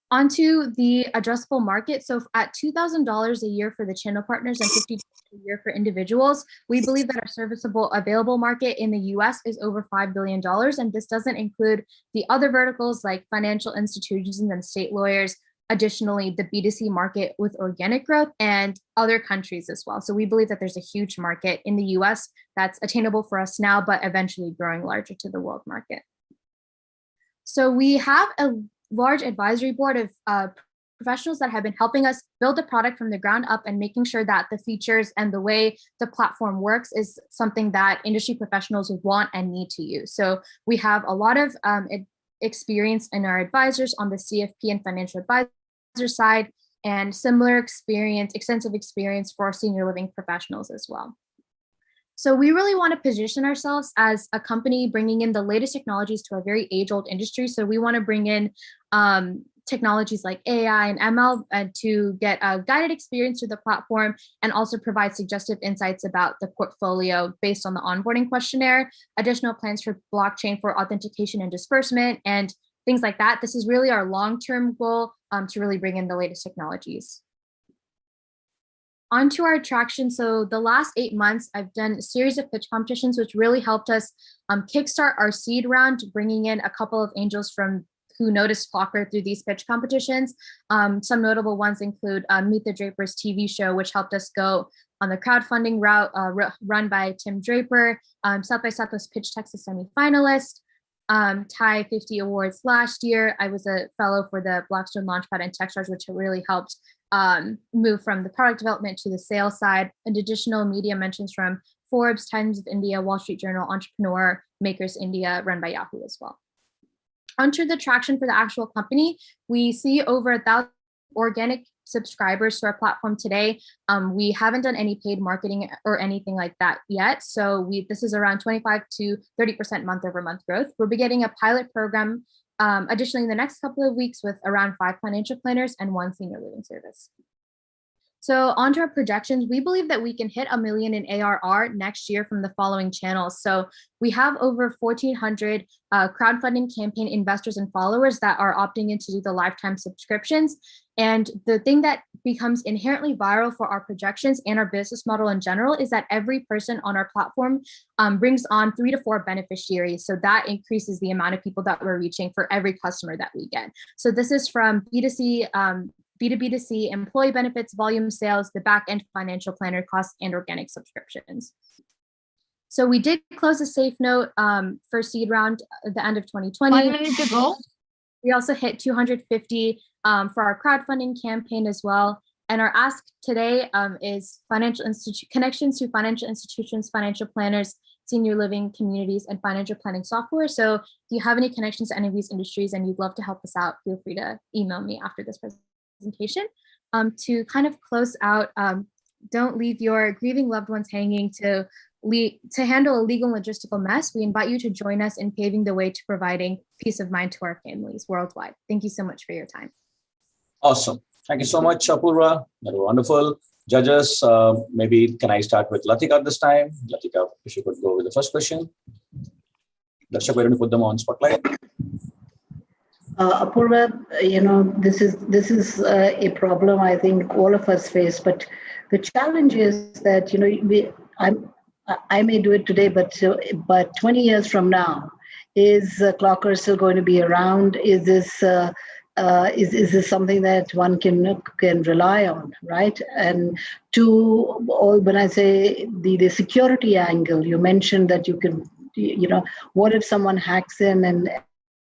Onto the addressable market. So at $2,000 a year for the channel partners and $50 a year for individuals, we believe that our serviceable available market in the US is over $5 billion. And this doesn't include the other verticals like financial institutions and state lawyers. Additionally, the B2C market with organic growth and other countries as well. So we believe that there's a huge market in the US that's attainable for us now, but eventually growing larger to the world market. So we have a large advisory board of professionals that have been helping us build the product from the ground up and making sure that the features and the way the platform works is something that industry professionals would want and need to use. So we have a lot of experience in our advisors on the CFP and financial advisor side, and similar experience, extensive experience for senior living professionals as well. So we really want to position ourselves as a company bringing in the latest technologies to a very age-old industry. So we want to bring in technologies like AI and ML to get a guided experience through the platform and also provide suggestive insights about the portfolio based on the onboarding questionnaire, additional plans for blockchain for authentication and disbursement, and things like that. This is really our long-term goal to really bring in the latest technologies. Onto our traction. So the last 8 months, I've done a series of pitch competitions, which really helped us kickstart our seed round, bringing in a couple of angels who noticed Clockr through these pitch competitions. Some notable ones include Meet the Drapers TV show, which helped us go on the crowdfunding route run by Tim Draper, South by Southwest Pitch Texas semifinalist, TiE 50 awards last year. I was a fellow for the Blackstone Launchpad and Techstars, which really helped move from the product development to the sales side, and additional media mentions from Forbes, Times of India, Wall Street Journal, Entrepreneur, Makers India, run by Yahoo as well. Onto the traction for the actual company, we see over 1,000 organic subscribers to our platform today. We haven't done any paid marketing or anything like that yet. So this is around 25 to 30% month over month growth. We're beginning a pilot program additionally in the next couple of weeks with around 5 financial planners and 1 senior living service. So onto our projections, we believe that we can hit $1 million in ARR next year from the following channels. So we have over 1,400 crowdfunding campaign investors and followers that are opting in to do the lifetime subscriptions. And the thing that becomes inherently viral for our projections and our business model in general is that every person on our platform brings on 3 to 4 beneficiaries. So that increases the amount of people that we're reaching for every customer that we get. So this is from B2C, B2B2C, employee benefits, volume sales, the back-end financial planner costs, and organic subscriptions. So we did close a safe note for seed round at the end of 2020. 1 minute to go. We also hit 250 for our crowdfunding campaign as well. And our ask today is connections to financial institutions, financial planners, senior living communities, and financial planning software. So if you have any connections to any of these industries and you'd love to help us out, feel free to email me after this presentation. To kind of close out, don't leave your grieving loved ones hanging. To handle a legal and logistical mess, we invite you to join us in paving the way to providing peace of mind to our families worldwide. Thank you so much for your time. Awesome. Thank you so much, Apurva. That was wonderful. Judges, maybe can I start with Latika this time? Latika, if you could go with the first question. Darshak, we're going to put them on spotlight. Apurva, this is a problem I think all of us face, but the challenge is that I may do it today, but 20 years from now, is Clocker still going to be around? Is this something that one can rely on, right? And when I say the security angle, you mentioned that you can, what if someone hacks in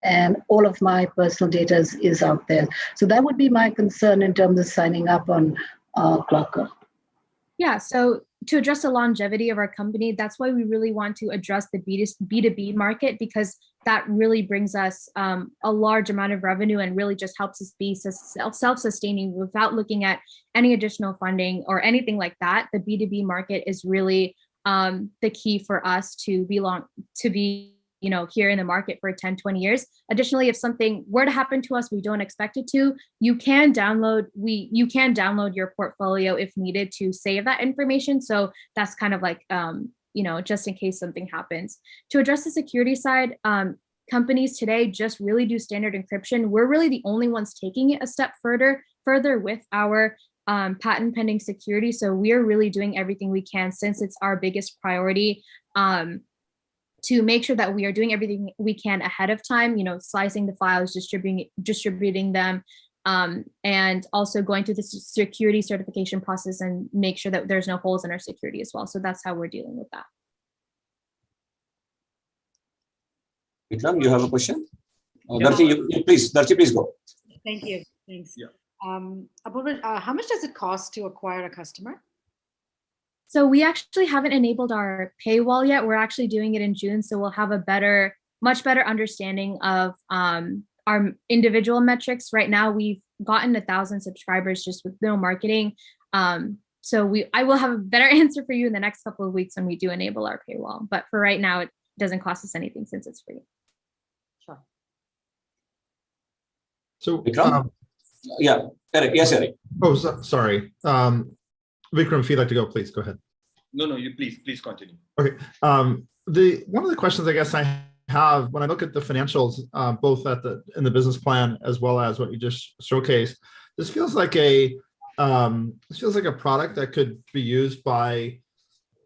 and all of my personal data is out there? So that would be my concern in terms of signing up on Clocker. Yeah, so to address the longevity of our company, that's why we really want to address the B2B market, because that really brings us a large amount of revenue and really just helps us be self-sustaining without looking at any additional funding or anything like that. The B2B market is really the key for us to be here in the market for 10, 20 years. Additionally, if something were to happen to us, we don't expect it to, you can download your portfolio if needed to save that information. So that's kind of like, just in case something happens. To address the security side, companies today just really do standard encryption. We're really the only ones taking it a step further with our patent pending security. So we're really doing everything we can, since it's our biggest priority, to make sure that we are doing everything we can ahead of time, slicing the files, distributing them, and also going through the security certification process and make sure that there's no holes in our security as well. So that's how we're dealing with that. Vikram, you have a question? Darshi, please go. Thank you. Thanks. Yeah. Apurva, how much does it cost to acquire a customer? So we actually haven't enabled our paywall yet. We're actually doing it in June. So we'll have a much better understanding of our individual metrics. Right now, we've gotten 1,000 subscribers just with no marketing. So I will have a better answer for you in the next couple of weeks when we do enable our paywall. But for right now, it doesn't cost us anything since it's free. Sure. So, yeah, Eric. Yes, Eric. Oh, sorry. Vikram, if you'd like to go, please go ahead. No, you please continue. Okay. One of the questions I guess I have when I look at the financials, both in the business plan as well as what you just showcased, this feels like a product that could be used by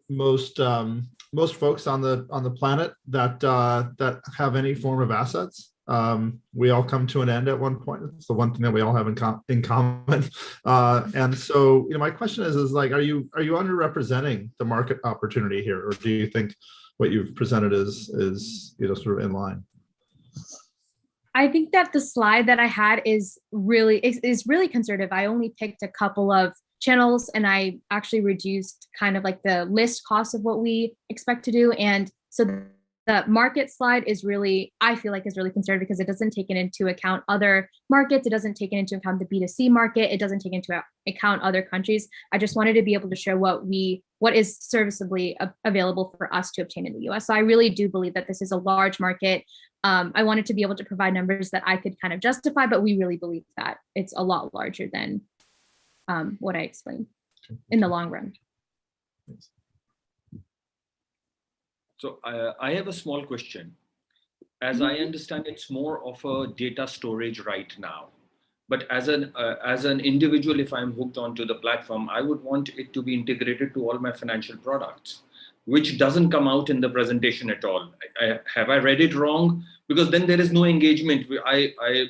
most folks on the planet that have any form of assets. We all come to an end at one point. It's the one thing that we all have in common. And so, my question is like, are you underrepresenting the market opportunity here, or do you think what you've presented is sort of in line? I think that the slide that I had is really conservative. I only picked a couple of channels, and I actually reduced kind of like the list cost of what we expect to do, and so The market slide is really, I feel like, is really conservative because it doesn't take into account other markets. It doesn't take into account the B2C market. It doesn't take into account other countries. I just wanted to be able to show what is serviceably available for us to obtain in the US. So I really do believe that this is a large market. I wanted to be able to provide numbers that I could kind of justify, but we really believe that it's a lot larger than what I explained in the long run. So I have a small question. As I understand, it's more of a data storage right now. But as an individual, if I'm hooked onto the platform, I would want it to be integrated to all my financial products, which doesn't come out in the presentation at all. Have I read it wrong? Because then there is no engagement. I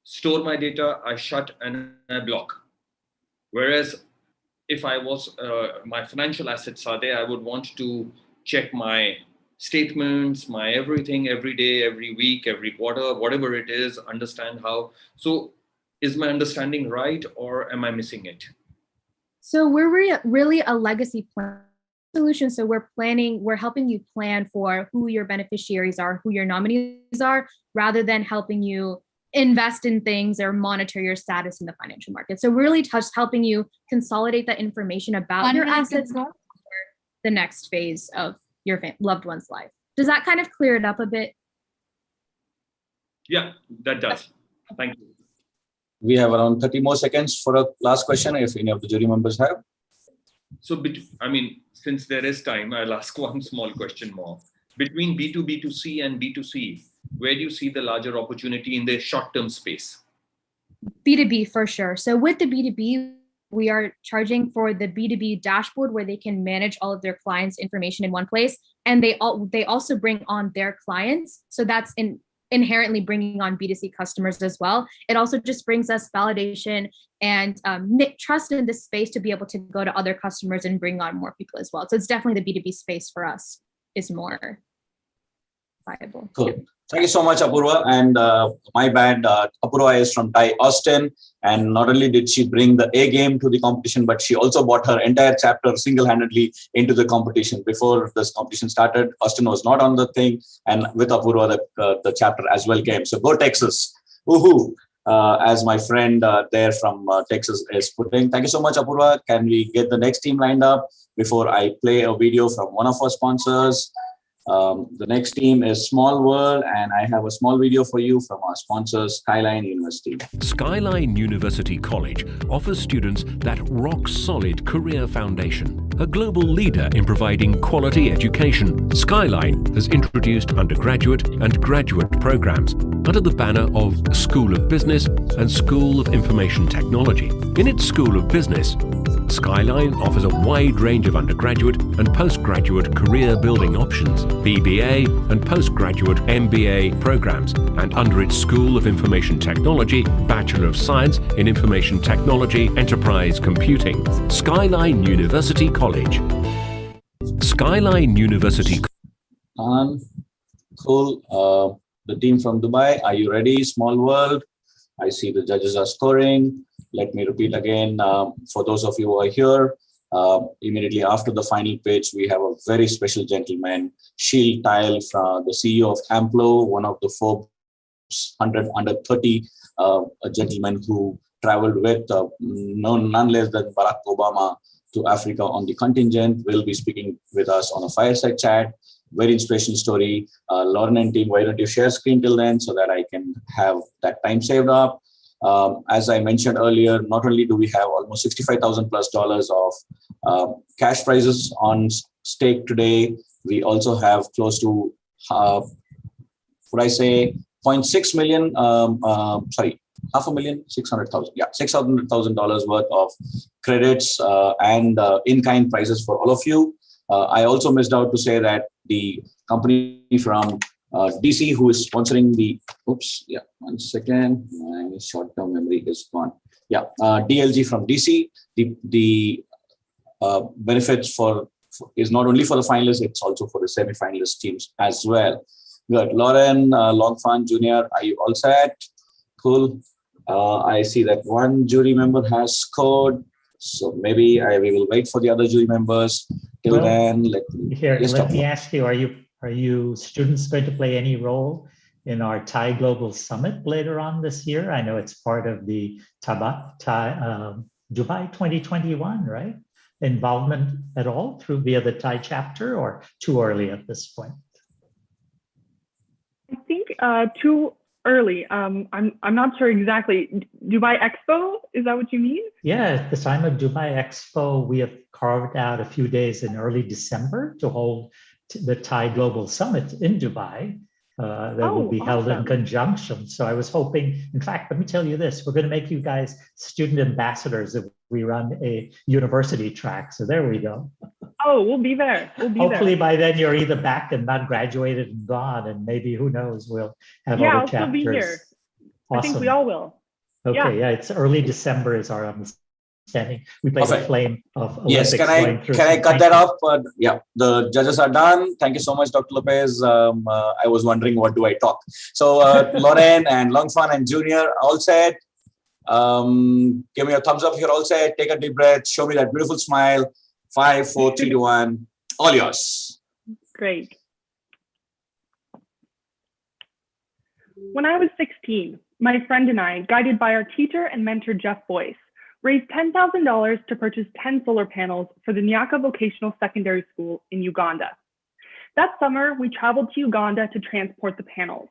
store my data, I shut and I block. Whereas if I was, my financial assets are there, I would want to check my statements, my everything, every day, every week, every quarter, whatever it is, understand how. So is my understanding right, or am I missing it? So we're really a legacy plan solution. So we're helping you plan for who your beneficiaries are, who your nominees are, rather than helping you invest in things or monitor your status in the financial market. So we're really helping you consolidate that information about your assets for the next phase of your loved one's life. Does that kind of clear it up a bit? Yeah, that does. Thank you. We have around 30 more seconds for a last question, if any of the jury members have. So, I mean, since there is time, I'll ask one small question more. Between B2B, B2C and B2C, where do you see the larger opportunity in the short-term space? B2B for sure. So with the B2B, we are charging for the B2B dashboard where they can manage all of their clients' information in one place. And they also bring on their clients. So that's inherently bringing on B2C customers as well. It also just brings us validation and trust in this space to be able to go to other customers and bring on more people as well. So it's definitely the B2B space for us is more viable. Cool. Thank you so much, Apurva. And my bad, Apurva is from TiE Austin. And not only did she bring the A game to the competition, but she also brought her entire chapter single-handedly into the competition. Before this competition started, Austin was not on the thing. And with Apurva, the chapter as well came. So go Texas. Woohoo! As my friend there from Texas is putting. Thank you so much, Apurva. Can we get the next team lined up before I play a video from one of our sponsors? The next team is Small World, and I have a small video for you from our sponsors, Skyline University. Skyline University College offers students that rock-solid career foundation. A global leader in providing quality education, Skyline has introduced undergraduate and graduate programs under the banner of School of Business and School of Information Technology. In its School of Business, Skyline offers a wide range of undergraduate and postgraduate career building options, BBA and postgraduate MBA programs, and under its School of Information Technology, Bachelor of Science in Information Technology, Enterprise Computing, Skyline University College. Skyline University. Cool. The team from Dubai, are you ready? Small World. I see the judges are scoring. Let me repeat again, for those of you who are here, immediately after the final pitch, we have a very special gentleman, Sheil Tile, from the CEO of Amplo, one of the Forbes 100 under 30, a gentleman who traveled with none less than Barack Obama to Africa on the contingent, will be speaking with us on a fireside chat. Very inspirational story. Lauren and team, why don't you share screen till then so that I can have that time saved up. As I mentioned earlier, not only do we have almost $65,000+ of cash prizes on stake today, we also have close to, would I say, 0.6 million, sorry, $500,000, yeah, $600,000 worth of credits and in-kind prizes for all of you. I also missed out to say that the company from DC, who is sponsoring the, oops, yeah, 1 second, my short-term memory is gone. Yeah, DLG from DC, the benefits for is not only for the finalists, it's also for the semi-finalist teams as well. Good. Lauren Longfan Jr., are you all set? Cool. I see that one jury member has scored, so maybe we will wait for the other jury members. Till then, let me me ask you, are you Are you students going to play any role in our TiE Global Summit later on this year? I know it's part of the Dubai 2021, right? Involvement at all via the TiE chapter, or too early at this point? I think too early. I'm not sure exactly. Dubai Expo, is that what you mean? Yeah, at the time of Dubai Expo, we have carved out a few days in early December to hold the TiE Global Summit in Dubai. That will be held in conjunction. So I was hoping, in fact, let me tell you this, we're going to make you guys student ambassadors if we run a university track. So there we go. Oh, we'll be there. Hopefully by then you're either back and not graduated and gone, and maybe, who knows, we'll have other I'll chapters. still be here. Awesome. I think we all will. Okay, yeah, it's early December is our understanding. We play the flame of Olympics. Yes, can I cut that off? Yeah, the judges are done. Thank you so much, Dr. Lopez. I was wondering, what do I talk? So Lauren and Longfan and Junior, all set. Give me a thumbs up if you're all set. Take a deep breath. Show me that beautiful smile. 5, 4, 3, 2, 1. All yours. Great. When I was 16, my friend and I, guided by our teacher and mentor, Jeff Boyce, raised $10,000 to purchase 10 solar panels for the Nyaka Vocational Secondary School in Uganda. That summer, we traveled to Uganda to transport the panels.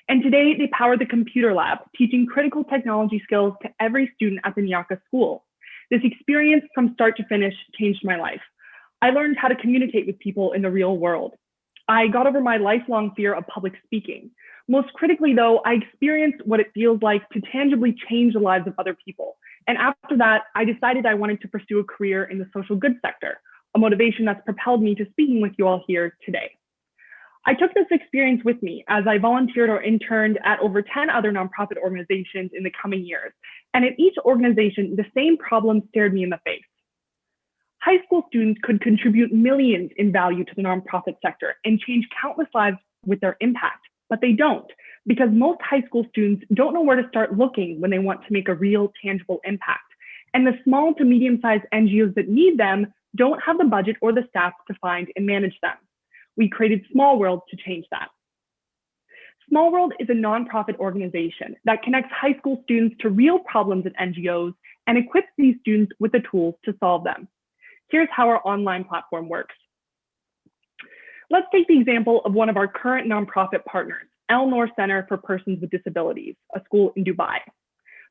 And today they power the computer lab, teaching critical technology skills to every student at the Nyaka school. This experience from start to finish changed my life. I learned how to communicate with people in the real world. I got over my lifelong fear of public speaking. Most critically though, I experienced what it feels like to tangibly change the lives of other people. And after that, I decided I wanted to pursue a career in the social good sector, a motivation that's propelled me to speaking with you all here today. I took this experience with me as I volunteered or interned at over 10 other nonprofit organizations in the coming years. And at each organization, the same problem stared me in the face. High school students could contribute millions in value to the nonprofit sector and change countless lives with their impact, but they don't, because most high school students don't know where to start looking when they want to make a real, tangible impact. And the small to medium-sized NGOs that need them don't have the budget or the staff to find and manage them. We created Small World to change that. Small World is a nonprofit organization that connects high school students to real problems at NGOs and equips these students with the tools to solve them. Here's how our online platform works. Let's take the example of one of our current nonprofit partners, Al Noor Center for Persons with Disabilities, a school in Dubai.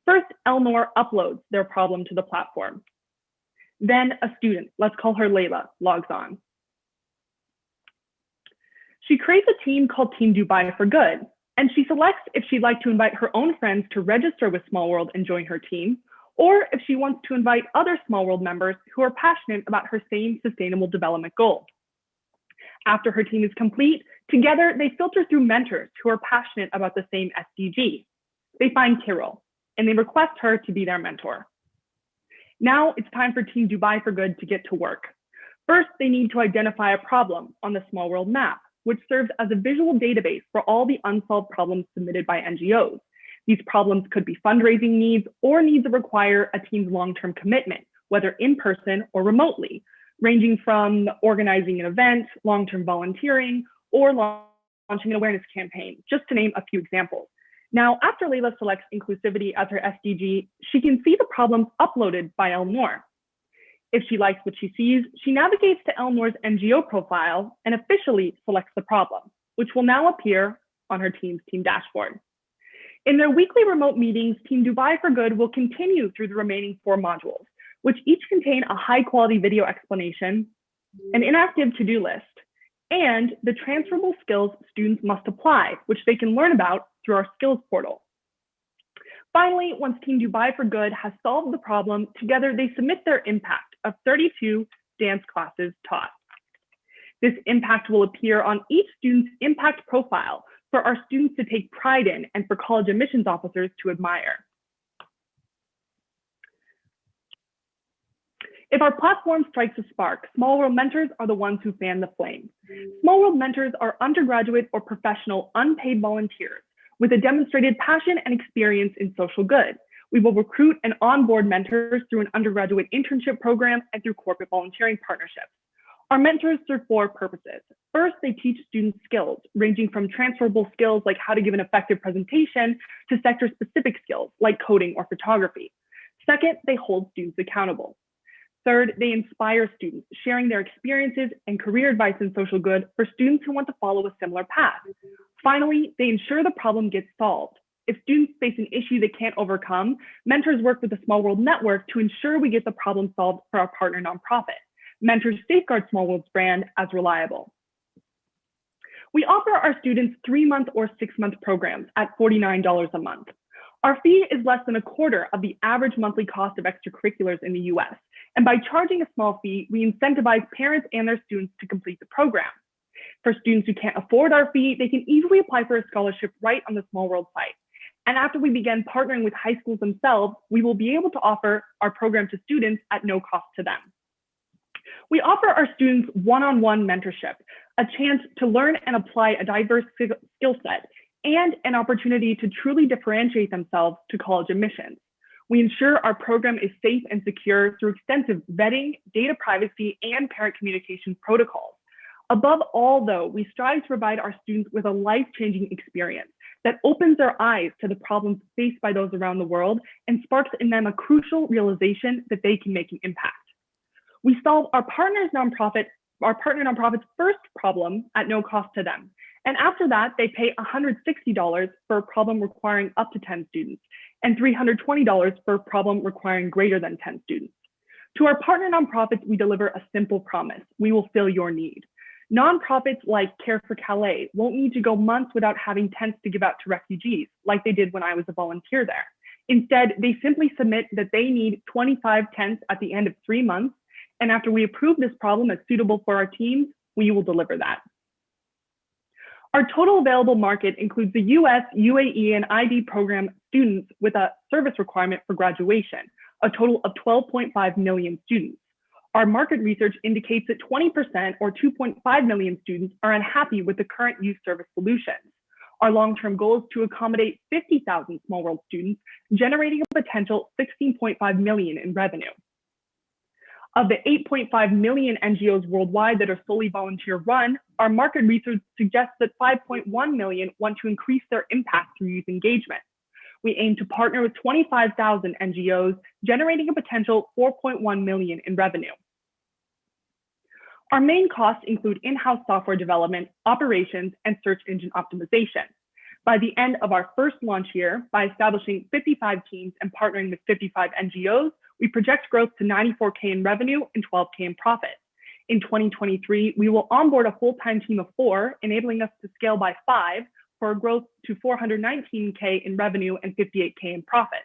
First, Al Noor uploads their problem to the platform. Then a student, let's call her Layla, logs on. She creates a team called Team Dubai for Good, and she selects if she'd like to invite her own friends to register with Small World and join her team, or if she wants to invite other Small World members who are passionate about her same sustainable development goal. After her team is complete, together they filter through mentors who are passionate about the same SDG. They find Kirill, and they request her to be their mentor. Now it's time for Team Dubai for Good to get to work. First, they need to identify a problem on the Small World map, which serves as a visual database for all the unsolved problems submitted by NGOs. These problems could be fundraising needs or needs that require a team's long-term commitment, whether in person or remotely, ranging from organizing an event, long-term volunteering, or launching an awareness campaign, just to name a few examples. Now, after Layla selects inclusivity as her SDG, she can see the problems uploaded by Al Noor. If she likes what she sees, she navigates to Al Noor's NGO profile and officially selects the problem, which will now appear on her team's team dashboard. In their weekly remote meetings, Team Dubai for Good will continue through the remaining 4 modules, which each contain a high-quality video explanation, an inactive to-do list, and the transferable skills students must apply, which they can learn about through our skills portal. Finally, once Team Dubai for Good has solved the problem, together they submit their impact of 32 dance classes taught. This impact will appear on each student's impact profile for our students to take pride in and for college admissions officers to admire. If our platform strikes a spark, Small World mentors are the ones who fan the flame. Small World mentors are undergraduate or professional unpaid volunteers with a demonstrated passion and experience in social good. We will recruit and onboard mentors through an undergraduate internship program and through corporate volunteering partnerships. Our mentors serve four purposes. First, they teach students skills, ranging from transferable skills like how to give an effective presentation to sector-specific skills like coding or photography. Second, they hold students accountable. Third, they inspire students, sharing their experiences and career advice in social good for students who want to follow a similar path. Finally, they ensure the problem gets solved. If students face an issue they can't overcome, mentors work with the Small World Network to ensure we get the problem solved for our partner nonprofit. Mentors safeguard Small World's brand as reliable. We offer our students 3-month or 6-month programs at $49 a month. Our fee is less than a quarter of the average monthly cost of extracurriculars in the US. And by charging a small fee, we incentivize parents and their students to complete the program. For students who can't afford our fee, they can easily apply for a scholarship right on the Small World site. And after we begin partnering with high schools themselves, we will be able to offer our program to students at no cost to them. We offer our students one-on-one mentorship, a chance to learn and apply a diverse skill set, and an opportunity to truly differentiate themselves to college admissions. We ensure our program is safe and secure through extensive vetting, data privacy, and parent communication protocols. Above all, though, we strive to provide our students with a life-changing experience that opens their eyes to the problems faced by those around the world and sparks in them a crucial realization that they can make an impact. We solve our partner nonprofit's first problem at no cost to them. And after that, they pay $160 for a problem requiring up to 10 students and $320 for a problem requiring greater than 10 students. To our partner nonprofits, we deliver a simple promise: we will fill your need. Nonprofits like Care for Calais won't need to go months without having tents to give out to refugees, like they did when I was a volunteer there. Instead, they simply submit that they need 25 tents at the end of 3 months, and after we approve this problem as suitable for our teams, we will deliver that. Our total available market includes the US, UAE, and IB program students with a service requirement for graduation, a total of 12.5 million students. Our market research indicates that 20% or 2.5 million students are unhappy with the current youth service solutions. Our long-term goal is to accommodate 50,000 Small World students, generating a potential 16.5 million in revenue. Of the 8.5 million NGOs worldwide that are solely volunteer run, our market research suggests that 5.1 million want to increase their impact through youth engagement. We aim to partner with 25,000 NGOs, generating a potential 4.1 million in revenue. Our main costs include in-house software development, operations, and search engine optimization. By the end of our first launch year, by establishing 55 teams and partnering with 55 NGOs, we project growth to 94K in revenue and 12K in profit. In 2023, we will onboard a full-time team of 4, enabling us to scale by 5 for a growth to 419K in revenue and 58K in profit.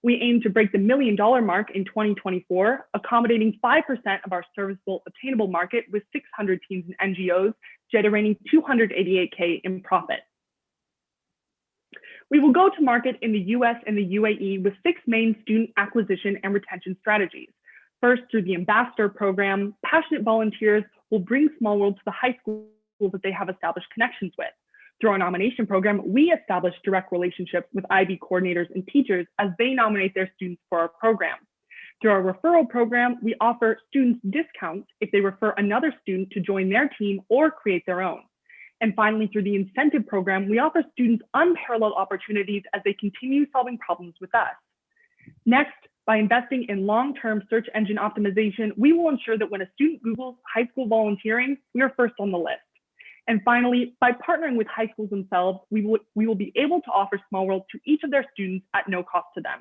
We aim to break the $1 million mark in 2024, accommodating 5% of our serviceable attainable market with 600 teams and NGOs, generating 288K in profit. We will go to market in the US and the UAE with 6 main student acquisition and retention strategies. First, through the Ambassador Program, passionate volunteers will bring Small World to the high schools that they have established connections with. Through our nomination program, we establish direct relationships with IB coordinators and teachers as they nominate their students for our program. Through our referral program, we offer students discounts if they refer another student to join their team or create their own. And finally, through the incentive program, we offer students unparalleled opportunities as they continue solving problems with us. Next, by investing in long-term search engine optimization, we will ensure that when a student Googles high school volunteering, we are first on the list. And finally, by partnering with high schools themselves, we will be able to offer Small World to each of their students at no cost to them.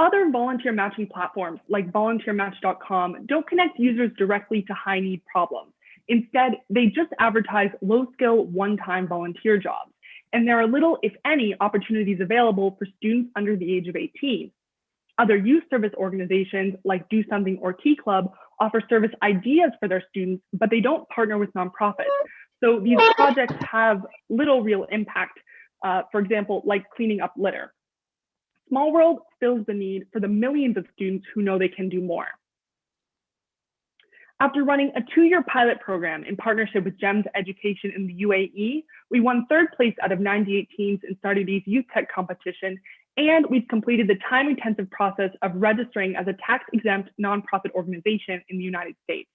Other volunteer matching platforms like volunteermatch.com don't connect users directly to high-need problems. Instead, they just advertise low-skill, one-time volunteer jobs. And there are little, if any, opportunities available for students under the age of 18. Other youth service organizations like Do Something or Key Club offer service ideas for their students, but they don't partner with nonprofits. So these projects have little real impact, for example, like cleaning up litter. Small World fills the need for the millions of students who know they can do more. After running a 2-year pilot program in partnership with GEMS Education in the UAE, we won 3rd place out of 98 teams in Saturday's Youth Tech competition And we've completed the time-intensive process of registering as a tax-exempt nonprofit organization in the United States.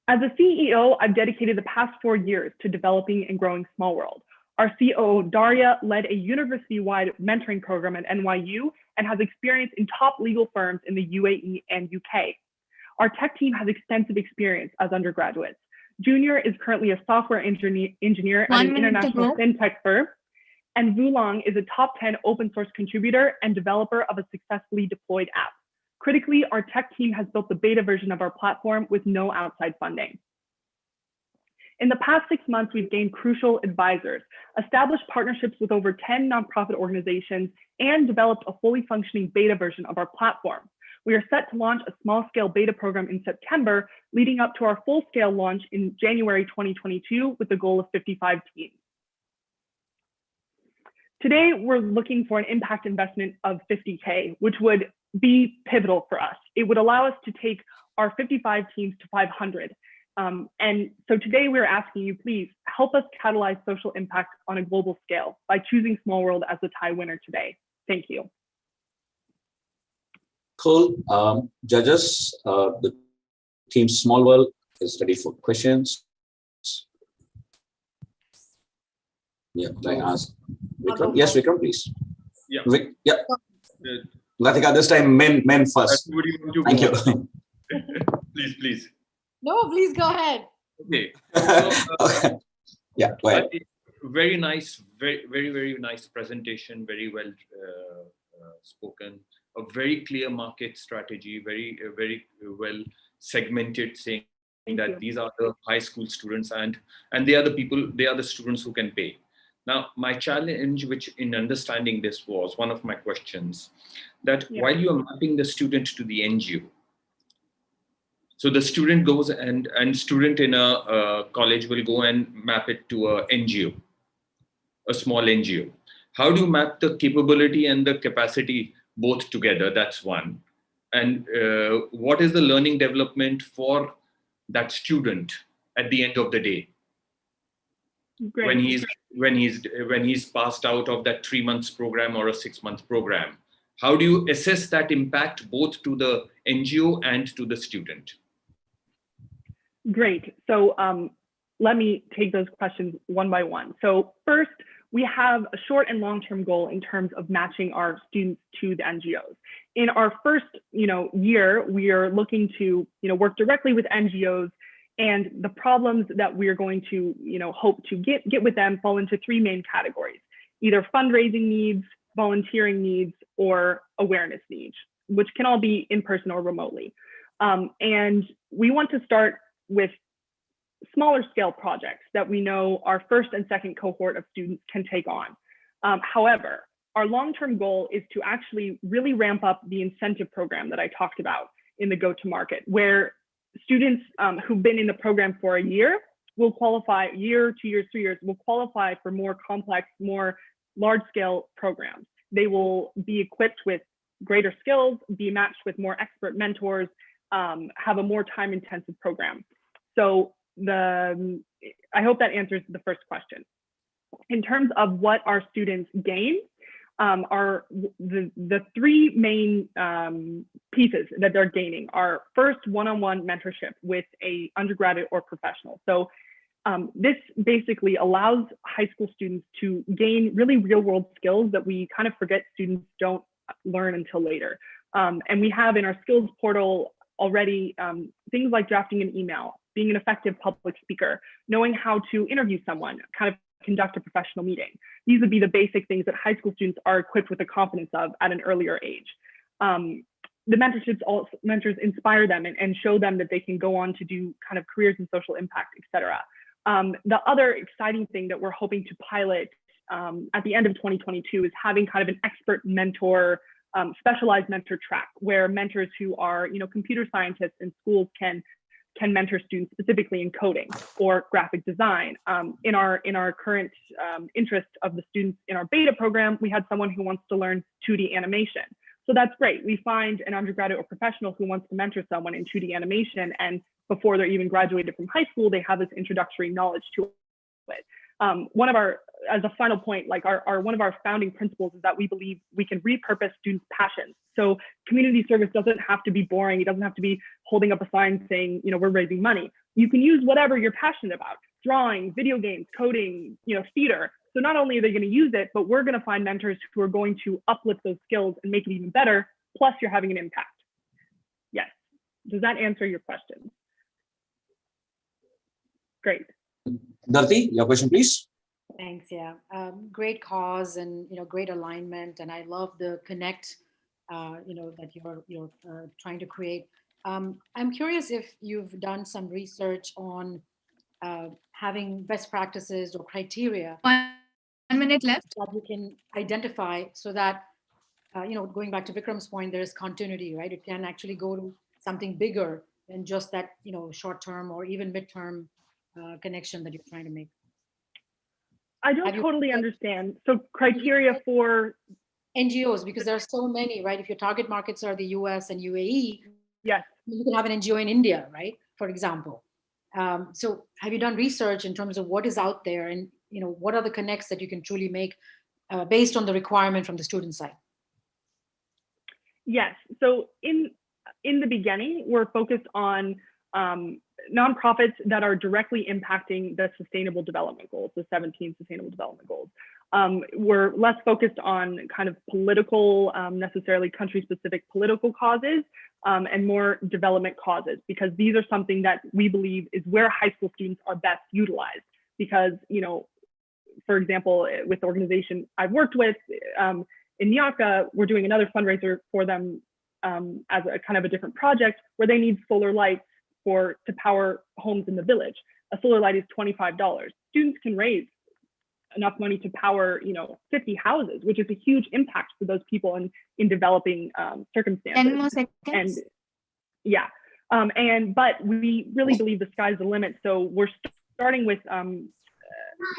As a CEO, I've dedicated the past 4 years to developing and growing Small World. Our COO, Daria, led a university-wide mentoring program at NYU and has experience in top legal firms in the UAE and UK. Our tech team has extensive experience as undergraduates. Junior is currently a software engineer at an international fintech firm, and Vulong is a top 10 open source contributor and developer of a successfully deployed app. Critically, our tech team has built the beta version of our platform with no outside funding. In the past 6 months, we've gained crucial advisors, established partnerships with over 10 nonprofit organizations, and developed a fully functioning beta version of our platform. We are set to launch a small-scale beta program in September, leading up to our full-scale launch in January 2022 with the goal of 55 teams. Today, we're looking for an impact investment of $50K, which would be pivotal for us. It would allow us to take our 55 teams to 500. And so today we're asking you, please help us catalyze social impact on a global scale by choosing Small World as the TiE winner today. Thank you. Cool. Judges, the team Small World is ready for questions. Yeah, can I ask Vikram? Yes, Vikram, please. Yeah. Yeah. Latika, this time men first. Thank you. Please. No, please go ahead. Okay. So, yeah, go ahead. Very nice, very nice presentation. Very well spoken. A very clear market strategy. Very well segmented, saying that these are the high school students and they are the people. They are the students who can pay. Now, my challenge, which in understanding this was one of my questions, that while you are mapping the student to the NGO, so the student goes and student in a college will go and map it to a NGO, a small NGO. How do you map the capability and the capacity both together? That's one. And what is the learning development for that student at the end of the day? Great. When he's passed out of that 3 months program or a 6 month program, how do you assess that impact both to the NGO and to the student? Great. So let me take those questions one by one. So first, we have a short and long-term goal in terms of matching our students to the NGOs. In our first, year, we are looking to, work directly with NGOs, and the problems that we are going to, hope to get with them fall into 3 main categories: either fundraising needs, volunteering needs, or awareness needs, which can all be in person or remotely. And we want to start with smaller scale projects that we know our first and second cohort of students can take on. However, our long-term goal is to actually really ramp up the incentive program that I talked about in the go-to-market, where students who've been in the program for a year will qualify, year, 2 years, 3 years, will qualify for more complex, more large-scale programs. They will be equipped with greater skills, be matched with more expert mentors, have a more time-intensive program. So I hope that answers the first question. In terms of what our students gain, are the 3 main pieces that they're gaining are first, one-on-one mentorship with a undergraduate or professional. So this basically allows high school students to gain really real-world skills that we kind of forget students don't learn until later. And we have in our skills portal already things like drafting an email, being an effective public speaker, knowing how to interview someone, kind of conduct a professional meeting. These would be the basic things that high school students are equipped with the confidence of at an earlier age. The mentors inspire them and show them that they can go on to do kind of careers in social impact, et cetera. The other exciting thing that we're hoping to pilot at the end of 2022 is having kind of an expert mentor, specialized mentor track, where mentors who are, computer scientists in schools can mentor students specifically in coding or graphic design. In our current interest of the students in our beta program, we had someone who wants to learn 2D animation. So that's great. We find an undergraduate or professional who wants to mentor someone in 2D animation, and before they're even graduated from high school, they have this introductory knowledge to it. As a final point, like one of our founding principles is that we believe we can repurpose students' passions. So community service doesn't have to be boring. It doesn't have to be holding up a sign saying, we're raising money. You can use whatever you're passionate about: drawing, video games, coding, theater. So not only are they going to use it, but we're going to find mentors who are going to uplift those skills and make it even better. Plus, you're having an impact. Yes. Does that answer your question? Great. Dharti, your question, please. Thanks. Yeah, great cause and great alignment, and I love the connect, that you're trying to create. I'm curious if you've done some research on having best practices or criteria. 1 minute left. That you can identify so that going back to Vikram's point, there is continuity, right? It can actually go to something bigger than just that short term or even midterm connection that you're trying to make. I don't totally understand. So criteria for NGOs, because there are so many, right? If your target markets are the US and UAE, yes, you can have an NGO in India, right? For example. So have you done research in terms of what is out there and what are the connects that you can truly make based on the requirement from the student side? Yes. So in the beginning, we're focused on nonprofits that are directly impacting the Sustainable Development Goals, the 17 Sustainable Development Goals. We're less focused on kind of political, necessarily country-specific political causes, and more development causes, because these are something that we believe is where high school students are best utilized. Because, for example, with the organization I've worked with in Nyaka, we're doing another fundraiser for them as a kind of a different project where they need solar lights to power homes in the village. A solar light is $25. Students can raise enough money to power, 50 houses, which is a huge impact for those people in developing circumstances. 10 more seconds. And yeah, but we really believe the sky's the limit. So we're starting with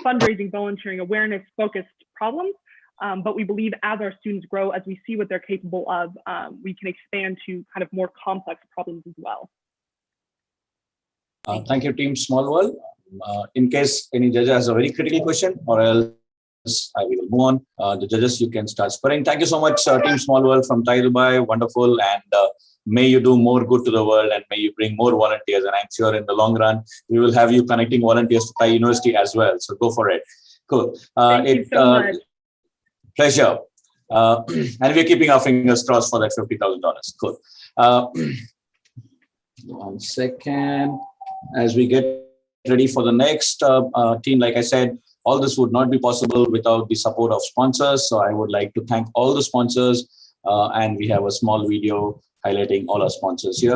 fundraising, volunteering, awareness-focused problems. But we believe as our students grow, as we see what they're capable of, we can expand to kind of more complex problems as well. Thank you, Team Small World. In case any judge has a very critical question, or else I will move on. The judges, you can start sparring. Thank you so much, Team Small World from TiE Dubai. Wonderful, and may you do more good to the world, and may you bring more volunteers. And I'm sure in the long run, we will have you connecting volunteers to TiE University as well. So go for it. Cool. Thank you so much. Pleasure. And we're keeping our fingers crossed for that $50,000. Cool. 1 second. As we get ready for the next team, like I said, all this would not be possible without the support of sponsors. So I would like to thank all the sponsors. And we have a small video highlighting all our sponsors here.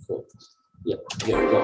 Cool. Yeah, here we go.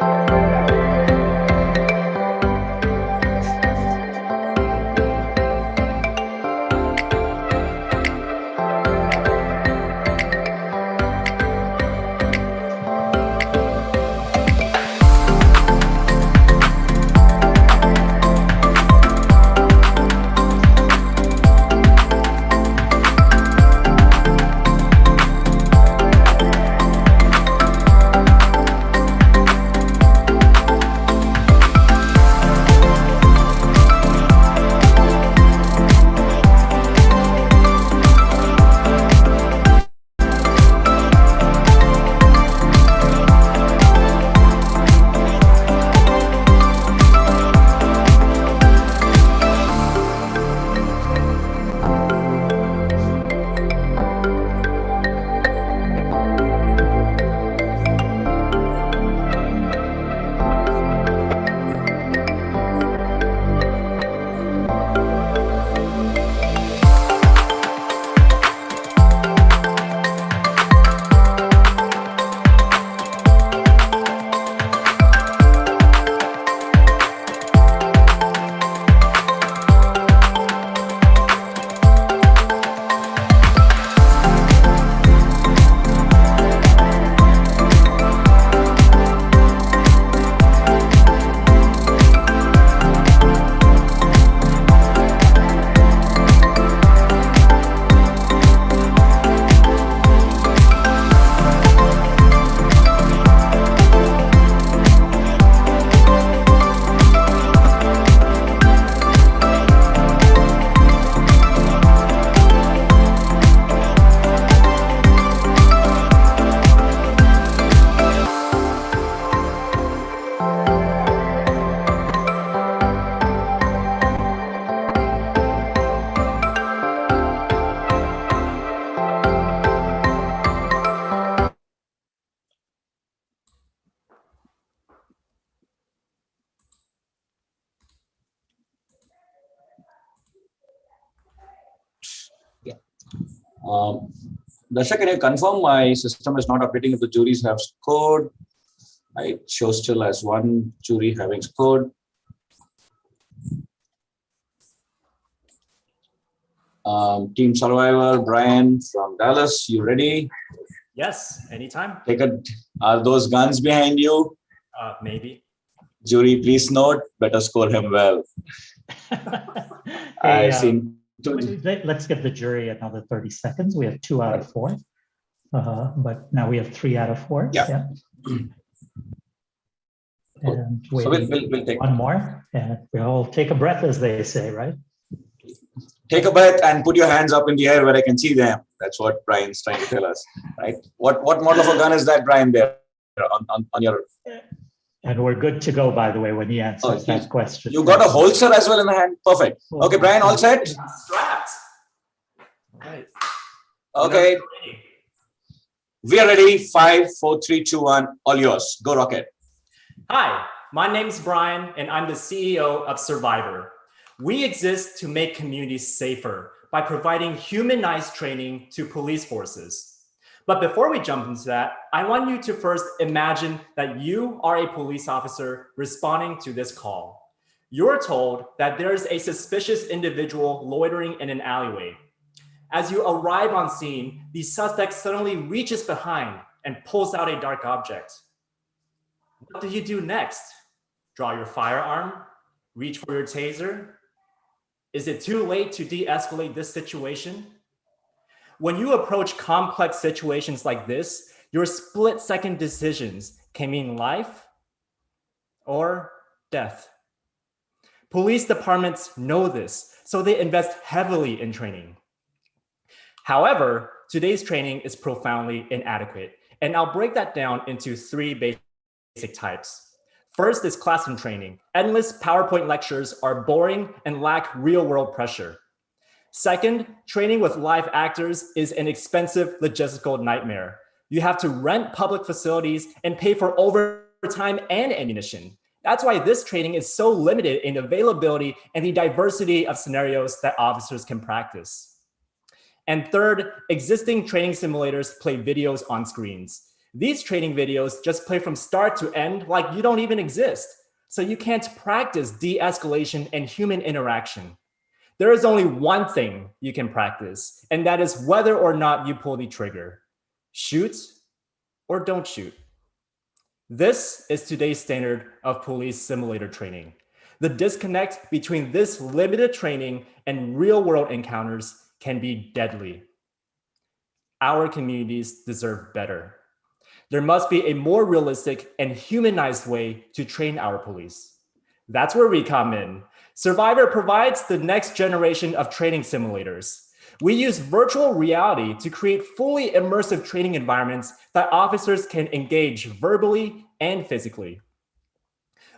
Darsha, can you confirm my system is not updating if the juries have scored? I show still as one jury having scored. Team Survivor, Brian from Dallas, you ready? Yes, anytime. Are those guns behind you? Maybe. Jury, please note, better score him well. Hey, I've seen. Let's give the jury another 30 seconds. We have 2 out of 4. But now we have 3 out of 4. Yeah. And So we'll take one more. And we'll all take a breath, as they say, right? Take a breath and put your hands up in the air where I can see them. That's what Brian's trying to tell us, right? What model of a gun is that, Brian, there on your... And we're good to go, by the way, when he answers that question. You got a holster as well in the hand? Perfect. Okay, Brian, all set? Strapped. All right. Okay. We are ready. 5, 4, 3, 2, 1. All yours. Go rocket. Hi, my name's Brian, and I'm the CEO of Survivor. We exist to make communities safer by providing humanized training to police forces. But before we jump into that, I want you to first imagine that you are a police officer responding to this call. You're told that there's a suspicious individual loitering in an alleyway. As you arrive on scene, the suspect suddenly reaches behind and pulls out a dark object. What do you do next? Draw your firearm? Reach for your taser? Is it too late to de-escalate this situation? When you approach complex situations like this, your split-second decisions can mean life or death. Police departments know this, so they invest heavily in training. However, today's training is profoundly inadequate, and I'll break that down into 3 basic types. First is classroom training. Endless PowerPoint lectures are boring and lack real-world pressure. Second, training with live actors is an expensive logistical nightmare. You have to rent public facilities and pay for overtime and ammunition. That's why this training is so limited in availability and the diversity of scenarios that officers can practice. And third, existing training simulators play videos on screens. These training videos just play from start to end like you don't even exist. So you can't practice de-escalation and human interaction. There is only one thing you can practice, and that is whether or not you pull the trigger. Shoot or don't shoot. This is today's standard of police simulator training. The disconnect between this limited training and real-world encounters can be deadly. Our communities deserve better. There must be a more realistic and humanized way to train our police. That's where we come in. Survivor provides the next generation of training simulators. We use virtual reality to create fully immersive training environments that officers can engage verbally and physically.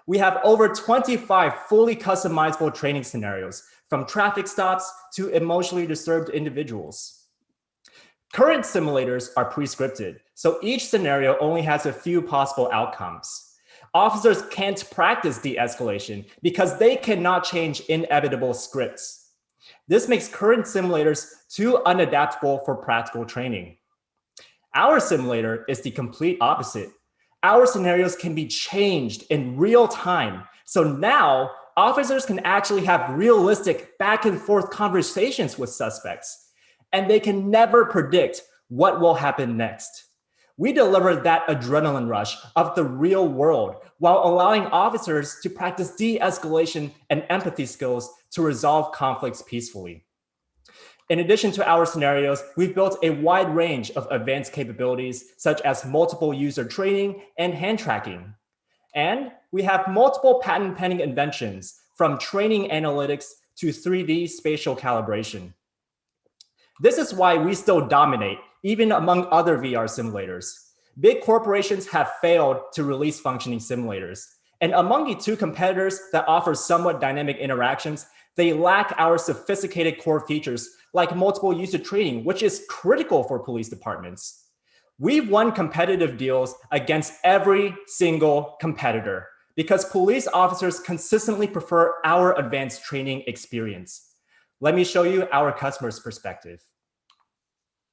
We have over 25 fully customizable training scenarios, from traffic stops to emotionally disturbed individuals. Current simulators are pre-scripted, so each scenario only has a few possible outcomes. Officers can't practice de-escalation because they cannot change inevitable scripts. This makes current simulators too unadaptable for practical training. Our simulator is the complete opposite. Our scenarios can be changed in real time. So now officers can actually have realistic back and forth conversations with suspects, and they can never predict what will happen next. We deliver that adrenaline rush of the real world while allowing officers to practice de-escalation and empathy skills to resolve conflicts peacefully. In addition to our scenarios, we've built a wide range of advanced capabilities such as multiple user training and hand tracking. And we have multiple patent pending inventions from training analytics to 3D spatial calibration. This is why we still dominate, even among other VR simulators. Big corporations have failed to release functioning simulators. And among the 2 competitors that offer somewhat dynamic interactions, they lack our sophisticated core features like multiple user training, which is critical for police departments. We've won competitive deals against every single competitor because police officers consistently prefer our advanced training experience. Let me show you our customer's perspective.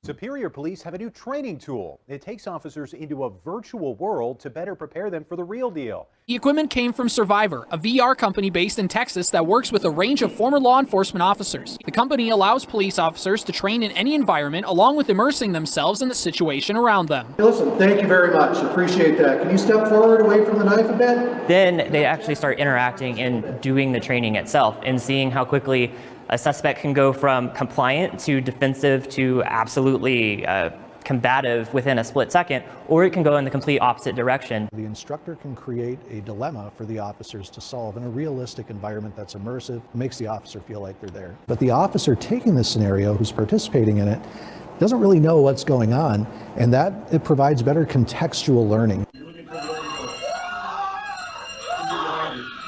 Superior Police have a new training tool. It takes officers into a virtual world to better prepare them for the real deal. The equipment came from Survivor, a VR company based in Texas that works with a range of former law enforcement officers. The company allows police officers to train in any environment along with immersing themselves in the situation around them. Listen, thank you very much. Appreciate that. Can you step forward away from the knife a bit? Then they actually start interacting and doing the training itself and seeing how quickly a suspect can go from compliant to defensive to absolutely combative within a split second, or it can go in the complete opposite direction. The instructor can create a dilemma for the officers to solve in a realistic environment that's immersive, makes the officer feel like they're there. But the officer taking this scenario, who's participating in it, doesn't really know what's going on, and that it provides better contextual learning.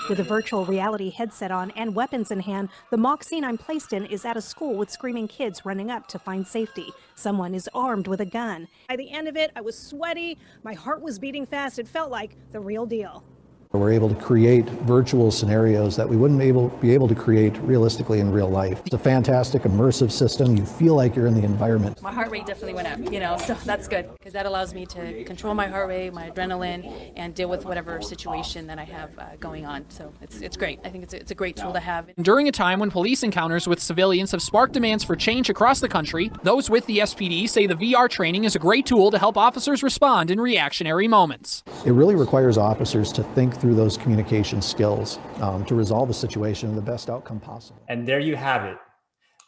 With a virtual reality headset on and weapons in hand, the mock scene I'm placed in is at a school with screaming kids running up to find safety. Someone is armed with a gun. By the end of it, I was sweaty, my heart was beating fast. It felt like the real deal. We're able to create virtual scenarios that we wouldn't be able to create realistically in real life. It's a fantastic immersive system. You feel like you're in the environment. My heart rate definitely went up, so that's good because that allows me to control my heart rate, my adrenaline, and deal with whatever situation that I have going on. So it's great. I think it's a great tool to have. During a time when police encounters with civilians have sparked demands for change across the country, those with the SPD say the VR training is a great tool to help officers respond in reactionary moments. It really requires officers to think through those communication skills to resolve a situation in the best outcome possible. And there you have it.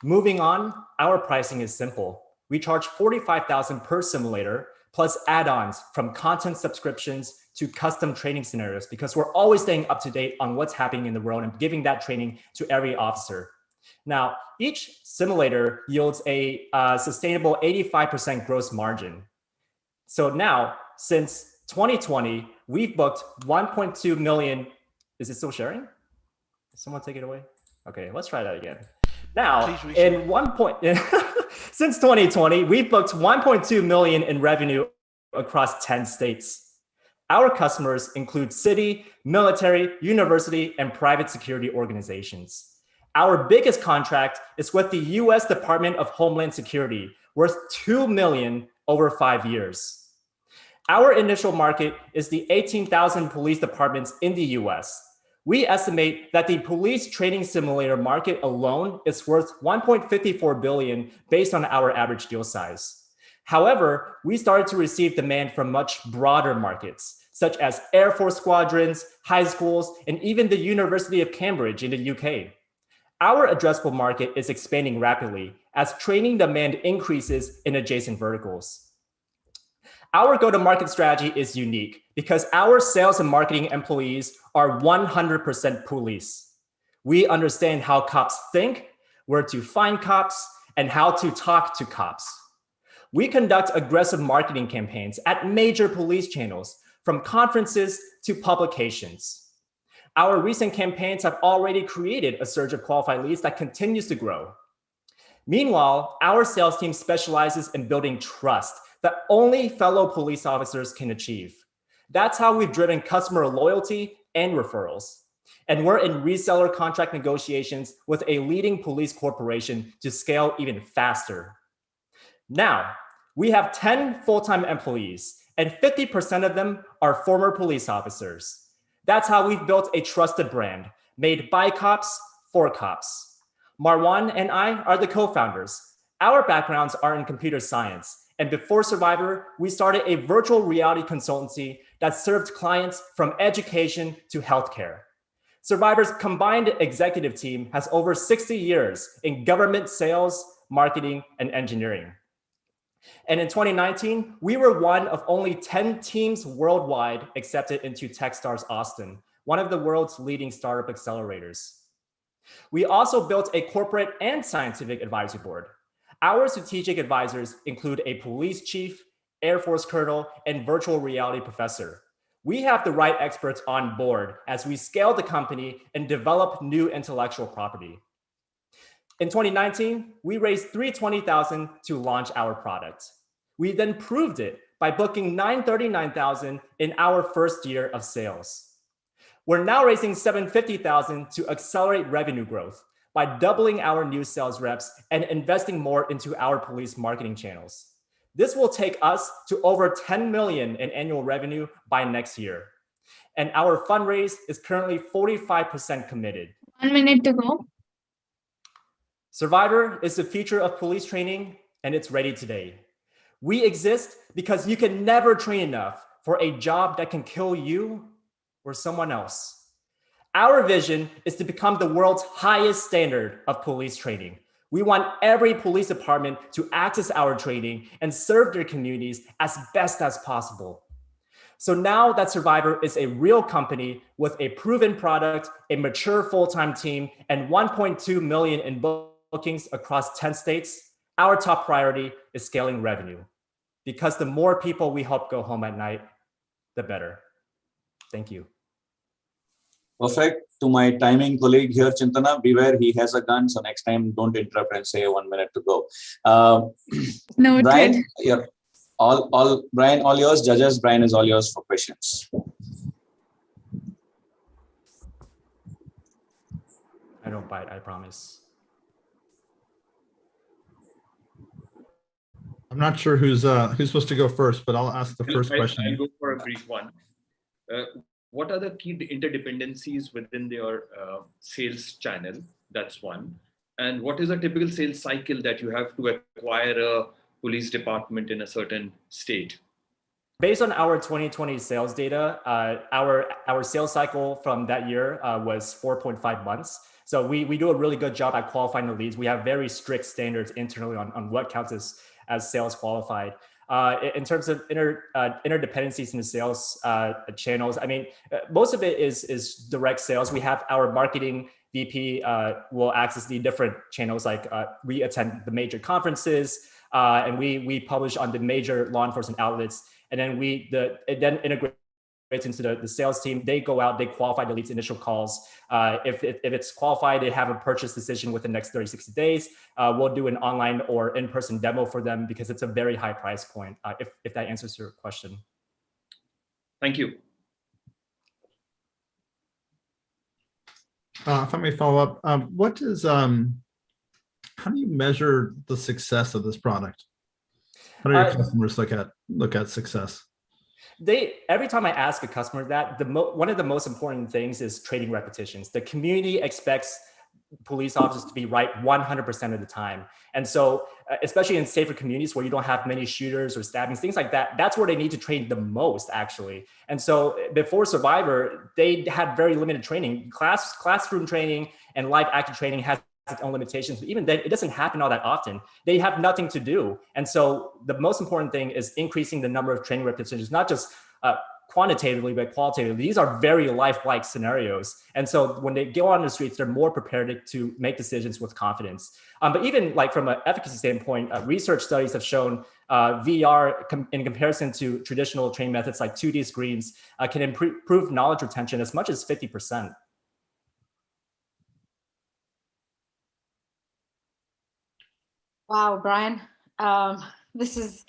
Moving on, our pricing is simple. We charge $45,000 per simulator plus add-ons from content subscriptions to custom training scenarios because we're always staying up to date on what's happening in the world and giving that training to every officer. Now, each simulator yields a sustainable 85% gross margin. So now, since 2020, we've booked 1.2 million. Is it still sharing? Did someone take it away? Okay, let's try that again. Now, since 2020, we've booked 1.2 million in revenue across 10 states. Our customers include city, military, university, and private security organizations. Our biggest contract is with the US Department of Homeland Security, worth $2 million over 5 years. Our initial market is the 18,000 police departments in the US. We estimate that the police training simulator market alone is worth $1.54 billion based on our average deal size. However, we started to receive demand from much broader markets, such as Air Force squadrons, high schools, and even the University of Cambridge in the UK. Our addressable market is expanding rapidly as training demand increases in adjacent verticals. Our go-to-market strategy is unique because our sales and marketing employees are 100% police. We understand how cops think, where to find cops, and how to talk to cops. We conduct aggressive marketing campaigns at major police channels, from conferences to publications. Our recent campaigns have already created a surge of qualified leads that continues to grow. Meanwhile, our sales team specializes in building trust that only fellow police officers can achieve. That's how we've driven customer loyalty and referrals. And we're in reseller contract negotiations with a leading police corporation to scale even faster. Now, we have 10 full-time employees, and 50% of them are former police officers. That's how we've built a trusted brand, made by cops for cops. Marwan and I are the co-founders. Our backgrounds are in computer science. And before Survivor, we started a virtual reality consultancy that served clients from education to healthcare. Survivor's combined executive team has over 60 years in government sales, marketing, and engineering. And in 2019, we were one of only 10 teams worldwide accepted into Techstars Austin, one of the world's leading startup accelerators. We also built a corporate and scientific advisory board. Our strategic advisors include a police chief, Air Force colonel, and virtual reality professor. We have the right experts on board as we scale the company and develop new intellectual property. In 2019, we raised $320,000 to launch our product. We then proved it by booking $939,000 in our first year of sales. We're now raising $750,000 to accelerate revenue growth, by doubling our new sales reps and investing more into our police marketing channels. This will take us to over 10 million in annual revenue by next year. And our fundraise is currently 45% committed. 1 minute to go. Survivor is the future of police training, and it's ready today. We exist because you can never train enough for a job that can kill you or someone else. Our vision is to become the world's highest standard of police training. We want every police department to access our training and serve their communities as best as possible. So now that Survivor is a real company with a proven product, a mature full-time team, and 1.2 million in bookings across 10 states, our top priority is scaling revenue. Because the more people we help go home at night, the better. Thank you. Perfect. To my timing colleague here, Chintana, beware, he has a gun. So next time, don't interrupt and say 1 minute to go. Noted. Brian, Brian, all yours. Judges, Brian is all yours for questions. I don't bite, I promise. I'm not sure who's supposed to go first, but I'll ask the first question. I'll go for a brief one. What are the key interdependencies within your sales channel? That's one. And what is a typical sales cycle that you have to acquire a police department in a certain state? Based on our 2020 sales data, our sales cycle from that year was 4.5 months. So we do a really good job at qualifying the leads. We have very strict standards internally on what counts as sales qualified. In terms of interdependencies in the sales channels, I mean, most of it is direct sales. We have our marketing VP will access the different channels, like we attend the major conferences and we publish on the major law enforcement outlets. And then it then integrates into the sales team. They go out, they qualify the leads, initial calls. If it's qualified, they have a purchase decision within the next 30, 60 days. We'll do an online or in-person demo for them because it's a very high price point, if that answers your question. Thank you. If I may follow up, how do you measure the success of this product? How do your customers look at success? Every time I ask a customer that, one of the most important things is training repetitions. The community expects police officers to be right 100% of the time. And so, especially in safer communities where you don't have many shooters or stabbings, things like that, that's where they need to train the most, actually. And so before Survivor, they had very limited training. Classroom training and live action training has its own limitations, but even then, it doesn't happen all that often. They have nothing to do. And so the most important thing is increasing the number of training repetitions, not just quantitatively, but qualitatively. These are very lifelike scenarios. And so when they go on the streets, they're more prepared to make decisions with confidence. But even like from an efficacy standpoint, research studies have shown VR in comparison to traditional training methods like 2D screens can improve knowledge retention as much as 50%. Wow, Brian, this is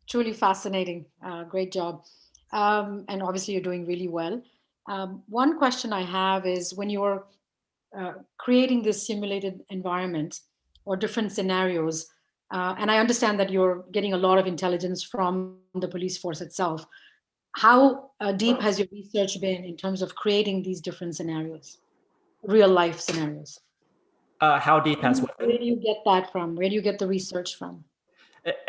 truly fascinating. Great job. And obviously you're doing really well. One question I have is when you're creating this simulated environment or different scenarios, and I understand that you're getting a lot of intelligence from the police force itself, how deep has your research been in terms of creating these different scenarios, real life scenarios? How deep has what? Where do you get that from? Where do you get the research from?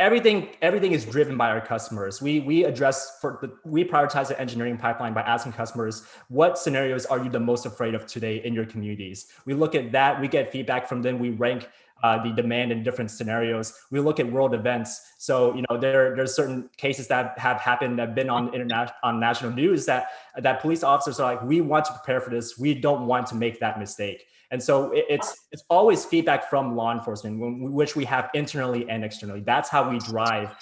Everything is driven by our customers. We prioritize the engineering pipeline by asking customers, what scenarios are you the most afraid of today in your communities? We look at that, we get feedback from them, we rank the demand in different scenarios. We look at world events. So, there's certain cases that have happened that have been on national news that police officers are like, we want to prepare for this. We don't want to make that mistake. And so it's always feedback from law enforcement, which we have internally and externally. That's how we drive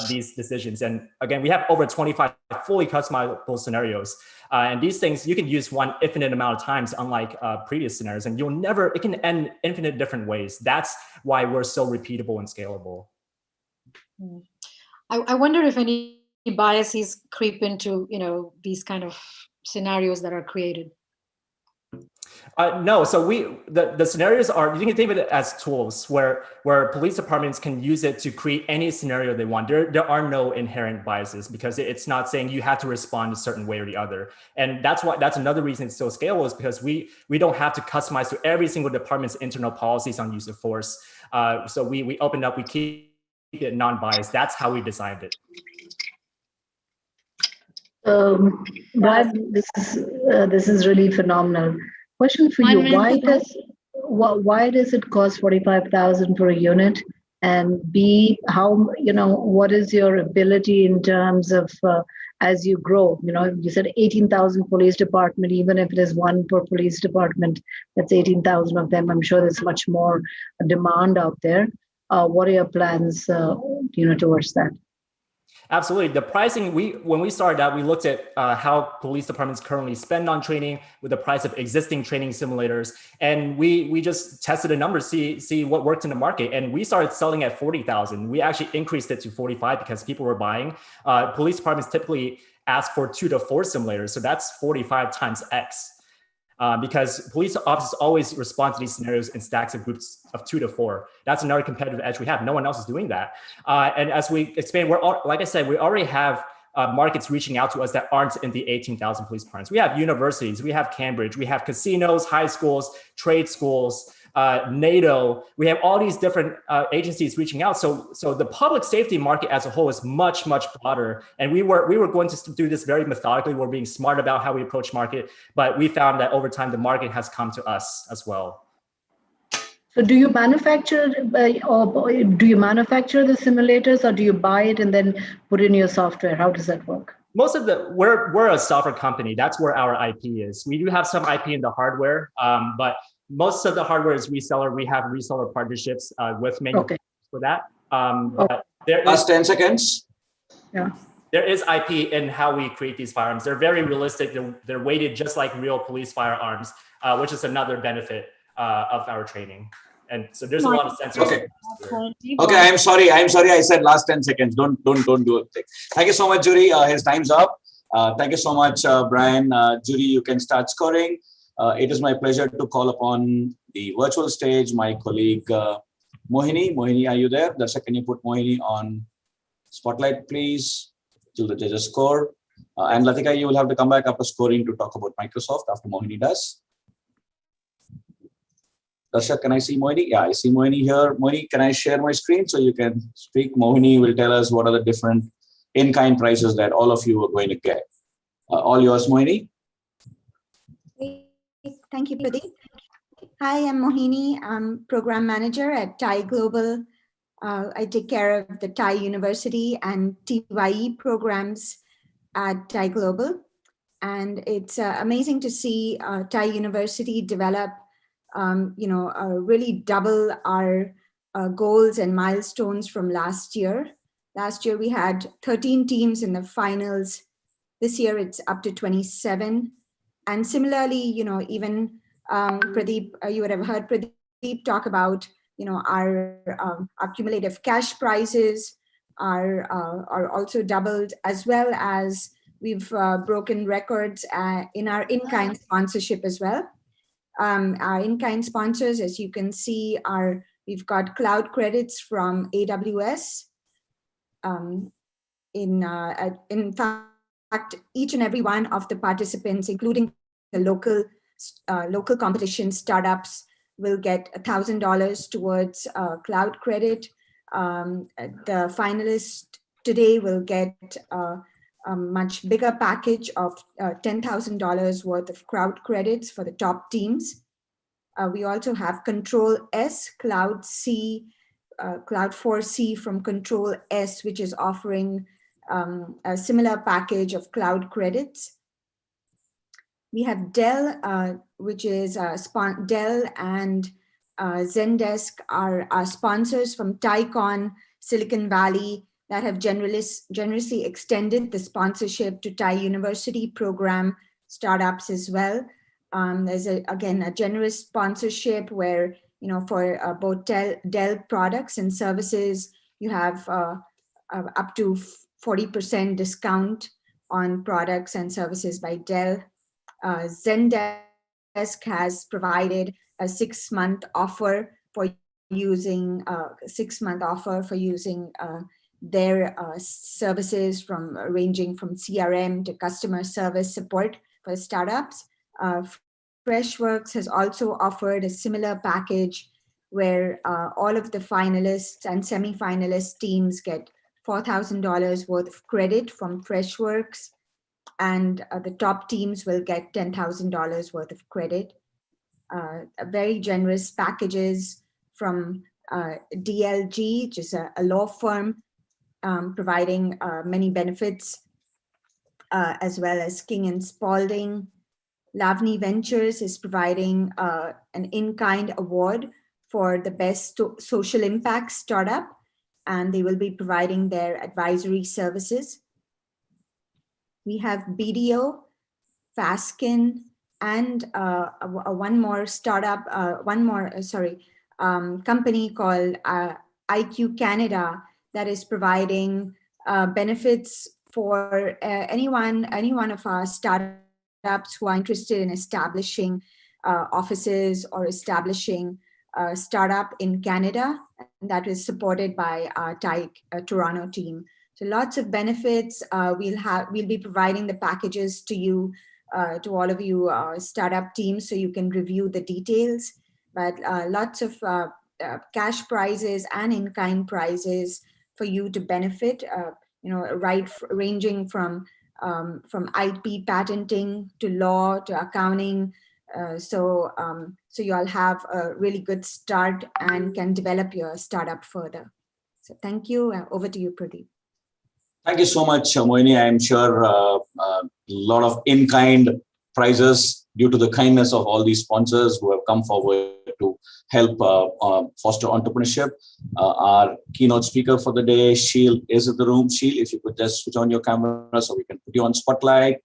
these decisions. And again, we have over 25 fully customizable scenarios. And these things, you can use one infinite amount of times, unlike previous scenarios. And it can end infinite different ways. That's why we're so repeatable and scalable. I wonder if any biases creep into, these kind of scenarios that are created. No, so the scenarios are, you can think of it as tools where police departments can use it to create any scenario they want. There are no inherent biases because it's not saying you have to respond a certain way or the other. And that's another reason it's so scalable, is because we don't have to customize to every single department's internal policies on use of force. So we open up, we keep it non-biased. That's how we designed it. Brad, this is really phenomenal. Question for you: why does it cost 45,000 per unit? And B, how, what is your ability in terms of as you grow? You said 18,000 police department. Even if it is one per police department, that's 18,000 of them. I'm sure there's much more demand out there. What are your plans, towards that? Absolutely. The pricing, when we started out, we looked at how police departments currently spend on training with the price of existing training simulators. And we just tested a number, see what worked in the market. And we started selling at 40,000. We actually increased it to 45 because people were buying. Police departments typically ask for 2 to 4 simulators. So that's 45 times X. Because police officers always respond to these scenarios in stacks of groups of 2 to 4. That's another competitive edge we have. No one else is doing that. And as we expand, like I said, we already have markets reaching out to us that aren't in the 18,000 police departments. We have universities, we have Cambridge, we have casinos, high schools, trade schools, NATO. We have all these different agencies reaching out. So the public safety market as a whole is much, much broader. And we were going to do this very methodically. We're being smart about how we approach market, but we found that over time, the market has come to us as well. So do you manufacture the simulators, or do you buy it and then put in your software? How does that work? Most of we're a software company. That's where our IP is. We do have some IP in the hardware, but most of the hardware is reseller. We have reseller partnerships with manufacturers for that. But last 10 seconds. Yeah. There is IP in how we create these firearms. They're very realistic. They're weighted just like real police firearms, which is another benefit of our training. And so there's a lot of sensors. Okay, I'm sorry. I said last 10 seconds. Don't do it. Thank you so much, jury. His time's up. Thank you so much, Brian. Jury, you can start scoring. It is my pleasure to call upon the virtual stage my colleague Mohini. Mohini, are you there? Darshak, can you put Mohini on spotlight, please, till the judges score? And Latika, you will have to come back after scoring to talk about Microsoft after Mohini does. Darshak, can I see Mohini? Yeah, I see Mohini here. Mohini, can I share my screen so you can speak? Mohini will tell us what are the different in-kind prices that all of you are going to get. All yours, Mohini. Thank you, Pradeep. Hi, I'm Mohini. I'm program manager at TiE Global. I take care of the TiE University and TiE programs at TiE Global. And it's amazing to see TiE University develop, really double our goals and milestones from last year. Last year, we had 13 teams in the finals. This year, it's up to 27. And similarly, even Pradeep, you would have heard Pradeep talk about, our cumulative cash prizes are also doubled, as well as we've broken records in our in-kind sponsorship as well. Our in-kind sponsors, as you can see, we've got cloud credits from AWS. In fact, each and every one of the participants, including the local competition startups, will get $1,000 towards cloud credit. The finalists today will get a much bigger package of $10,000 worth of cloud credits for the top teams. We also have Control S, Cloud C, Cloud 4C from Control S, which is offering a similar package of cloud credits. We have Dell, which is Dell and Zendesk are our sponsors from TiECon, Silicon Valley, that have generously extended the sponsorship to TiE University program startups as well. There's again a generous sponsorship where, for both Dell products and services, you have up to 40% discount on products and services by Dell. Zendesk Desk has provided a 6-month offer for using their services from ranging from CRM to customer service support for startups. Freshworks has also offered a similar package where all of the finalists and semi-finalist teams get $4,000 worth of credit from Freshworks, and the top teams will get $10,000 worth of credit. Very generous packages from DLG, which is a law firm providing many benefits, as well as King & Spalding. Lavni Ventures is providing an in-kind award for the best social impact startup, and they will be providing their advisory services. We have BDO, Faskin, and one more startup, company called IQ Canada that is providing benefits for any one of our startups who are interested in establishing offices or establishing a startup in Canada, and that is supported by our TiE Toronto team. So lots of benefits. We'll be providing the packages to you, to all of you startup teams, so you can review the details. But lots of cash prizes and in-kind prizes for you to benefit. Ranging from IP patenting to law to accounting. So you all have a really good start and can develop your startup further. So thank you. Over to you, Pradeep. Thank you so much, Moini. I'm sure a lot of in-kind prizes due to the kindness of all these sponsors who have come forward to help foster entrepreneurship. Our keynote speaker for the day, Sheil, is in the room. Sheil, if you could just switch on your camera so we can put you on spotlight.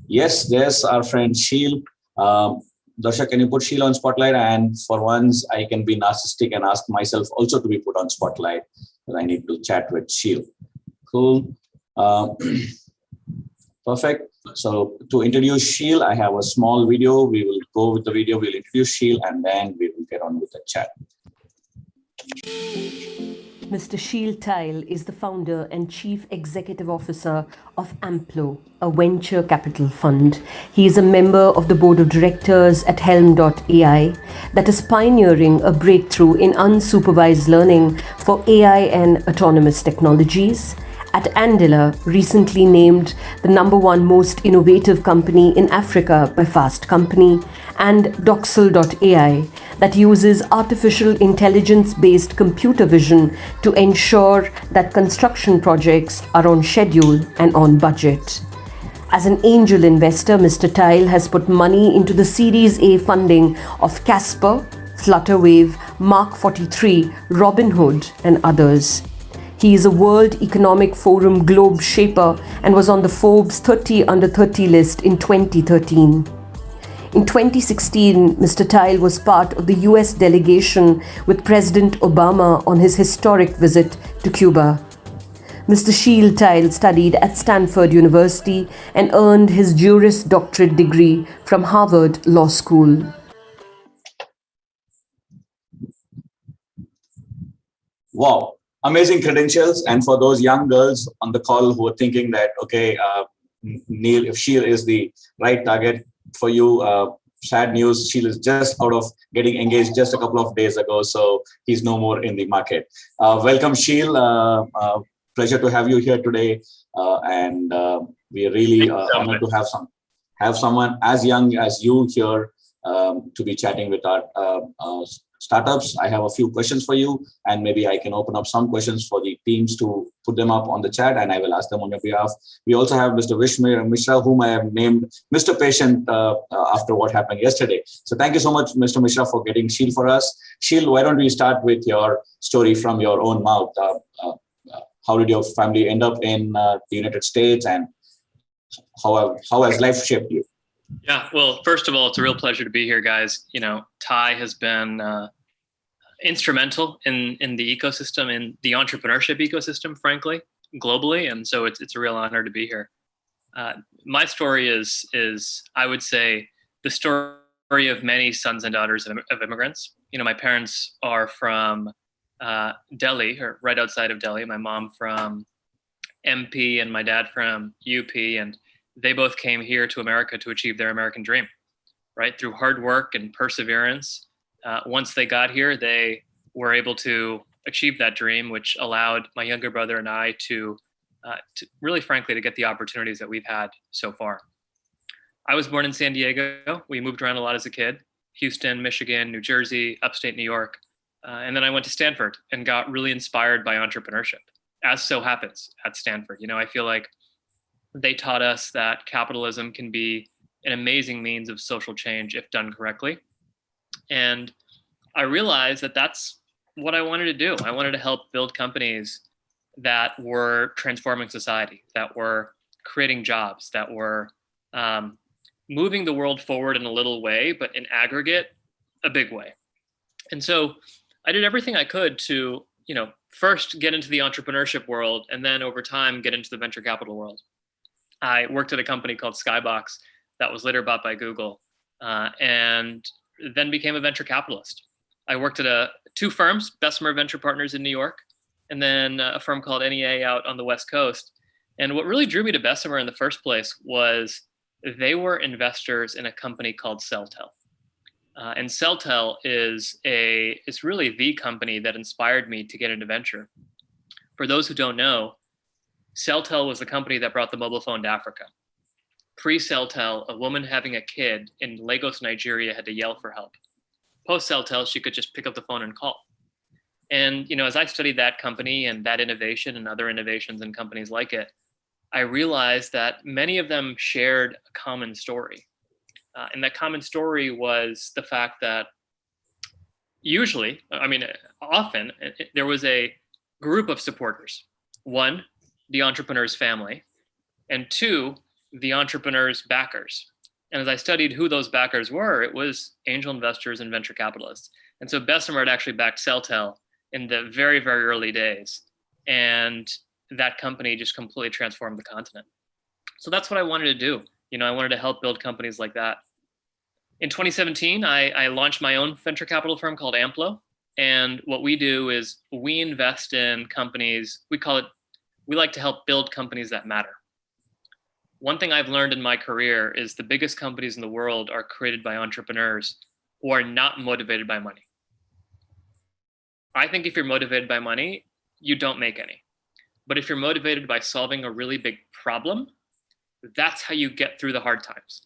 Yes, there's our friend Sheil. Darsha, can you put Sheil on spotlight? And for once, I can be narcissistic and ask myself also to be put on spotlight, but I need to chat with Sheil. Cool. Perfect. So to introduce Sheil, I have a small video. We will go with the video. We'll introduce Sheil and then we will get on with the chat. Mr. Sheil TiE is the founder and chief executive officer of Amplo, a venture capital fund. He is a member of the board of directors at Helm.ai that is pioneering a breakthrough in unsupervised learning for AI and autonomous technologies. At Andela, recently named the #1 most innovative company in Africa by Fast Company, and Doxel.ai that uses artificial intelligence-based computer vision to ensure that construction projects are on schedule and on budget. As an angel investor, Mr. TiE has put money into the Series A funding of Casper, Flutterwave, Mark 43, Robinhood, and others. He is a World Economic Forum Globe Shaper and was on the Forbes 30 Under 30 list in 2013. In 2016, Mr. TiE was part of the US delegation with President Obama on his historic visit to Cuba. Mr. Sheil TiE studied at Stanford University and earned his Juris Doctorate degree from Harvard Law School. Wow. Amazing credentials. And for those young girls on the call who are thinking that, okay, Neil, if Sheil is the right target for you, sad news, Sheil is just out of getting engaged just a couple of days ago. So he's no more in the market. Welcome, Sheil. Pleasure to have you here today. And we are really honored to have someone as young as you here to be chatting with our startups. I have a few questions for you, and maybe I can open up some questions for the teams to put them up on the chat, and I will ask them on your behalf. We also have Mr. Vishnu Mishra, whom I have named Mr. Patient after what happened yesterday. So thank you so much, Mr. Mishra, for getting Sheil for us. Sheil, why don't we start with your story from your own mouth? How did your family end up in the United States, and how has life shaped you? Yeah, well, first of all, it's a real pleasure to be here, guys. You know, TiE has been instrumental in the ecosystem, in the entrepreneurship ecosystem, frankly, globally. And so it's a real honor to be here. My story is I would say, the story story of many sons and daughters of immigrants. My parents are from Delhi, or right outside of Delhi. My mom from MP and my dad from UP, and they both came here to America to achieve their American dream, right? Through hard work and perseverance. Once they got here, they were able to achieve that dream, which allowed my younger brother and I to really, frankly, to get the opportunities that we've had so far. I was born in San Diego. We moved around a lot as a kid: Houston, Michigan, New Jersey, upstate New York. And then I went to Stanford and got really inspired by entrepreneurship, as so happens at Stanford. I feel like they taught us that capitalism can be an amazing means of social change if done correctly. And I realized that that's what I wanted to do. I wanted to help build companies that were transforming society, that were creating jobs, that were moving the world forward in a little way, but in aggregate, a big way. And so I did everything I could to, first get into the entrepreneurship world, and then over time get into the venture capital world. I worked at a company called Skybox that was later bought by Google, and then became a venture capitalist. I worked at two firms, Bessemer Venture Partners in New York, and then a firm called NEA out on the West Coast. And what really drew me to Bessemer in the first place was they were investors in a company called Celtel. And Celtel is really the company that inspired me to get into venture. For those who don't know, Celtel was the company that brought the mobile phone to Africa. Pre-Celtel, a woman having a kid in Lagos, Nigeria had to yell for help. Post-Celtel, she could just pick up the phone and call. And as I studied that company and that innovation and other innovations in companies like it, I realized that many of them shared a common story. And that common story was the fact that often there was a group of supporters. One, the entrepreneur's family, and two, the entrepreneur's backers. And as I studied who those backers were, it was angel investors and venture capitalists. And so Bessemer had actually backed Celtel in the very, very early days. And that company just completely transformed the continent. So that's what I wanted to do. I wanted to help build companies like that. In 2017, I launched my own venture capital firm called Amplo. And what we do is we invest in companies, we like to help build companies that matter. One thing I've learned in my career is the biggest companies in the world are created by entrepreneurs who are not motivated by money. I think if you're motivated by money, you don't make any. But if you're motivated by solving a really big problem, that's how you get through the hard times.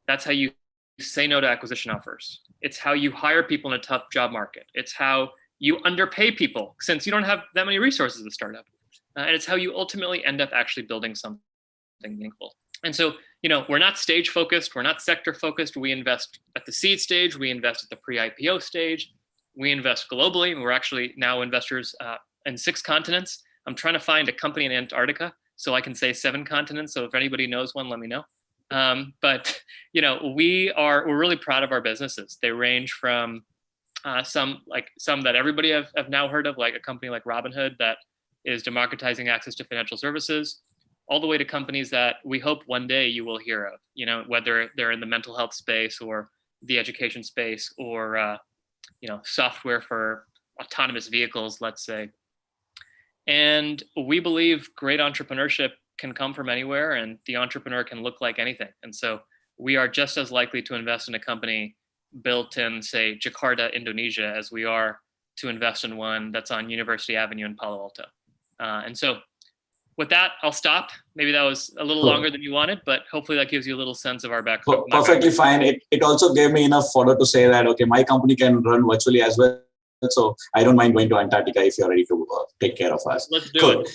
That's how you say no to acquisition offers. It's how you hire people in a tough job market. It's how you underpay people since you don't have that many resources to start up. And it's how you ultimately end up actually building something meaningful. And so, we're not stage focused. We're not sector focused. We invest at the seed stage. We invest at the pre-IPO stage. We invest globally. We're actually now investors in 6 continents. I'm trying to find a company in Antarctica so I can say 7 continents. So if anybody knows one, let me know. But we're really proud of our businesses. They range from some that everybody have now heard of, like a company like Robinhood that is democratizing access to financial services, all the way to companies that we hope one day you will hear of, whether they're in the mental health space or the education space or, software for autonomous vehicles, let's say. And we believe great entrepreneurship can come from anywhere, and the entrepreneur can look like anything. And so we are just as likely to invest in a company built in, say, Jakarta, Indonesia, as we are to invest in one that's on University Avenue in Palo Alto. And so with that, I'll stop. Maybe that was a little longer than you wanted, but hopefully that gives you a little sense of our background. Perfectly fine. It also gave me enough fodder to say that, okay, my company can run virtually as well. So I don't mind going to Antarctica if you're ready to take care of us. Let's do it.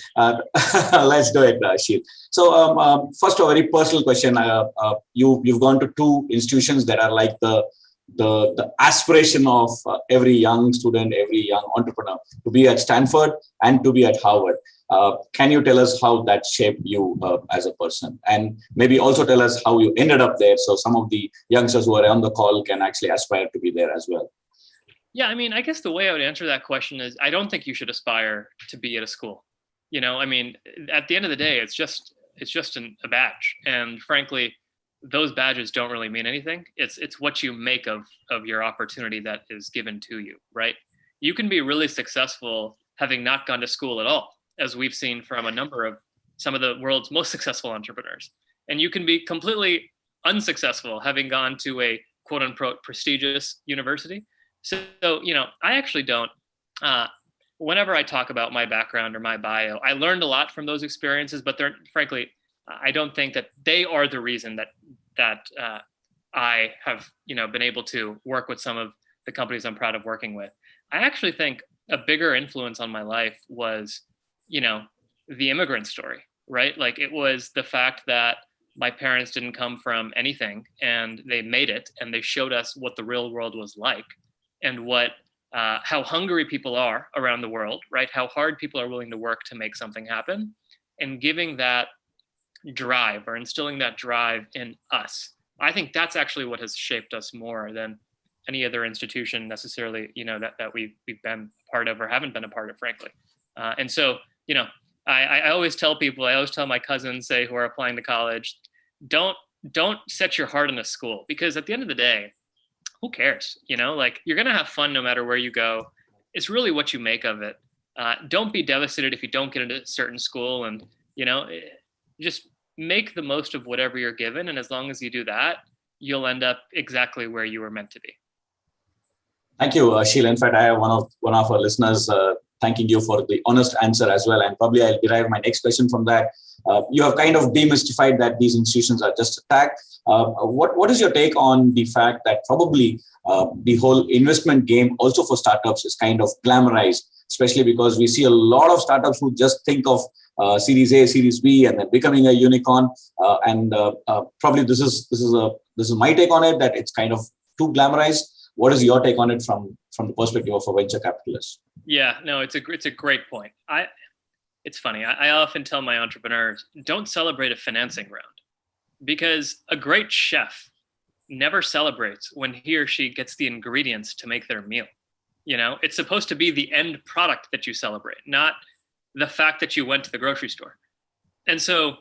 Let's do it, Sheil. So first, a very personal question. You've gone to 2 institutions that are like the aspiration of every young student, every young entrepreneur, to be at Stanford and to be at Harvard. Can you tell us how that shaped you as a person? And maybe also tell us how you ended up there, so some of the youngsters who are on the call can actually aspire to be there as well. Yeah, I guess the way I would answer that question is I don't think you should aspire to be at a school. At the end of the day, it's just a badge. And frankly, those badges don't really mean anything. It's what you make of your opportunity that is given to you, right? You can be really successful having not gone to school at all, as we've seen from a number of some of the world's most successful entrepreneurs. And you can be completely unsuccessful having gone to a quote unquote prestigious university. So I actually don't, whenever I talk about my background or my bio, I learned a lot from those experiences, but they're frankly, I don't think that they are the reason that I have, been able to work with some of the companies I'm proud of working with. I actually think a bigger influence on my life was, the immigrant story, right? Like it was the fact that my parents didn't come from anything and they made it, and they showed us what the real world was like and how hungry people are around the world, right? How hard people are willing to work to make something happen, and giving that drive or instilling that drive in us. I think that's actually what has shaped us more than any other institution necessarily, that we've been part of or haven't been a part of, frankly. And so, I always tell people, I always tell my cousins, say, who are applying to college, don't set your heart on a school, because at the end of the day, who cares? Like you're going to have fun no matter where you go. It's really what you make of it. Don't be devastated if you don't get into a certain school, and, just make the most of whatever you're given. And as long as you do that, you'll end up exactly where you were meant to be. Thank you, Sheila. In fact, I have one of our listeners thanking you for the honest answer as well. And probably I'll derive my next question from that. You have kind of demystified that these institutions are just a tag. What is your take on the fact that probably the whole investment game also for startups is kind of glamorized, especially because we see a lot of startups who just think of Series A, Series B, and then becoming a unicorn. Probably this is my take on it, that it's kind of too glamorized. What is your take on it from the perspective of a venture capitalist? Yeah, no, it's a great point. It's funny. I often tell my entrepreneurs, don't celebrate a financing round, because a great chef never celebrates when he or she gets the ingredients to make their meal. It's supposed to be the end product that you celebrate, not the fact that you went to the grocery store. And so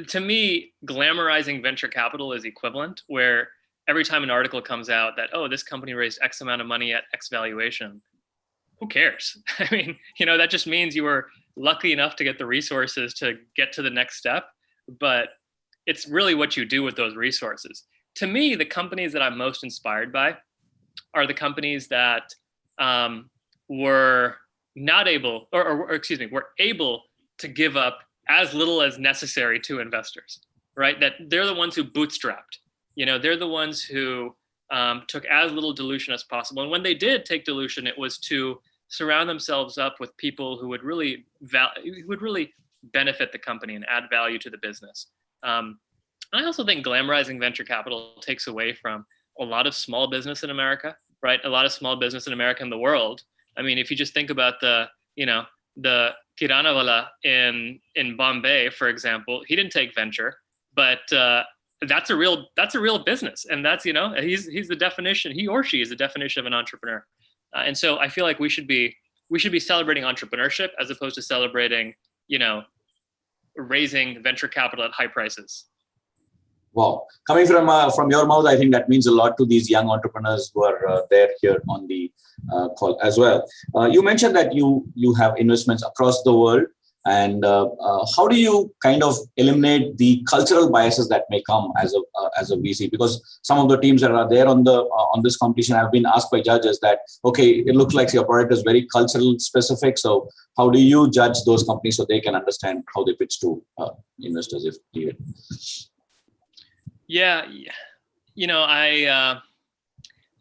to me, glamorizing venture capital is equivalent, where every time an article comes out that, oh, this company raised X amount of money at X valuation, who cares? I mean, that just means you were lucky enough to get the resources to get to the next step, but it's really what you do with those resources. To me, the companies that I'm most inspired by are the companies that were not able, were able to give up as little as necessary to investors, right? That they're the ones who bootstrapped. They're the ones who took as little dilution as possible. And when they did take dilution, it was to surround themselves up with people who would really benefit the company and add value to the business. I also think glamorizing venture capital takes away from a lot of small business in America, right? A lot of small business in America and the world. I mean, if you just think about the Kiranawala in Bombay, for example, he didn't take venture, but that's a real business. And that's, he's the definition, he or she is the definition of an entrepreneur. And so I feel like we should be celebrating entrepreneurship as opposed to celebrating, raising venture capital at high prices. Wow. Coming from your mouth, I think that means a lot to these young entrepreneurs who are there here on the call as well. You mentioned that you have investments across the world. And how do you kind of eliminate the cultural biases that may come as a VC? Because some of the teams that are there on this competition have been asked by judges that, okay, it looks like your product is very cultural specific. So how do you judge those companies so they can understand how they pitch to investors if needed? Yeah,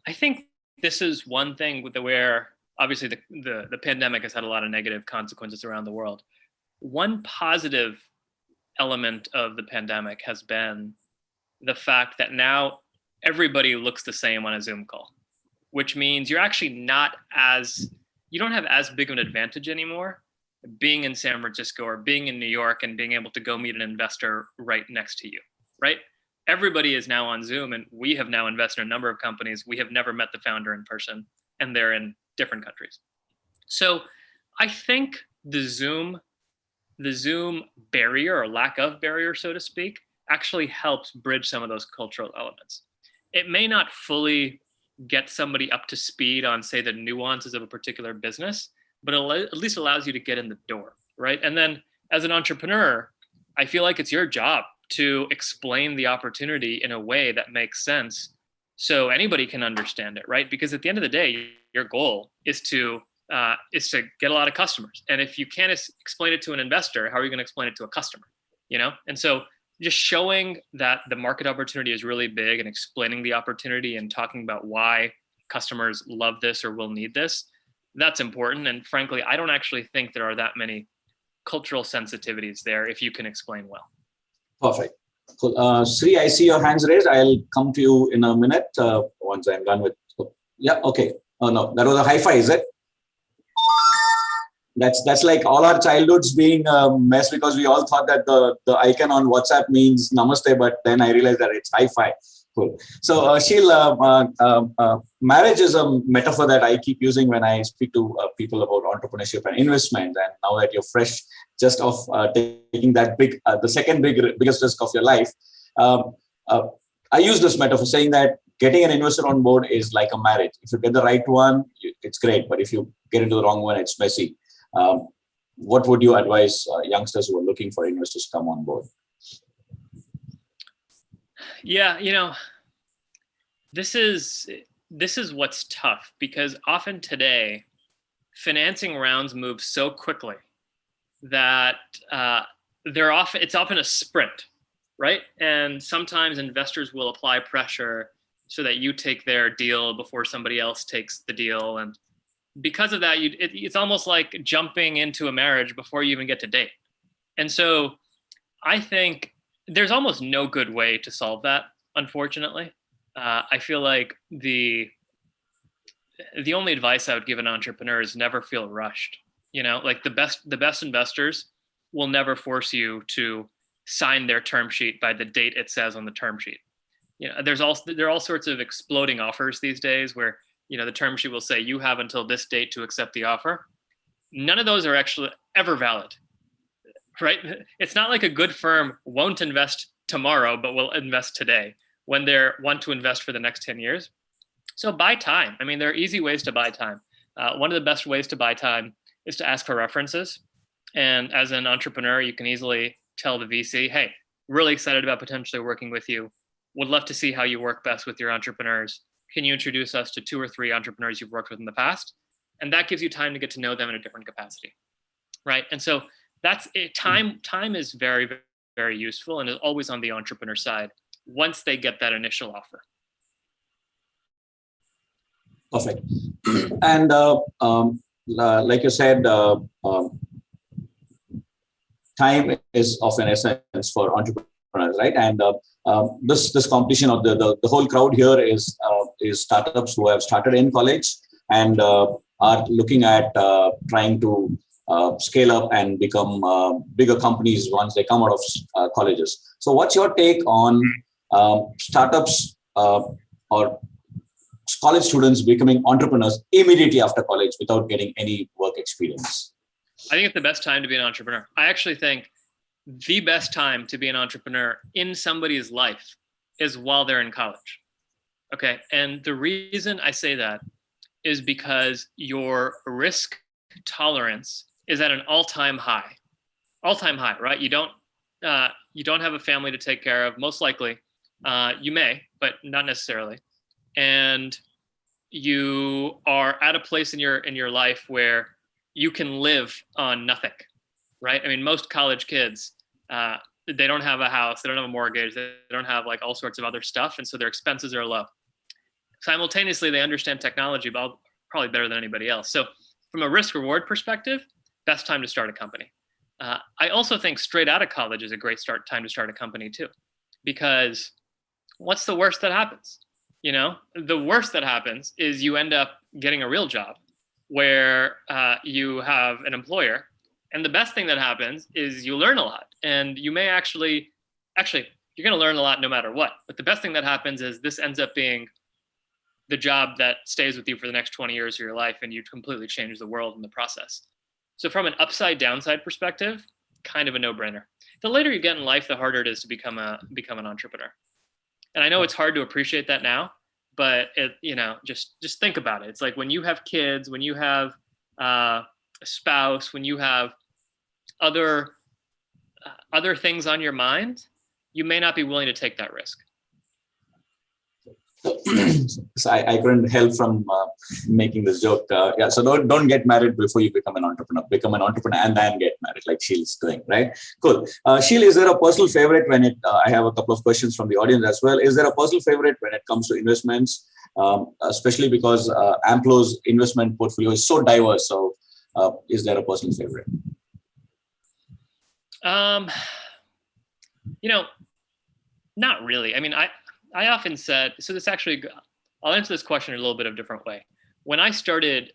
I think this is one thing where obviously the pandemic has had a lot of negative consequences around the world. One positive element of the pandemic has been the fact that now everybody looks the same on a Zoom call, which means you're actually you don't have as big of an advantage anymore being in San Francisco or being in New York and being able to go meet an investor right next to you, right? Everybody is now on Zoom, and we have now invested in a number of companies. We have never met the founder in person, and they're in different countries. So I think the Zoom barrier or lack of barrier, so to speak, actually helps bridge some of those cultural elements. It may not fully get somebody up to speed on, say, the nuances of a particular business, but it at least allows you to get in the door, right? And then as an entrepreneur, I feel like it's your job to explain the opportunity in a way that makes sense so anybody can understand it, right? Because at the end of the day, your goal is to get a lot of customers. And if you can't explain it to an investor, how are you going to explain it to a customer? You know? And so just showing that the market opportunity is really big and explaining the opportunity and talking about why customers love this or will need this, that's important. And frankly, I don't actually think there are that many cultural sensitivities there if you can explain well. Perfect. Cool. Sri, I see your hands raised. I'll come to you in a minute once I'm done with. Yeah, okay. Oh no, that was a high five, is it? That's like all our childhoods being a mess because we all thought that the icon on WhatsApp means namaste, but then I realized that it's high five. Cool. So Sheil, marriage is a metaphor that I keep using when I speak to people about entrepreneurship and investment. And now that you're fresh, just of taking that the second biggest risk of your life, I use this metaphor saying that getting an investor on board is like a marriage. If you get the right one, it's great. But if you get into the wrong one, it's messy. What would you advise youngsters who are looking for investors to come on board? Yeah, you know, this is what's tough because often today, financing rounds move so quickly that it's often a sprint, right? And sometimes investors will apply pressure so that you take their deal before somebody else takes the deal, and because of that, it's almost like jumping into a marriage before you even get to date. And so, I think there's almost no good way to solve that, unfortunately. I feel like the only advice I would give an entrepreneur is never feel rushed. You know, like the best investors will never force you to sign their term sheet by the date it says on the term sheet. You know, there are all sorts of exploding offers these days where, you know, the term sheet will say you have until this date to accept the offer. None of those are actually ever valid. Right? It's not like a good firm won't invest tomorrow, but will invest today when they want to invest for the next 10 years. So buy time. I mean, there are easy ways to buy time. One of the best ways to buy time is to ask for references. And as an entrepreneur, you can easily tell the VC, hey, really excited about potentially working with you. Would love to see how you work best with your entrepreneurs. Can you introduce us to 2 or 3 entrepreneurs you've worked with in the past? And that gives you time to get to know them in a different capacity, right? And so that's it. Time is very, very useful and is always on the entrepreneur side once they get that initial offer. Perfect. And like you said, time is of an essence for entrepreneurs, right? And this competition of the whole crowd here is startups who have started in college and are looking at trying to scale up and become bigger companies once they come out of colleges. So what's your take on startups or college students becoming entrepreneurs immediately after college without getting any work experience? I think it's the best time to be an entrepreneur. I actually think the best time to be an entrepreneur in somebody's life is while they're in college. Okay. And the reason I say that is because your risk tolerance is at an all-time high, right? You don't have a family to take care of. Most likely, you may, but not necessarily. And you are at a place in your life where you can live on nothing, right? I mean, most college kids, they don't have a house, they don't have a mortgage, they don't have like all sorts of other stuff, and so their expenses are low. Simultaneously, they understand technology probably better than anybody else. So from a risk-reward perspective, best time to start a company. I also think straight out of college is a great time to start a company too, because what's the worst that happens? You know, the worst that happens is you end up getting a real job where you have an employer. And the best thing that happens is you learn a lot, and you may actually, you're going to learn a lot no matter what. But the best thing that happens is this ends up being the job that stays with you for the next 20 years of your life, and you completely change the world in the process. So from an upside downside perspective, kind of a no-brainer. the later you get in life, the harder it is to become an entrepreneur. And I know it's hard to appreciate that now, but just think about it. It's like when you have kids, when you have a spouse, when you have other things on your mind, you may not be willing to take that risk. So I couldn't help from making this joke. So don't get married before you become an entrepreneur. Become an entrepreneur and then get married, like Sheil's doing, right? Cool. Sheil, is there a personal favorite when I have a couple of questions from the audience as well. Is there a personal favorite when it comes to investments, especially because Amplo's investment portfolio is so diverse? So is there a personal favorite? Not really. I mean, I often said, so this actually, I'll answer this question in a little bit of a different way. When I started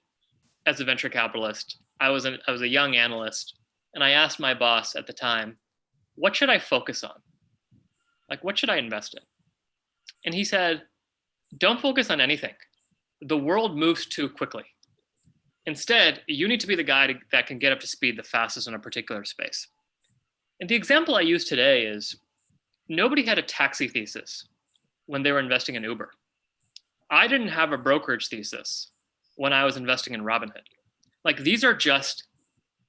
as a venture capitalist, I was a young analyst, and I asked my boss at the time, what should I focus on? Like, what should I invest in? And he said, don't focus on anything. The world moves too quickly. Instead, you need to be the guy that can get up to speed the fastest in a particular space. And the example I use today is nobody had a taxi thesis when they were investing in Uber. I didn't have a brokerage thesis when I was investing in Robinhood. Like, these are just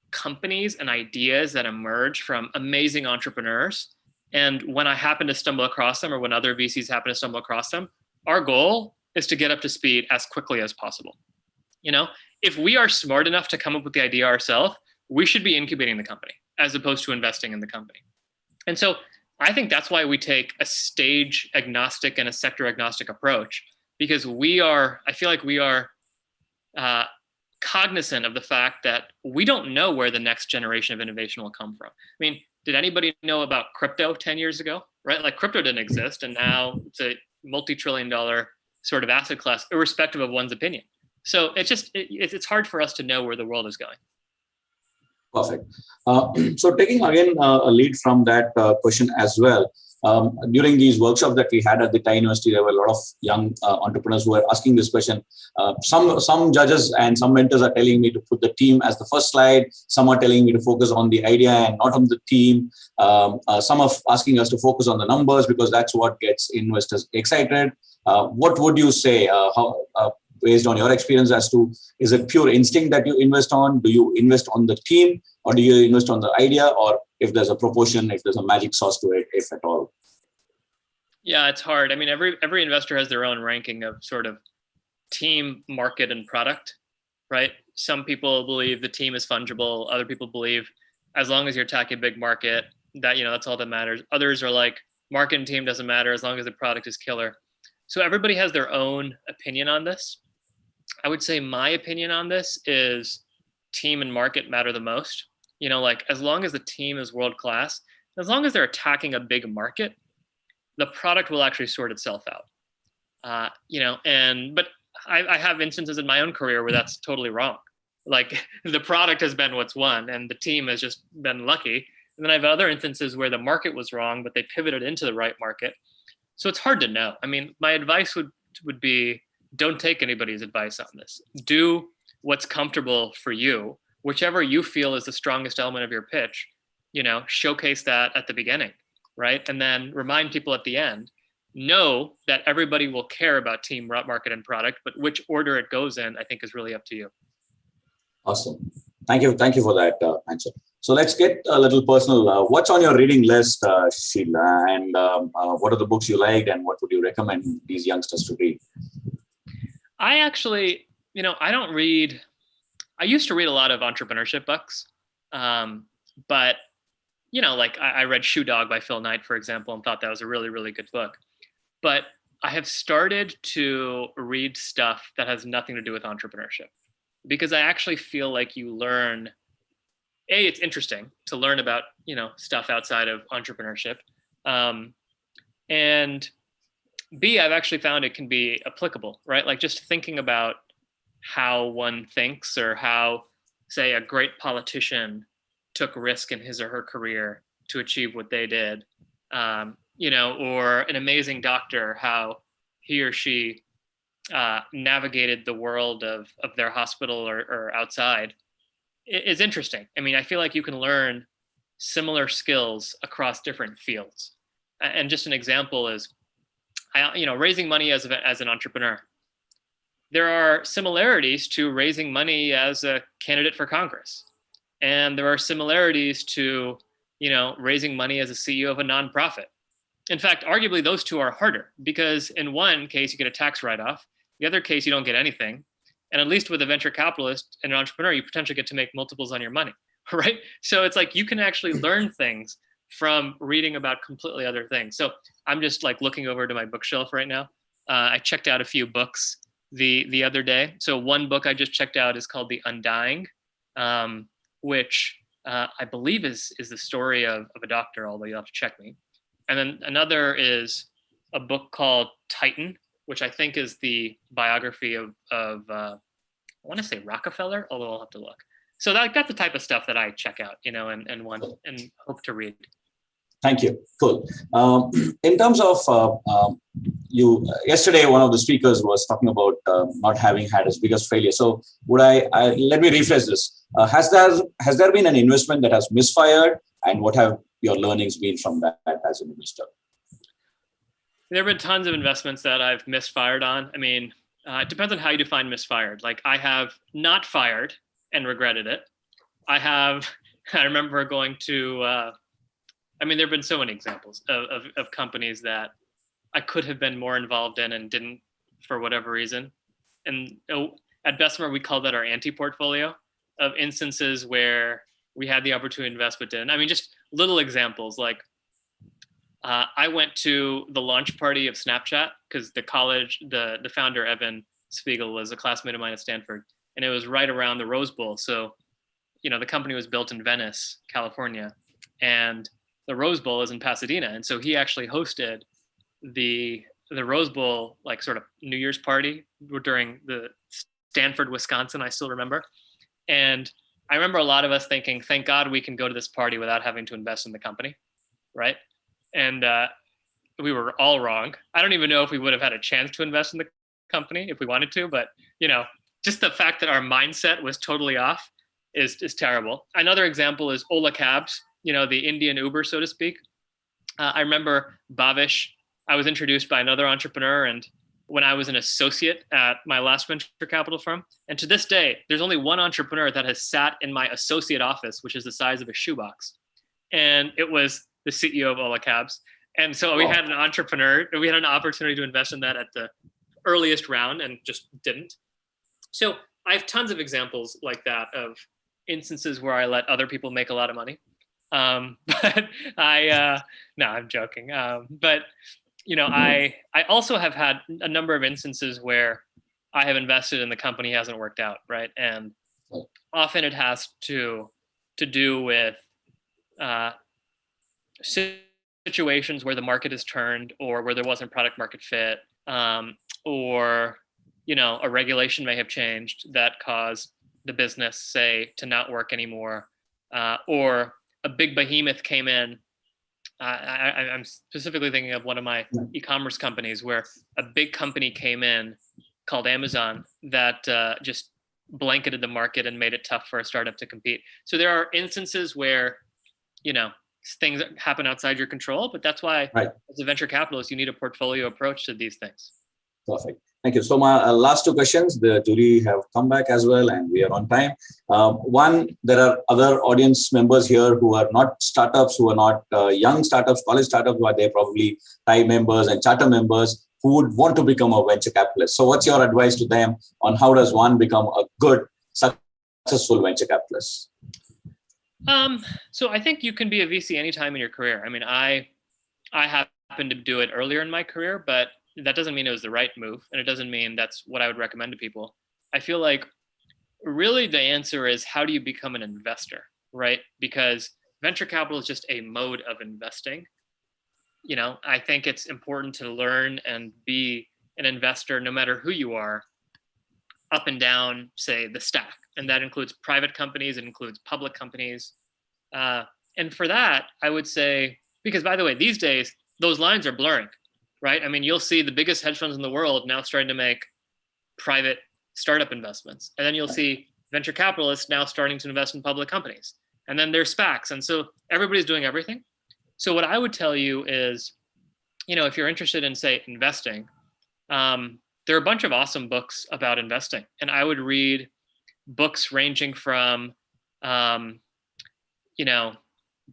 companies and ideas that emerge from amazing entrepreneurs. And when I happen to stumble across them, or when other VCs happen to stumble across them, our goal is to get up to speed as quickly as possible. If we are smart enough to come up with the idea ourselves, we should be incubating the company as opposed to investing in the company. And so I think that's why we take a stage agnostic and a sector agnostic approach, because I feel like we are cognizant of the fact that we don't know where the next generation of innovation will come from. I mean, did anybody know about crypto 10 years ago, right? Like, crypto didn't exist, and now it's a multi-trillion-dollar sort of asset class, irrespective of one's opinion. So it's hard for us to know where the world is going. Perfect. So taking again a lead from that question as well, during these workshops that we had at the TiE University, there were a lot of young entrepreneurs who were asking this question. Some judges and some mentors are telling me to put the team as the first slide. Some are telling me to focus on the idea and not on the team. Some are asking us to focus on the numbers because that's what gets investors excited. What would you say? Based on your experience, as to, is it pure instinct that you invest on? Do you invest on the team, or do you invest on the idea, or if there's a proportion, if there's a magic sauce to it, if at all? Yeah, it's hard. I mean, every investor has their own ranking of sort of team, market, and product, right? Some people believe the team is fungible. Other people believe as long as you're attacking a big market, that's all that matters. Others are like, market and team doesn't matter as long as the product is killer. So everybody has their own opinion on this. I would say my opinion on this is team and market matter the most. Like, as long as the team is world-class, as long as they're attacking a big market, the product will actually sort itself out. But I have instances in my own career where that's totally wrong. Like, the product has been what's won and the team has just been lucky. And then I have other instances where the market was wrong, but they pivoted into the right market. So it's hard to know. I mean, my advice would be, don't take anybody's advice on this. Do what's comfortable for you, whichever you feel is the strongest element of your pitch, showcase that at the beginning, right? And then remind people at the end, know that everybody will care about team, market, and product, but which order it goes in, I think, is really up to you. Awesome. Thank you for that answer. So let's get a little personal. What's on your reading list, Sheila? And what are the books you liked, and what would you recommend these youngsters to read? I actually, I don't read. I used to read a lot of entrepreneurship books, but like I read Shoe Dog by Phil Knight, for example, and thought that was a really, really good book. But I have started to read stuff that has nothing to do with entrepreneurship, because I actually feel like you learn. A, it's interesting to learn about stuff outside of entrepreneurship, and B, I've actually found it can be applicable, right? Like, just thinking about how one thinks, or how, say, a great politician took risk in his or her career to achieve what they did, or an amazing doctor, how he or she navigated the world of their hospital or outside, is interesting. I mean, I feel like you can learn similar skills across different fields. And just an example is, raising money as an entrepreneur. There are similarities to raising money as a candidate for Congress. And there are similarities to, raising money as a CEO of a nonprofit. In fact, arguably those two are harder, because in one case you get a tax write-off, the other case you don't get anything. And at least with a venture capitalist and an entrepreneur, you potentially get to make multiples on your money, right? So it's like you can actually learn things from reading about completely other things. So I'm just like looking over to my bookshelf right now. I checked out a few books the other day. So one book I just checked out is called The Undying, which I believe is the story of a doctor, although you'll have to check me. And then another is a book called Titan, which I think is the biography of I want to say Rockefeller, although I'll have to look. So that's the type of stuff that I check out, and want and hope to read. Thank you. Cool. In terms of yesterday, one of the speakers was talking about not having had his biggest failure. So let me rephrase this. Has there been an investment that has misfired, and what have your learnings been from that as an investor? There have been tons of investments that I've misfired on. I mean, it depends on how you define misfired. Like I have not fired and regretted it. I remember going to, there have been so many examples of companies that I could have been more involved in and didn't for whatever reason. And at Bessemer, we call that our anti-portfolio, of instances where we had the opportunity to invest but didn't. I mean, just little examples like, I went to the launch party of Snapchat because the founder, Evan Spiegel, was a classmate of mine at Stanford, and it was right around the Rose Bowl. So, the company was built in Venice, California, and the Rose Bowl is in Pasadena. And so he actually hosted the Rose Bowl, like sort of New Year's party during the Stanford, Wisconsin, I still remember. And I remember a lot of us thinking, thank God we can go to this party without having to invest in the company, right? And we were all wrong. I don't even know if we would have had a chance to invest in the company if we wanted to, but just the fact that our mindset was totally off is terrible. Another example is Ola Cabs, the Indian Uber, so to speak. I remember Bhavish, I was introduced by another entrepreneur, and when I was an associate at my last venture capital firm, and to this day, there's only one entrepreneur that has sat in my associate office, which is the size of a shoebox. And it was the CEO of Ola Cabs. And so we had an opportunity to invest in that at the earliest round and just didn't. So I have tons of examples like that of instances where I let other people make a lot of money. But no, I'm joking. But I also have had a number of instances where I have invested and the company hasn't worked out, right? And often it has to do with situations where the market is turned, or where there wasn't product market fit, or a regulation may have changed that caused the business, say, to not work anymore, or a big behemoth came in. I'm specifically thinking of one of my e-commerce companies where a big company came in called Amazon that just blanketed the market and made it tough for a startup to compete. So there are instances where, things happen outside your control, but that's why as a venture capitalist, you need a portfolio approach to these things. Perfect. Thank you. So my last two questions, the jury have come back as well, and we are on time. One, there are other audience members here who are not startups, who are not young startups, college startups, but they're probably TiE members and charter members who would want to become a venture capitalist. So what's your advice to them on how does one become a good, successful venture capitalist? So I think you can be a VC anytime in your career. I mean, I happened to do it earlier in my career, but that doesn't mean it was the right move. And it doesn't mean that's what I would recommend to people. I feel like really the answer is, how do you become an investor, right? Because venture capital is just a mode of investing. I think it's important to learn and be an investor, no matter who you are, up and down, say, the stack. And that includes private companies, it includes public companies. And for that, I would say, because by the way, these days, those lines are blurring, right? I mean, you'll see the biggest hedge funds in the world now starting to make private startup investments. And then you'll see venture capitalists now starting to invest in public companies. And then there's SPACs. And so everybody's doing everything. So what I would tell you is, if you're interested in, say, investing, there are a bunch of awesome books about investing. And I would read books ranging from,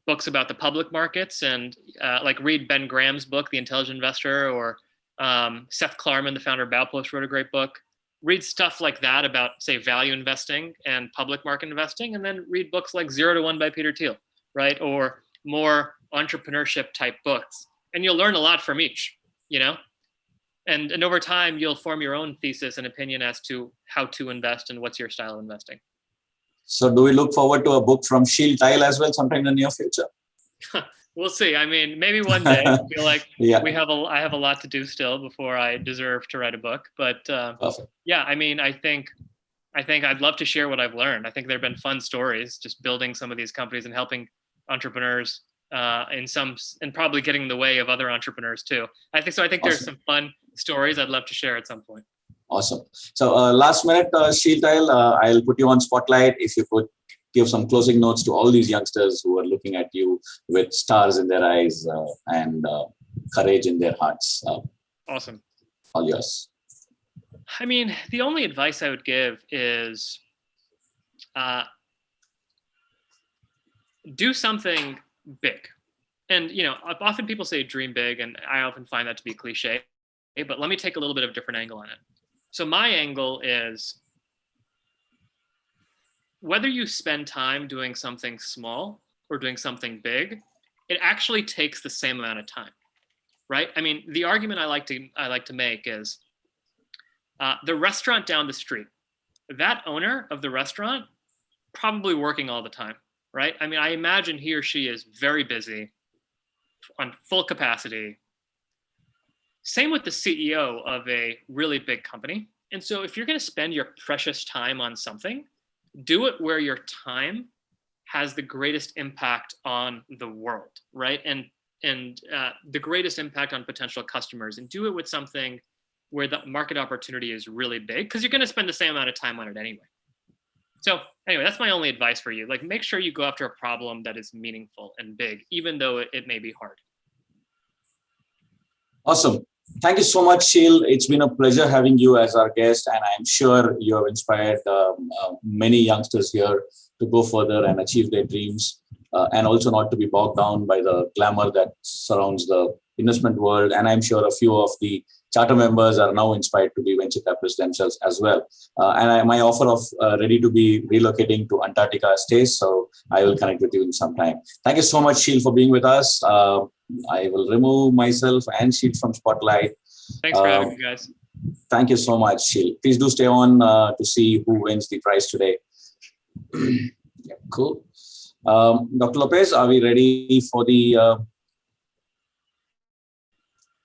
books about the public markets and read Ben Graham's book, The Intelligent Investor, or Seth Klarman, the founder of Baupost, wrote a great book. Read stuff like that about, say, value investing and public market investing, and then read books like 0 to 1 by Peter Thiel, right? Or more entrepreneurship type books. And you'll learn a lot from each, and over time, you'll form your own thesis and opinion as to how to invest and what's your style of investing. So do we look forward to a book from Sheil TiE as well sometime in the near future? We'll see. I mean, maybe one day. I feel like Yeah. I have a lot to do still before I deserve to write a book. But yeah, I mean, I think I'd love to share what I've learned. I think there have been fun stories just building some of these companies and helping entrepreneurs and probably getting in the way of other entrepreneurs too. I think Awesome. There's some fun stories I'd love to share at some point. Awesome. So last minute, Sheil TiE, I'll put you on spotlight. If you could give some closing notes to all these youngsters who are looking at you with stars in their eyes and courage in their hearts. Awesome. All yours. I mean, the only advice I would give is do something big. And, often people say dream big, and I often find that to be cliche, but let me take a little bit of a different angle on it. So my angle is whether you spend time doing something small or doing something big, it actually takes the same amount of time, right? I mean, the argument I like to make is the restaurant down the street, that owner of the restaurant probably working all the time, right? I mean, I imagine he or she is very busy on full capacity. Same with the CEO of a really big company. And so if you're going to spend your precious time on something, do it where your time has the greatest impact on the world, right? And the greatest impact on potential customers, and do it with something where the market opportunity is really big, because you're going to spend the same amount of time on it anyway. So anyway, that's my only advice for you. Like, make sure you go after a problem that is meaningful and big, even though it may be hard. Awesome. Thank you so much, Sheil. It's been a pleasure having you as our guest, and I'm sure you have inspired many youngsters here to go further and achieve their dreams, and also not to be bogged down by the glamour that surrounds the investment world. And I'm sure a few of the charter members are now inspired to be venture capitalists themselves as well. And my offer of ready to be relocating to Antarctica stays, so I will connect with you in some time. Thank you so much, Sheil, for being with us. I will remove myself and Sheil from Spotlight. Thanks for having me, guys. Thank you so much, Sheil. Please do stay on to see who wins the prize today. Yeah, cool. Dr. Lopez, are we ready for the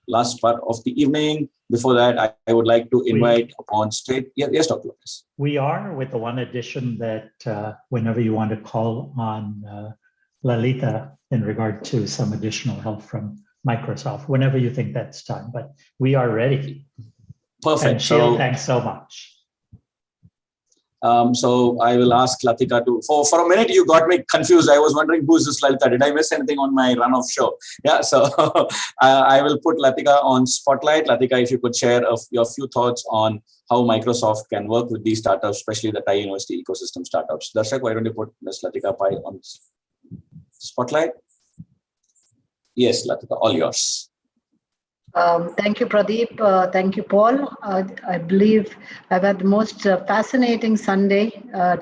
last part of the evening? Before that, I would like to invite on stage. Yes, Dr. Lopez. We are, with the one addition that whenever you want to call on Lalita in regard to some additional help from Microsoft, whenever you think that's time, but we are ready. Perfect. And Sheil, thanks so much. So I will ask Latika to, for a minute, you got me confused. I was wondering, who is this Lalita? Did I miss anything on my run-off show? Yeah, so I will put Latika on Spotlight. Latika, if you could share your few thoughts on how Microsoft can work with these startups, especially the TiE University ecosystem startups. Darshak, why don't you put Ms. Latika Pai on Spotlight? Yes, Latika, all yours. Thank you, Pradeep. Thank you, Paul. I believe I've had the most fascinating Sunday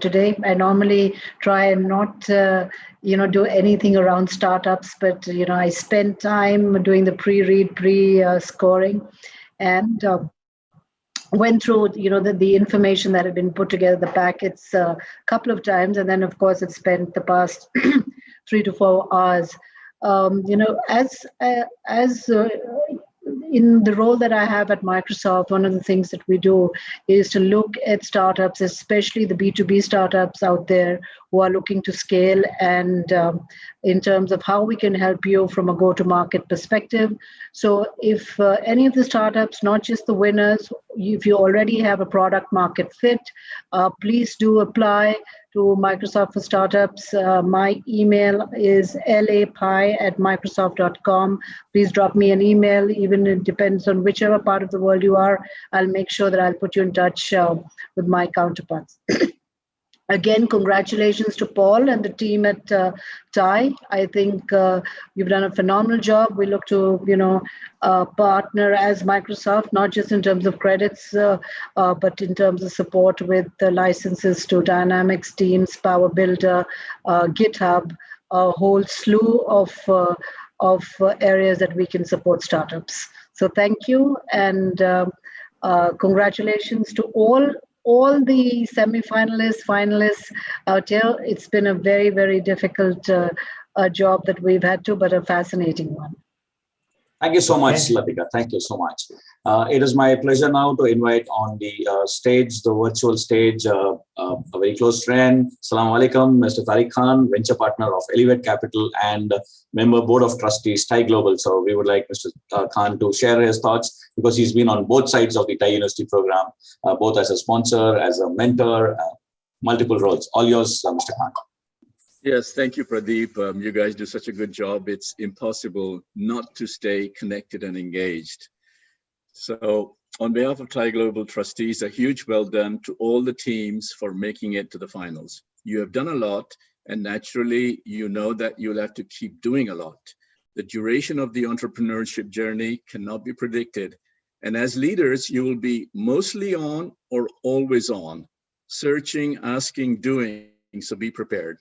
today. I normally try and not, do anything around startups, but, I spent time doing the pre-read, pre-scoring, and went through, the information that had been put together, the packets a couple of times. And then, of course, it spent the past 3 to 4 hours. In the role that I have at Microsoft, one of the things that we do is to look at startups, especially the B2B startups out there who are looking to scale, and in terms of how we can help you from a go-to-market perspective. So if any of the startups, not just the winners, if you already have a product market fit, please do apply to Microsoft for Startups. My email is lapi@microsoft.com. Please drop me an email, even it depends on whichever part of the world you are. I'll make sure that I'll put you in touch with my counterparts. Again, congratulations to Paul and the team at TiE. I think you've done a phenomenal job. We look to, partner as Microsoft, not just in terms of credits, but in terms of support with the licenses to Dynamics, Teams, Power Builder, GitHub, a whole slew of areas that we can support startups. So thank you, and congratulations to all the semi-finalists, finalists out here. It's been a very, very difficult job that we've had to, but a fascinating one. Thank you so much, Latika. Thank you so much. It is my pleasure now to invite on the stage, the virtual stage, a very close friend. Assalamu alaikum, Mr. Tariq Khan, venture partner of Elevate Capital and member board of trustees, TiE Global. So we would like Mr. Khan to share his thoughts because he's been on both sides of the TiE University program, both as a sponsor, as a mentor, multiple roles. All yours, Mr. Khan. Yes, thank you, Pradeep. You guys do such a good job. It's impossible not to stay connected and engaged. So on behalf of TiE Global Trustees, a huge well done to all the teams for making it to the finals. You have done a lot, and naturally, you know that you'll have to keep doing a lot. The duration of the entrepreneurship journey cannot be predicted. And as leaders, you will be mostly on or always on, searching, asking, doing, so be prepared.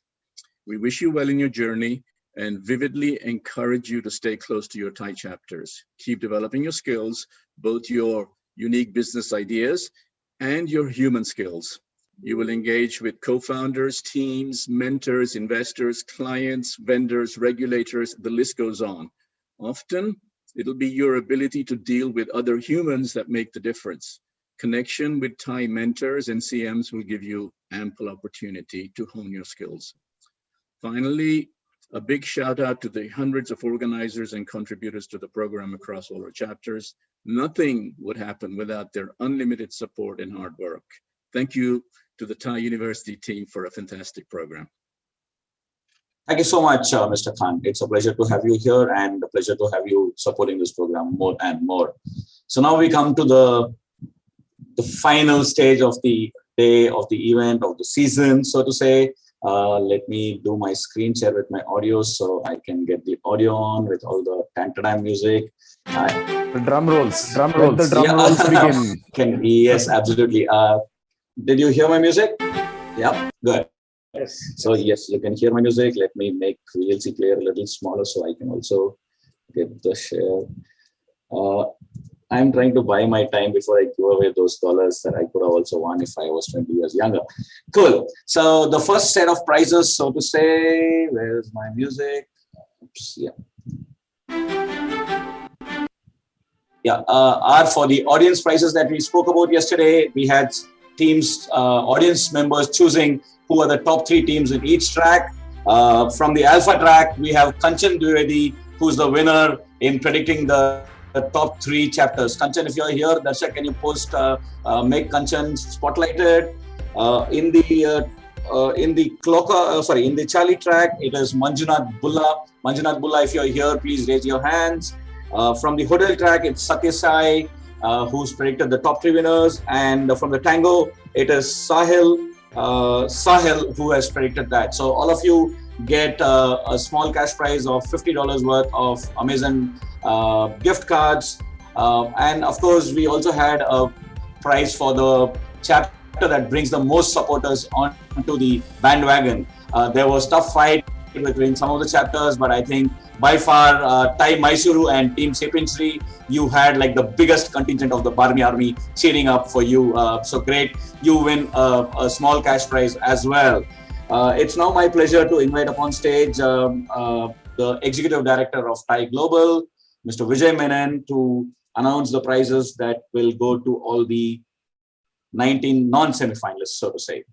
We wish you well in your journey and vividly encourage you to stay close to your TiE chapters. Keep developing your skills, both your unique business ideas and your human skills. You will engage with co-founders, teams, mentors, investors, clients, vendors, regulators, the list goes on. Often, it'll be your ability to deal with other humans that make the difference. Connection with TiE mentors and CMs will give you ample opportunity to hone your skills. Finally, a big shout out to the hundreds of organizers and contributors to the program across all our chapters. Nothing would happen without their unlimited support and hard work. Thank you to the TiE University team for a fantastic program. Thank you so much, Mr. Khan. It's a pleasure to have you here and a pleasure to have you supporting this program more and more. So now we come to the final stage of the day, of the event, of the season, so to say. Let me do my screen share with my audio so I can get the audio on with all the tantadam music. Drum rolls. Let the drum rolls begin. Yes, absolutely. Did you hear my music? Yeah, good. Yes. So yes, you can hear my music. Let me make VLC player a little smaller so I can also get the share. I'm trying to buy my time before I give away those dollars that I could have also won if I was 20 years younger. Cool. So the first set of prizes, so to say, where's my music? Oops, yeah. Yeah, are for the audience prizes that we spoke about yesterday. We had teams, audience members choosing who are the top 3 teams in each track. From the alpha track, we have Kanchan Dwivedi, who's the winner in predicting the top 3 chapters. Kanchan, if you're here, Darshak, can you post, make Kanchan spotlighted? In the Charlie track, it is Manjunath Bulla. Manjunath Bulla, if you're here, please raise your hands. From the hotel track, it's Satya Sai, who's predicted the top 3 winners. And from the tango, it is Sahil, who has predicted that. So all of you get a small cash prize of $50 worth of Amazon gift cards. And of course, we also had a prize for the chapter that brings the most supporters onto the bandwagon. There was tough fight between some of the chapters, but I think by far TiE Mysuru and Team Sapiensri, you had like the biggest contingent of the Barmi army cheering up for you. So great, you win a small cash prize as well. It's now my pleasure to invite upon stage the Executive Director of TiE Global, Mr. Vijay Menon, to announce the prizes that will go to all the 19 non-semi-finalists, so to say.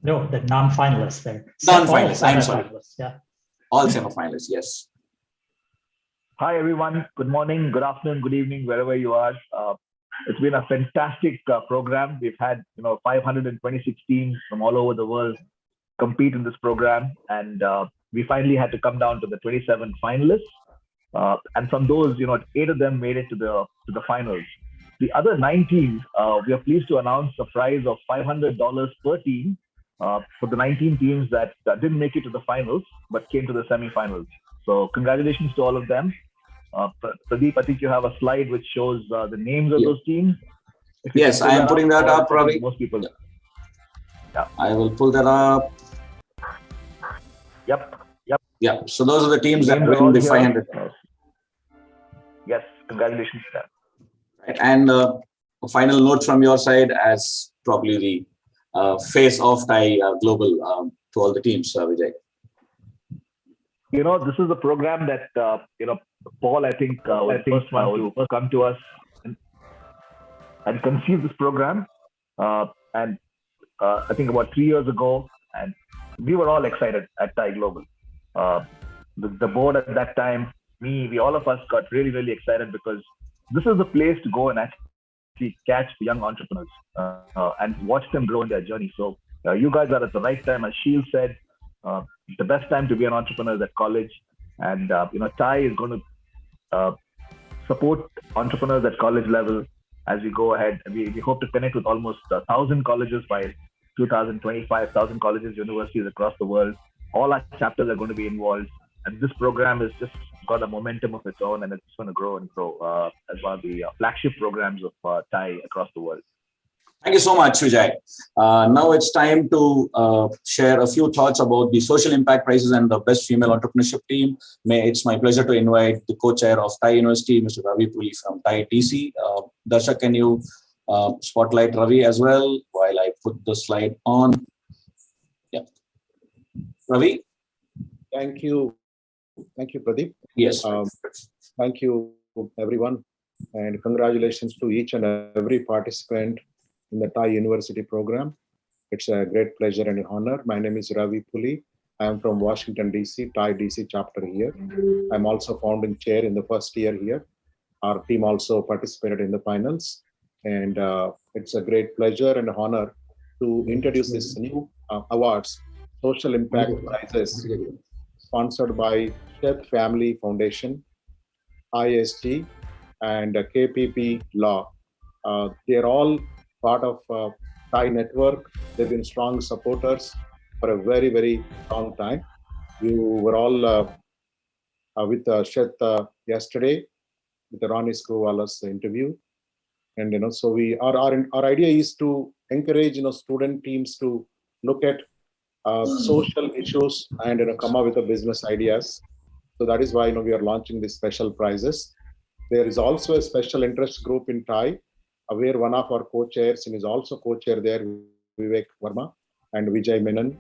No, the non-finalists there. Non-finalists, I'm sorry. Yeah. All semi-finalists, yes. Hi, everyone. Good morning, good afternoon, good evening, wherever you are. It's been a fantastic program. We've had 526 teams from all over the world compete in this program, and we finally had to come down to the 27 finalists. And from those, 8 of them made it to the finals. The other 9 teams, we are pleased to announce a prize of $500 per team for the 19 teams that didn't make it to the finals but came to the semifinals. So congratulations to all of them. Pradeep, I think you have a slide which shows the names of those teams. Yes, I am putting that up, Ravi. Most people. Yeah. I will pull that up. Yep. Yeah. So those are the teams that win the 500. Yes, congratulations to them. Right. And a final note from your side as probably the face of TiE Global to all the teams, Vijay. This is a program that, Paul, I think, was the first one to come to us and conceive this program. And I think about 3 years ago, and we were all excited at TiE Global. The board at that time, we all of us got really, really excited because this is the place to go and actually catch the young entrepreneurs and watch them grow in their journey. So you guys are at the right time. As Sheil said, the best time to be an entrepreneur is at college. And, TiE is going to support entrepreneurs at college level as we go ahead. We hope to connect with almost 1,000 colleges by 2025, 1,000 colleges, universities across the world. All our chapters are going to be involved. And this program has just got a momentum of its own, and it's going to grow and grow as one of the flagship programs of TiE across the world. Thank you so much, Vijay. Now it's time to share a few thoughts about the social impact prizes and the best female entrepreneurship team. It's my pleasure to invite the co-chair of TiE University, Mr. Ravi Puli from TiE TC. Darsha, can you spotlight Ravi as well while I put the slide on? Yeah. Ravi? Thank you. Thank you, Pradeep. Yes. Thank you, everyone. And congratulations to each and every participant in the TiE University program. It's a great pleasure and honor. My name is Ravi Puli. I am from Washington, D.C., TiE DC chapter here. I'm also founding chair in the first year here. Our team also participated in the finals. And it's a great pleasure and honor to introduce this new awards, Social Impact Prizes, sponsored by Sheth Family Foundation, IST, and KPP Law. They're all part of TiE network. They've been strong supporters for a very, very long time. You were all with Sheth yesterday with the Ronnie Screwwala's interview. And so our idea is to encourage student teams to look at social issues and come up with the business ideas. So that is why we are launching these special prizes. There is also a special interest group in TiE, where one of our co-chairs and is also co-chair there, Vivek Verma and Vijay Menon.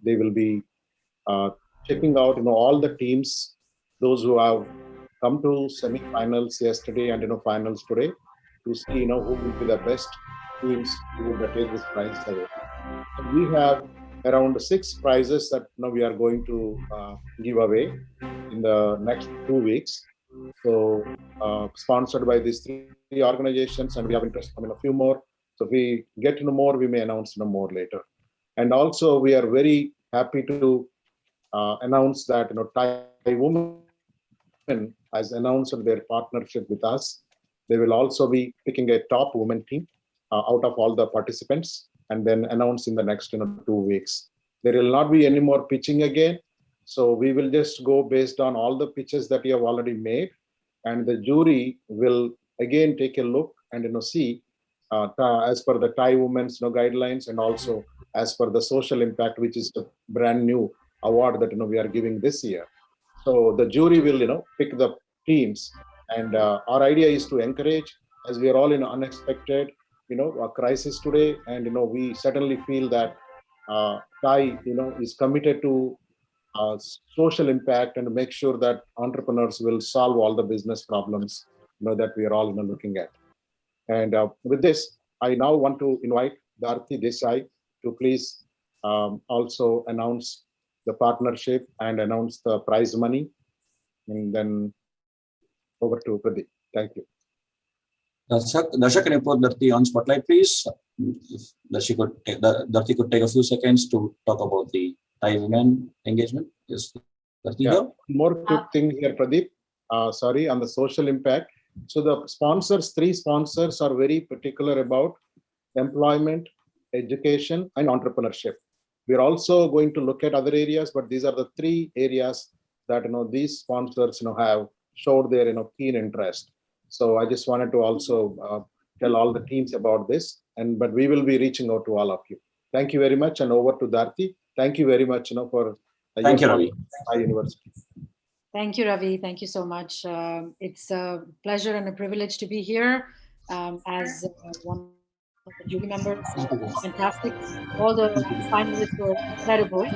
They will be checking out all the teams, those who have come to semi-finals yesterday and finals today, to see who will be the best teams who will take this prize away. And we have around 6 prizes that we are going to give away in the next 2 weeks. So sponsored by these 3 organizations, and we have interest in a few more. So if we get to know more, we may announce more later. And also we are very happy to announce that TiE Women has announced their partnership with us. They will also be picking a top women team out of all the participants, and then announce in the next 2 weeks. There will not be any more pitching again. So we will just go based on all the pitches that you have already made, and the jury will again take a look and see as per the TiE Women's guidelines, and also as per the social impact, which is the brand new award that we are giving this year. So the jury will pick the teams, and our idea is to encourage, as we are all in unexpected a crisis today, and we certainly feel that TiE is committed to social impact and make sure that entrepreneurs will solve all the business problems that we are all looking at. And with this, I now want to invite Darthi Desai to please also announce the partnership and announce the prize money. And then over to Pradeep. Thank you. Darsha, can you put Darthi on spotlight, please? if Darthi could take a few seconds to talk about the TiE women engagement. Yes, Darthi. Yeah. More quick thing here, Pradeep. Sorry, on the social impact. So the sponsors, 3 sponsors are very particular about employment, education, and entrepreneurship. We're also going to look at other areas, but these are the 3 areas that these sponsors have showed their keen interest. So I just wanted to also tell all the teams about this, but we will be reaching out to all of you. Thank you very much, and over to Darthi. Thank you very much for thank you, Ravi. TiE University. Thank you, Ravi. Thank you so much. It's a pleasure and a privilege to be here as one of the jury members. Fantastic. All the finalists were incredible.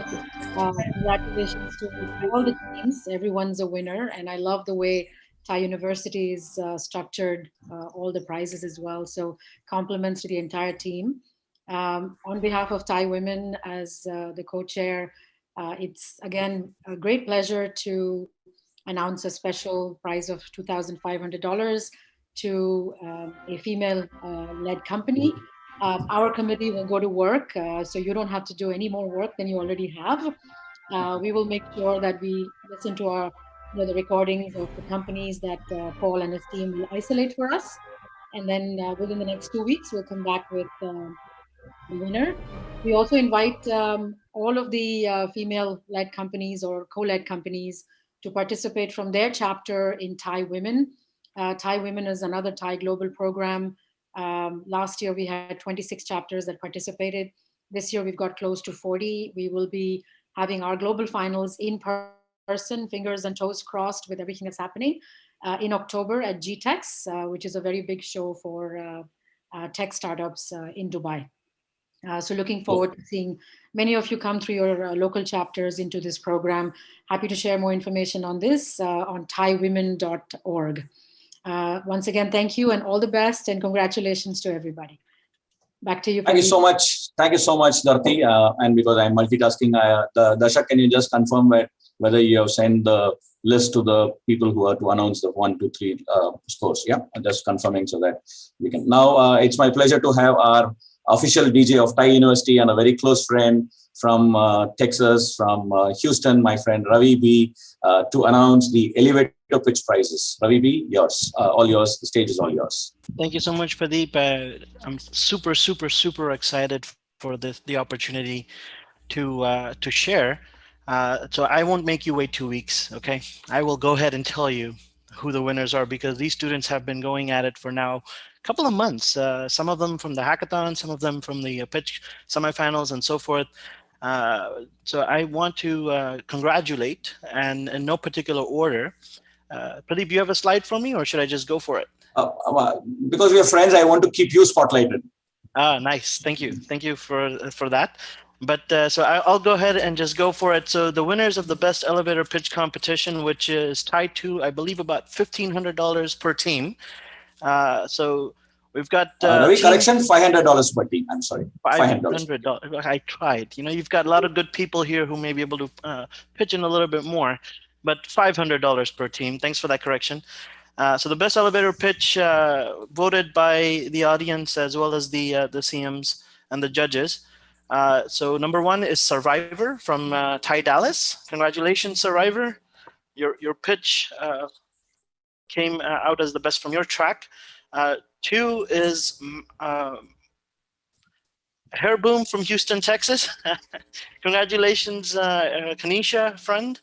Congratulations to all the teams. Everyone's a winner. And I love the way TiE University is structured all the prizes as well. So compliments to the entire team. On behalf of TiE Women as the co-chair, it's again a great pleasure to announce a special prize of $2,500 to a female-led company. Our committee will go to work, so you don't have to do any more work than you already have. We will make sure that we listen to the recordings of the companies that Paul and his team will isolate for us. And then within the next 2 weeks, we'll come back with the winner. We also invite all of the female-led companies or co-led companies to participate from their chapter in TiE Women. TiE Women is another TiE global program. Last year, we had 26 chapters that participated. This year, we've got close to 40. We will be having our global finals in person, fingers and toes crossed with everything that's happening, in October at GTEx, which is a very big show for tech startups in Dubai. So looking forward to seeing many of you come through your local chapters into this program. Happy to share more information on this on tiewomen.org. Once again, thank you and all the best and congratulations to everybody. Back to you. Thank you so much. Thank you so much, Darthi. And because I'm multitasking, Darshak, can you just confirm whether you have sent the list to the people who are to announce the 1, 2, 3 scores? Yeah, I'm just confirming so that we can. Now, it's my pleasure to have our official DJ of TiE University and a very close friend from Texas, from Houston, my friend Ravi B, to announce the elevator pitch prizes. Ravi B, yours, all yours. The stage is all yours. Thank you so much, Pradeep. I'm super excited for the opportunity to share. So I won't make you wait 2 weeks. Okay, I will go ahead and tell you who the winners are because these students have been going at it for now couple of months, some of them from the hackathon, some of them from the pitch semifinals and so forth. So I want to congratulate, and in no particular order. Pradeep, do you have a slide for me or should I just go for it? Because we are friends, I want to keep you spotlighted. Nice, thank you for that. But so I'll go ahead and just go for it. So the winners of the best elevator pitch competition, which is tied to, I believe, about $1,500 per team. So we've got correction, $500 per team. I'm sorry, $500. I tried. You've got a lot of good people here who may be able to pitch in a little bit more, but $500 per team. Thanks for that correction. So the best elevator pitch voted by the audience as well as the CMs and the judges. So number 1 is Survivor from TiE Dallas. Congratulations, Survivor. Your pitch came out as the best from your track. 2 is Hair Boom from Houston, Texas. Congratulations, Kanisha, friend,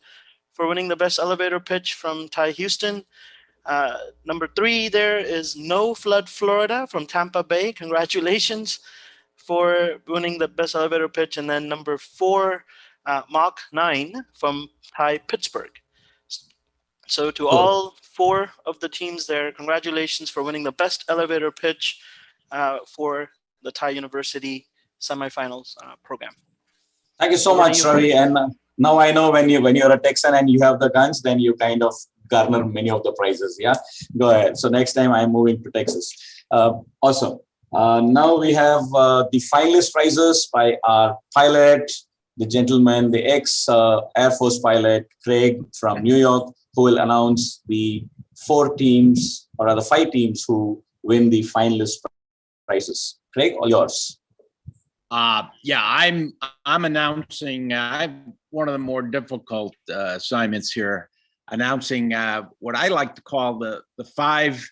for winning the best elevator pitch from TiE Houston. Number 3 there is No Flood, Florida from Tampa Bay. Congratulations for winning the best elevator pitch. And then number 4, Mach 9 from TiE Pittsburgh. So to all 4 of the teams there, congratulations for winning the best elevator pitch for the TiE University semifinals program. Thank you so much, Ravi. And now I know when you're a Texan and you have the guns, then you kind of garner many of the prizes. Yeah, go ahead. So next time I'm moving to Texas. Awesome. Now we have the finalist prizes by our pilot, the gentleman, the ex-Air Force pilot, Craig from New York, who will announce the 4 teams, or rather 5 teams who win the finalist prizes. Craig, all yours. Yeah, I'm announcing one of the more difficult assignments here, announcing what I like to call the 5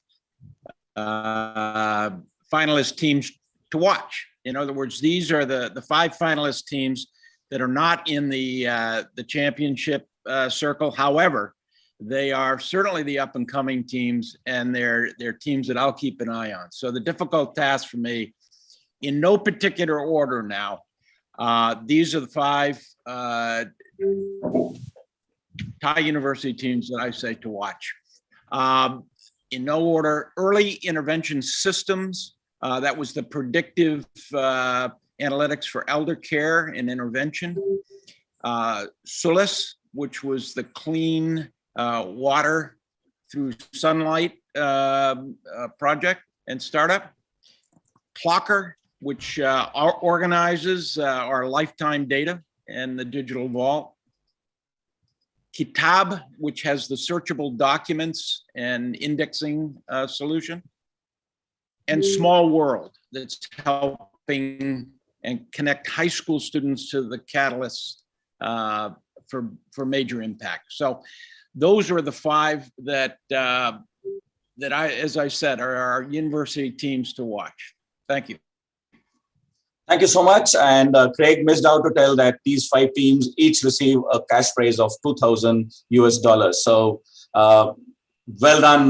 finalist teams to watch. In other words, these are the 5 finalist teams that are not in the championship circle. However, they are certainly the up and coming teams, and they're teams that I'll keep an eye on. So the difficult task for me, in no particular order now, these are the 5 TiE University teams that I say to watch. In no order: early intervention systems. That was the predictive analytics for elder care and intervention. SULIS, which was the clean water through sunlight project and startup. Clocker, which organizes our lifetime data and the digital vault. Kitab, which has the searchable documents and indexing solution. And Small World, that's helping and connect high school students to the catalysts for major impact. So those are the 5 that as I said, are our university teams to watch. Thank you. Thank you so much. And Craig missed out to tell that these 5 teams each receive a cash prize of $2,000 US. So well done,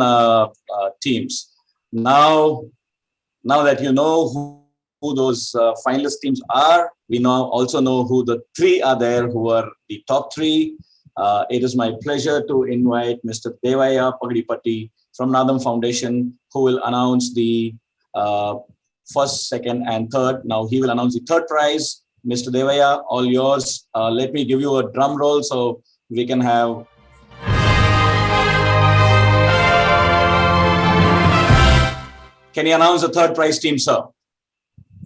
teams. Now that you know who those finalist teams are, we now also know who the 3 are there who are the top 3. It is my pleasure to invite Mr. Devaya Pagdipatti from Nadam Foundation, who will announce the first, second, and third. Now he will announce the 3rd prize. Mr. Devaya, all yours. Let me give you a drum roll so we can have. Can you announce the 3rd prize team, sir?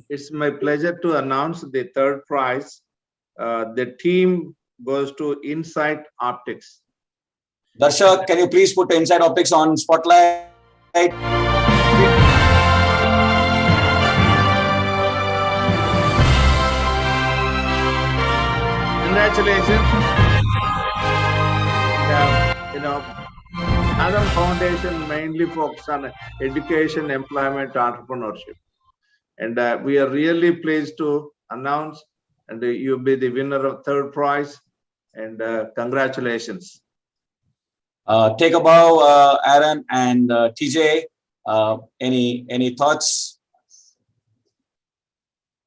It's my pleasure to announce the 3rd prize. The team goes to Insight Optics. Darshak, can you please put Insight Optics on spotlight? Congratulations. Nadam Foundation mainly focuses on education, employment, entrepreneurship. And we are really pleased to announce, and you'll be the winner of 3rd prize. And congratulations. Take a bow, Aaron and TJ. Any thoughts?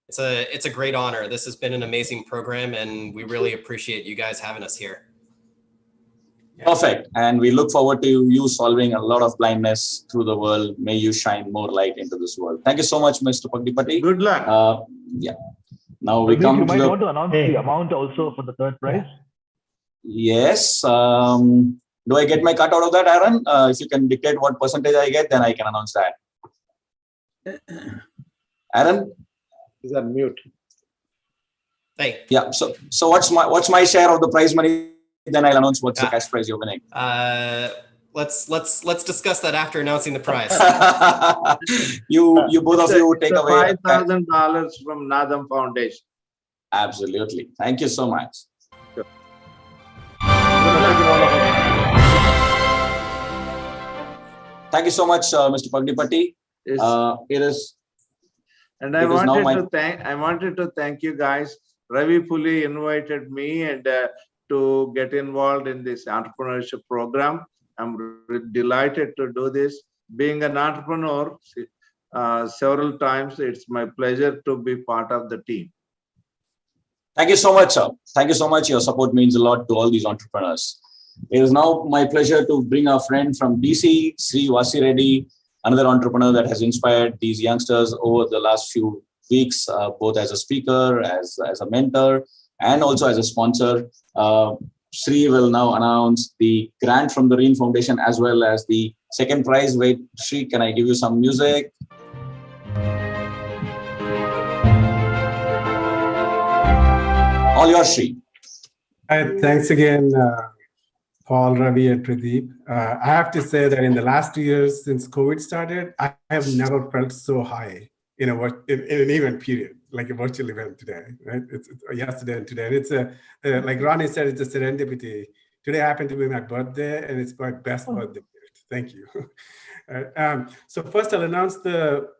It's a great honor. This has been an amazing program, and we really appreciate you guys having us here. Perfect. And we look forward to you solving a lot of blindness through the world. May you shine more light into this world. Thank you so much, Mr. Pagdipatti. Good luck. Yeah. Now we come to you might the... want to announce the amount also for the 3rd prize. Yes. Do I get my cut out of that, Aaron? If you can dictate what percentage I get, then I can announce that. Aaron? He's on mute. Hey. Yeah. So what's my share of the prize money? Then I'll announce what's the cash prize you're winning. Let's discuss that after announcing the prize. you both of you take away $5,000 from Nadam Foundation. Absolutely. Thank you so much. Sure. Thank you so much, Mr. Pagdipatti. It is. And I wanted to thank you guys. Ravi Puli invited me and to get involved in this entrepreneurship program. I'm delighted to do this. Being an entrepreneur several times, it's my pleasure to be part of the team. Thank you so much, sir. Thank you so much. Your support means a lot to all these entrepreneurs. It is now my pleasure to bring our friend from DC, Sri Vasi Reddy, another entrepreneur that has inspired these youngsters over the last few weeks, both as a speaker, as a mentor, and also as a sponsor. Sri will now announce the grant from the Reen Foundation as well as the 2nd prize. Wait, Sri, can I give you some music? All yours, Sri. Thanks again, Paul, Ravi, and Pradeep. I have to say that in the last 2 years since COVID started, I have never felt so high in an event period, like a virtual event today, right? It's yesterday and today. And it's like Ronnie said, it's a serendipity. Today happened to be my birthday, and it's my best birthday gift. Thank you. So first I'll announce the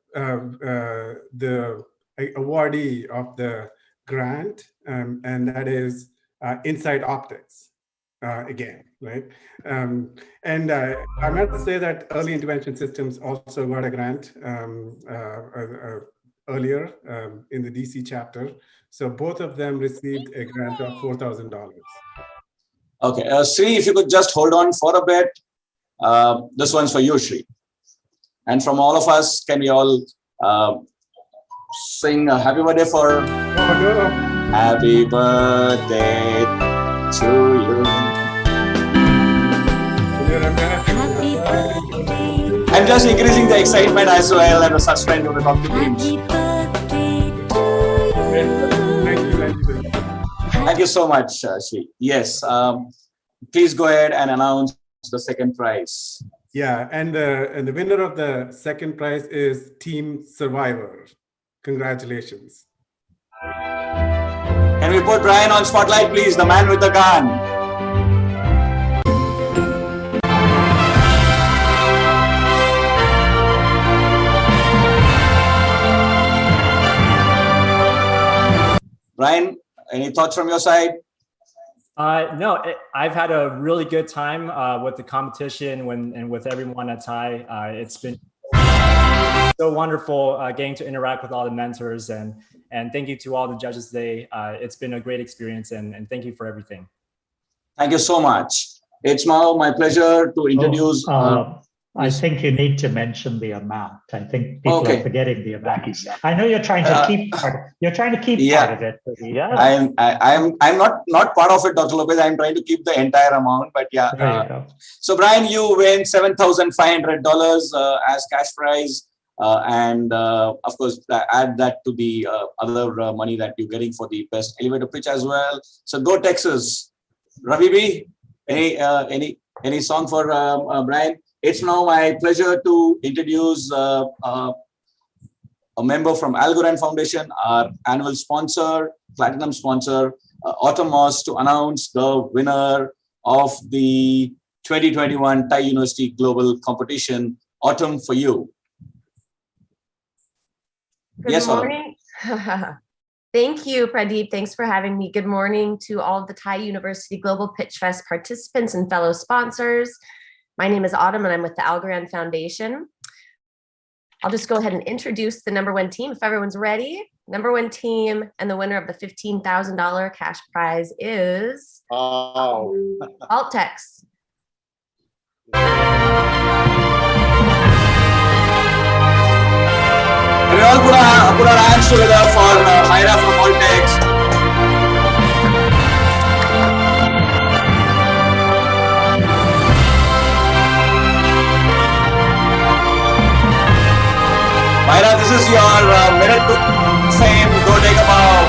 awardee of the grant, and that is Inside Optics. Again, right? And I must say that Early Intervention Systems also got a grant earlier in the DC chapter. So both of them received a grant of $4,000. Okay, Sri, if you could just hold on for a bit. This one's for you, Sri. And from all of us, can we all sing a happy birthday for... Happy birthday to you. I'm just increasing the excitement as well and the suspense of the competitions. Thank you so much, Sri. Yes, please go ahead and announce the second prize. Yeah, and the winner of the second prize is Team Survivor. Congratulations. Can we put Brian on spotlight, please? The man with the gun. Brian, any thoughts from your side? No, I've had a really good time with the competition and with everyone at TiE. It's been so wonderful getting to interact with all the mentors, and thank you to all the judges today. It's been a great experience, and thank you for everything. Thank you so much. It's now my pleasure to introduce... I think you need to mention the amount. I think people are forgetting the amount. I know you're trying to keep part of it. Yeah. I'm not part of it, Dr. Lopez. I'm trying to keep the entire amount, but yeah. There you go. So Brian, you win $7,500 as cash prize. And of course, add that to the other money that you're getting for the best elevator pitch as well. So go Texas. Ravi B, any song for Brian? It's now my pleasure to introduce a member from Algorand Foundation, our annual sponsor, platinum sponsor, Autumn Moss, to announce the winner of the 2021 TiE University Global Competition. Autumn, for you. Good morning. Thank you, Pradeep. Thanks for having me. Good morning to all of the TiE University Global Pitchfest participants and fellow sponsors. My name is Autumn, and I'm with the Algorand Foundation. I'll just go ahead and introduce the #1 team if everyone's ready. #1 team and the winner of the $15,000 cash prize is altex. We all put our hands together for Myra from altex. Myra, this is your minute to fame. Go take a bow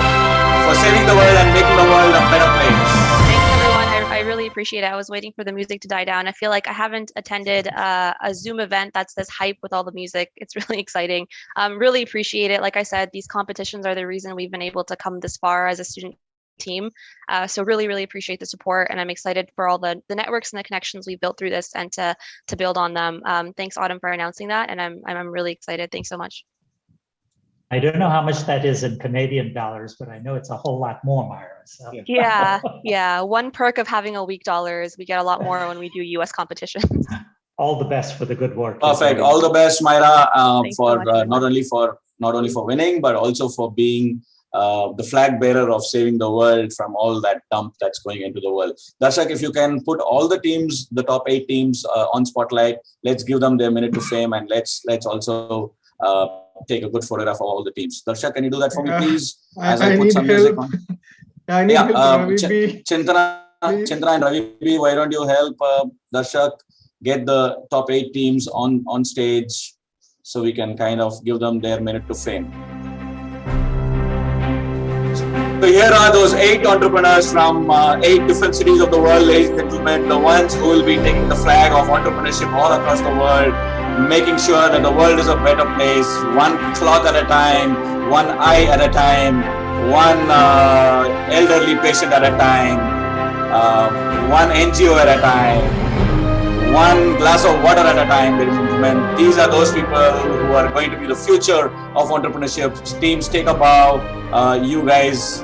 for saving the world and making the world a better place. Thanks, everyone. I really appreciate it. I was waiting for the music to die down. I feel like I haven't attended a Zoom event that's this hype with all the music. It's really exciting. Really appreciate it. Like I said, these competitions are the reason we've been able to come this far as a student team. So really appreciate the support, and I'm excited for all the networks and the connections we've built through this and to build on them. Thanks, Autumn, for announcing that, and I'm really excited. Thanks so much. I don't know how much that is in Canadian dollars, but I know it's a whole lot more, Myra. So. Yeah. One perk of having a weak dollar is we get a lot more when we do US competitions. All the best for the good work. Perfect. All the best, Myra, for not only for winning, but also for being the flag bearer of saving the world from all that dump that's going into the world. Darshak, if you can put all the teams, the top 8 teams on spotlight, let's give them their minute to fame, and let's also take a good photograph of all the teams. Darshak, can you do that for me, please? As I put some music on. I need help, Chintana and Ravi B, why don't you help Darshak get the top 8 teams on stage so we can kind of give them their minute to fame. So here are those 8 entrepreneurs from 8 different cities of the world, ladies and gentlemen, the ones who will be taking the flag of entrepreneurship all across the world making sure that the world is a better place, one cloth at a time, one eye at a time, one elderly patient at a time, one NGO at a time, one glass of water at a time, ladies and gentlemen. These are those people who are going to be the future of entrepreneurship. Teams, take a bow. You guys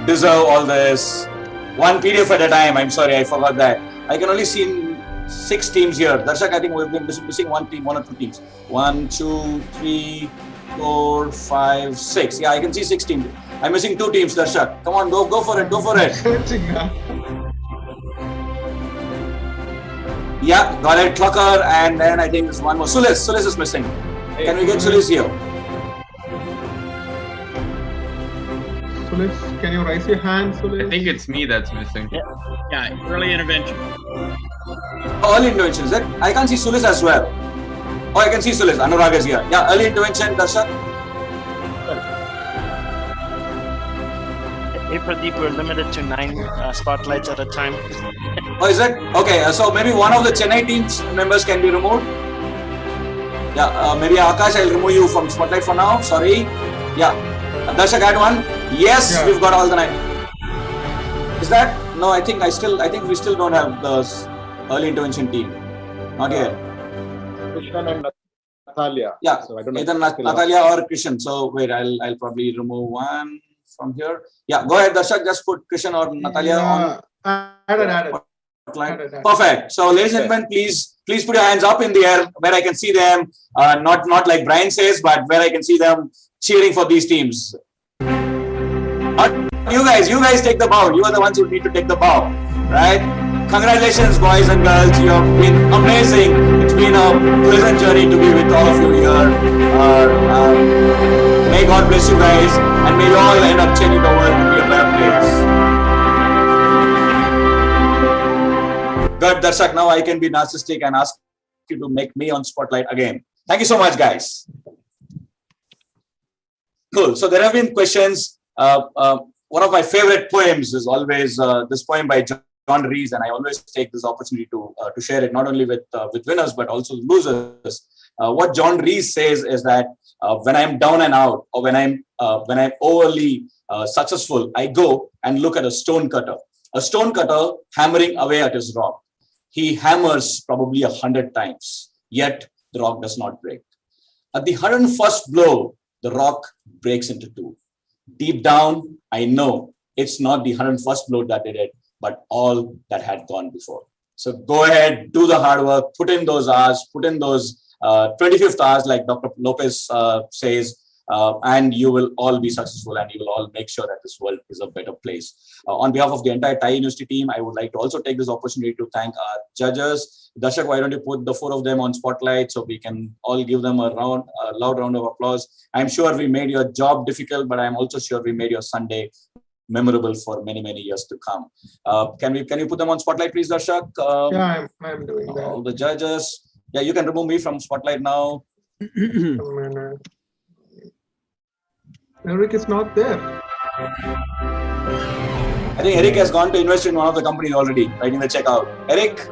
deserve all this. One PDF at a time. I'm sorry, I forgot that. I can only see 6 teams here. Darshak, I think we've been missing one team, 1 or 2 teams. 1, 2, 3, 4, 5, 6. Yeah, I can see 6 teams. I'm missing 2 teams, Darshak. Come on, go for it, go for it. Yeah, got it, Clucker, and then I think there's one more. Sulis is missing. Can we get Sulis here? Sulis, can you raise your hand, Sulis? I think it's me that's missing. Yeah, early intervention. Oh, early intervention, is it? I can't see Sulis as well. Oh, I can see Sulis. Anurag is here. Yeah, early intervention, Darshak. Hey Pradeep, we're limited to 9 spotlights at a time. Oh, is it? Okay, so maybe one of the Chennai team's members can be removed. Yeah, maybe Akash, I'll remove you from spotlight for now. Sorry. Yeah, Darshak, add one. Yes, yeah. We've got all the 9. Is that? No, I think we still don't have the early intervention team. Not yet. Krishnan and Natalia. Yeah, so I don't know either Natalia or Krishan. So wait, I'll probably remove one from here. Yeah, go ahead, Darshak. Just put Krishan or Natalia on. Added. Perfect. So, ladies and gentlemen, please put your hands up in the air where I can see them. Not like Brian says, but where I can see them cheering for these teams. You guys take the bow. You are the ones who need to take the bow, right? Congratulations, boys and girls. You have been amazing. It's been a pleasant journey to be with all of you here. May God bless you guys, and may you all end up changing the world to be a better place. Good, Darshak. Now I can be narcissistic and ask you to make me on spotlight again. Thank you so much, guys. Cool. So there have been questions. One of my favorite poems is always this poem by John Rees, and I always take this opportunity to share it not only with winners but also losers. What John Rees says is that when I'm down and out, or when I'm overly successful, I go and look at a stone cutter hammering away at his rock. He hammers probably 100 times, yet the rock does not break. At the 101st blow, the rock breaks into 2. Deep down, I know it's not the 101st blow that did it, but all that had gone before. So go ahead, do the hard work, put in those hours, put in those 25th hours, like Dr. Lopez says, and you will all be successful, and you will all make sure that this world is a better place. On behalf of the entire TiE University team, I would like to also take this opportunity to thank our judges. Darshak, why don't you put the 4 of them on spotlight so we can all give them a loud round of applause. I'm sure we made your job difficult, but I'm also sure we made your Sunday memorable for many, many years to come. Can you put them on spotlight, please, Darshak? Yeah, I'm doing that. All the judges. Yeah, you can remove me from spotlight now. Eric is not there. I think Eric has gone to invest in one of the companies already, writing the checkout. Eric?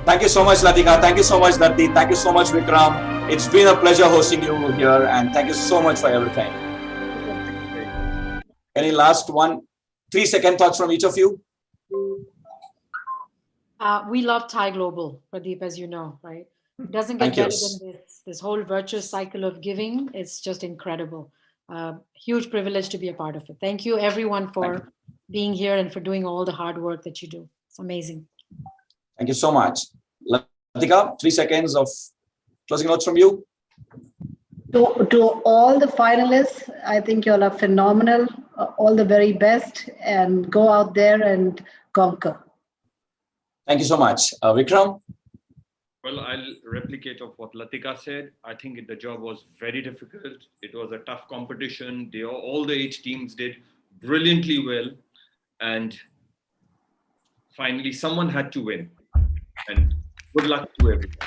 Thank you so much, Latika. Thank you so much, Dharti. Thank you so much, Vikram. It's been a pleasure hosting you here, and thank you so much for everything. Any last 3-second thoughts from each of you? We love TiE Global, Pradeep, as you know, right? It doesn't get better than this whole virtuous cycle of giving. It's just incredible. Huge privilege to be a part of it. Thank you, everyone, for being here and for doing all the hard work that you do. It's amazing. Thank you so much. Latika, 3 seconds of closing notes from you. To all the finalists, I think you all are phenomenal. All the very best, and go out there and conquer. Thank you so much. Vikram? Well, I'll replicate of what Latika said. I think the job was very difficult. It was a tough competition. All the 8 teams did brilliantly well. And finally, someone had to win. And good luck to everyone.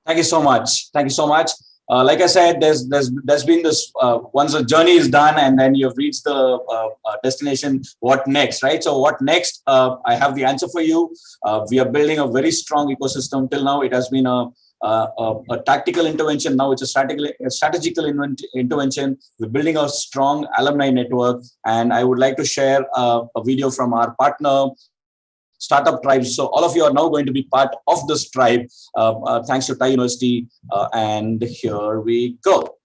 Thank you so much. Thank you so much. like I said, there's been this, once the journey is done and then you've reached the destination, what next, right? So what next? I have the answer for you. We are building a very strong ecosystem. Till now, it has been a tactical intervention. Now it's a strategical intervention. We're building a strong alumni network. And I would like to share a video from our partner, Startup Tribes. So all of you are now going to be part of this tribe, thanks to TiE University. And here we go.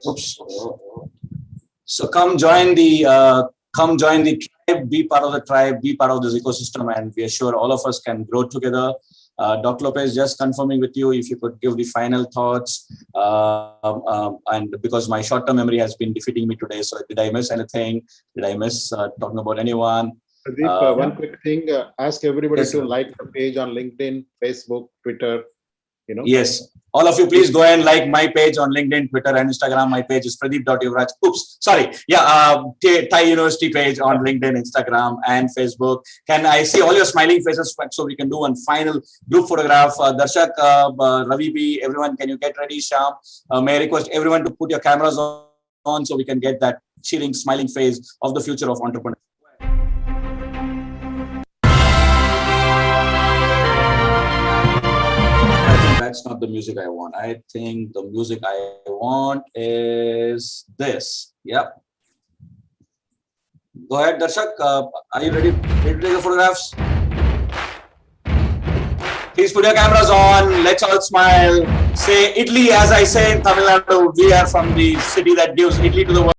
Oops. So come join the tribe, be part of the tribe, be part of this ecosystem, and we are sure all of us can grow together. Dr. Lopez, just confirming with you if you could give the final thoughts, and because my short-term memory has been defeating me today, so did I miss anything? Did I miss talking about anyone? Pradeep, one quick thing, ask everybody yes, to like the page on LinkedIn, Facebook, Twitter, you know. Yes. All of you, please go and like my page on LinkedIn, Twitter, and Instagram. My page is pradeep.yuvraj. Oops, sorry. Yeah, TiE University page on LinkedIn, Instagram, and Facebook. Can I see all your smiling faces so we can do one final group photograph? Darshak, Ravi B, everyone, can you get ready? Sham, may I request everyone to put your cameras on so we can get that cheering, smiling face of the future of entrepreneurship. That's not the music I want. I think the music I want is this. Yep. Go ahead, Darshak. Are you ready to take the photographs? Please put your cameras on. Let's all smile. Say Italy, as I say in Tamil Nadu. We are from the city that gives Italy to the world.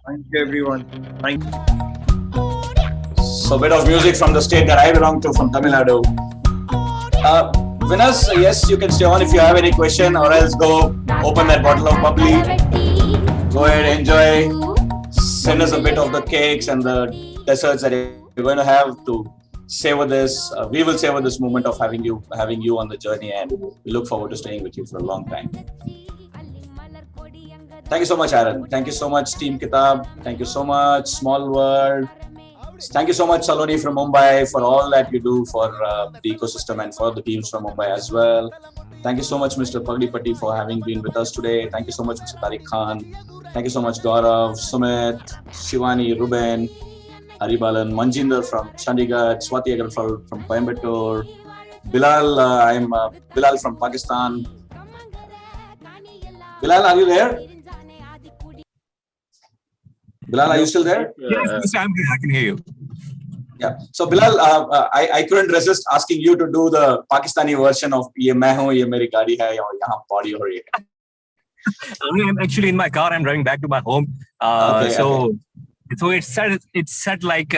Thank you, everyone. Thank you. So a bit of music from the state that I belong to, from Tamil Nadu. Winners, yes, you can stay on if you have any question, or else go open that bottle of bubbly. Go ahead, enjoy. Send us a bit of the cakes and the desserts that you're going to have to savor this. We will savor this moment of having you on the journey, and we look forward to staying with you for a long time. Thank you so much, Aaron. Thank you so much, Team Kitab. Thank you so much, Small World. Thank you so much, Saloni from Mumbai, for all that you do for the ecosystem and for the teams from Mumbai as well. Thank you so much, Mr. Paglipati, for having been with us today. Thank you so much, Mr. Tariq Khan. Thank you so much, Gaurav, Sumit, Shivani, Ruben, Haribalan, Manjinder from Chandigarh, Swati Agarwal from Coimbatore, Bilal, I'm Bilal from Pakistan. Bilal, are you there? Bilal, are you still there? Yes, I'm here. I can hear you. Yeah. So Bilal, I couldn't resist asking you to do the Pakistani version of "Ye main hu, ye meri gaadi hai, aur yahan party ho rahi hai." I'm actually in my car. I'm driving back to my home. So it's said like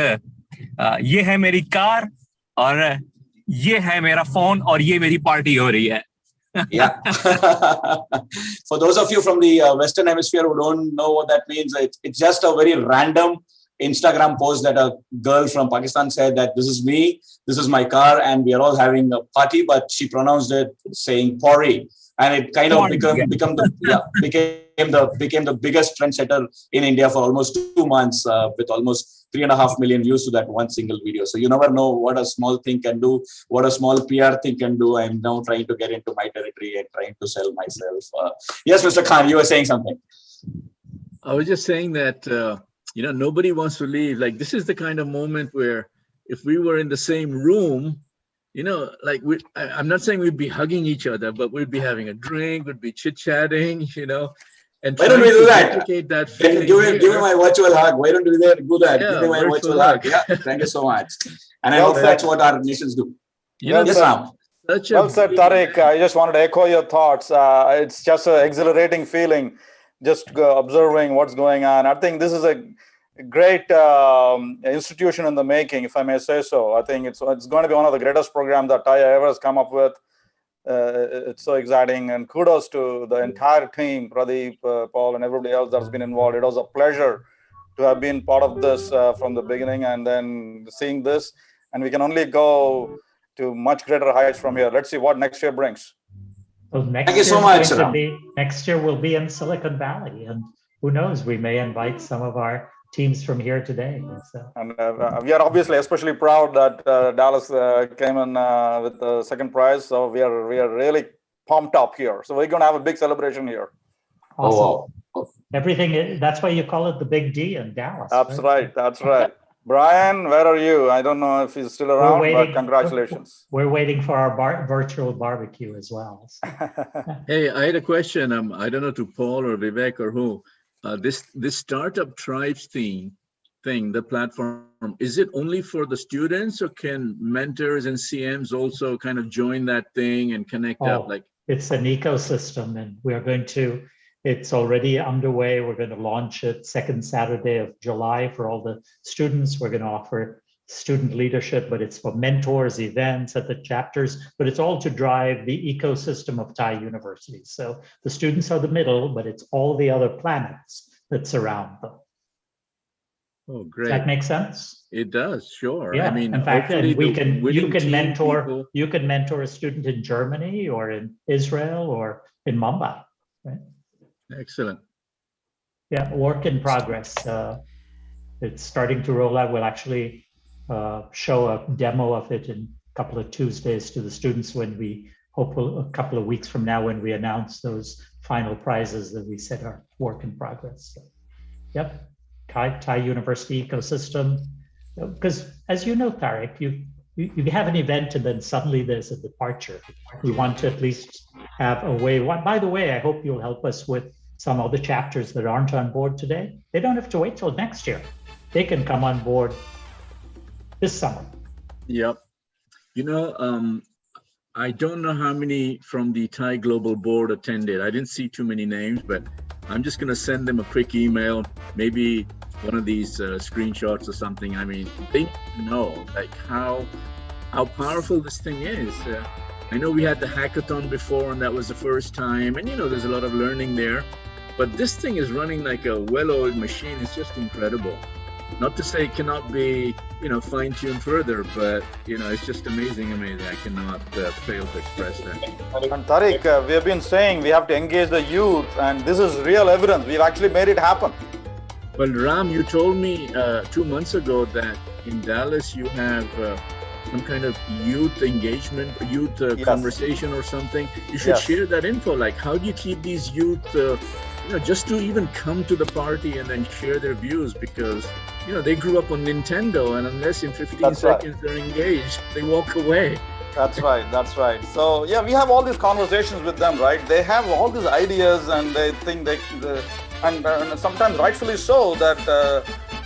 "Ye hai meri car, aur ye hai mera phone, aur ye meri party ho rahi hai." Yeah. For those of you from the Western Hemisphere who don't know what that means, it's just a very random Instagram post that a girl from Pakistan said that this is me, this is my car, and we are all having a party, but she pronounced it saying Pori. And it kind of became the biggest trendsetter in India for almost 2 months, with almost 3.5 million views to that one single video. So you never know what a small thing can do, what a small PR thing can do. I'm now trying to get into my territory and trying to sell myself. Yes, Mr. Khan, you were saying something. I was just saying that, nobody wants to leave. Like, this is the kind of moment where if we were in the same room, I'm not saying we'd be hugging each other, but we'd be having a drink, we'd be chit-chatting, and why don't we do that? Give me my virtual hug. Why don't we do that? Give me my virtual hug. Yeah, thank you so much. And I hope that's what our nations do. Yes, Ram. Well said, Tariq. I just wanted to echo your thoughts. It's just an exhilarating feeling, just observing what's going on. I think this is a great institution in the making, if I may say so. I think it's going to be one of the greatest programs that TiE ever has come up with. It's so exciting, and kudos to the entire team, Pradeep, Paul, and everybody else that's been involved. It was a pleasure to have been part of this from the beginning, and then seeing this, and we can only go to much greater heights from here. Let's see what next year brings. Well, thank you so much. Next year we'll be in Silicon Valley, and who knows, we may invite some of our teams from here today. So. And we are obviously especially proud that Dallas came in with the second prize. So we are really pumped up here. So we're going to have a big celebration here. Awesome. Everything. That's why you call it the Big D in Dallas. That's right. That's right. Brian, where are you? I don't know if he's still around, but congratulations. We're waiting for our virtual barbecue as well. So. Hey, I had a question. I don't know, to Paul or Vivek or who. This startup tribes thing, the platform, is it only for the students, or can mentors and CMs also kind of join that thing and connect up? Like, it's an ecosystem, and it's already underway. We're going to launch it second Saturday of July for all the students. We're going to offer student leadership, but it's for mentors, events at the chapters, but it's all to drive the ecosystem of TiE University. So the students are the middle, but it's all the other planets that surround them. Oh, great. Does that make sense? It does, sure. Yeah, I mean, in fact, and you can mentor people. You can mentor a student in Germany or in Israel or in Mumbai, right? Excellent. Yeah, work in progress. It's starting to roll out. We'll actually show a demo of it in a couple of Tuesdays to the students when we hope a couple of weeks from now when we announce those final prizes that we said are work in progress. So, yep, TiE University ecosystem. Because as you know, Tariq, you have an event and then suddenly there's a departure. We want to at least have a way. By the way, I hope you'll help us with some other chapters that aren't on board today. They don't have to wait till next year. They can come on board this summer. Yep. I don't know how many from the TiE Global Board attended. I didn't see too many names, but I'm just going to send them a quick email, maybe one of these screenshots or something. I mean, they need to know like how powerful this thing is. I know we had the hackathon before, and that was the first time, and there's a lot of learning there. But this thing is running like a well-oiled machine. It's just incredible. Not to say it cannot be, fine-tuned further, but, it's just amazing. I cannot fail to express that. And Tariq, we have been saying we have to engage the youth, and this is real evidence. We've actually made it happen. Well, Ram, you told me 2 months ago that in Dallas you have some kind of youth engagement, youth conversation or something. You should share that info. Like, how do you keep these youth, just to even come to the party and then share their views? Because, they grew up on Nintendo, and unless in 15 seconds they're engaged, they walk away. That's right. That's right. So, yeah, we have all these conversations with them, right? They have all these ideas, and they think and sometimes rightfully so, that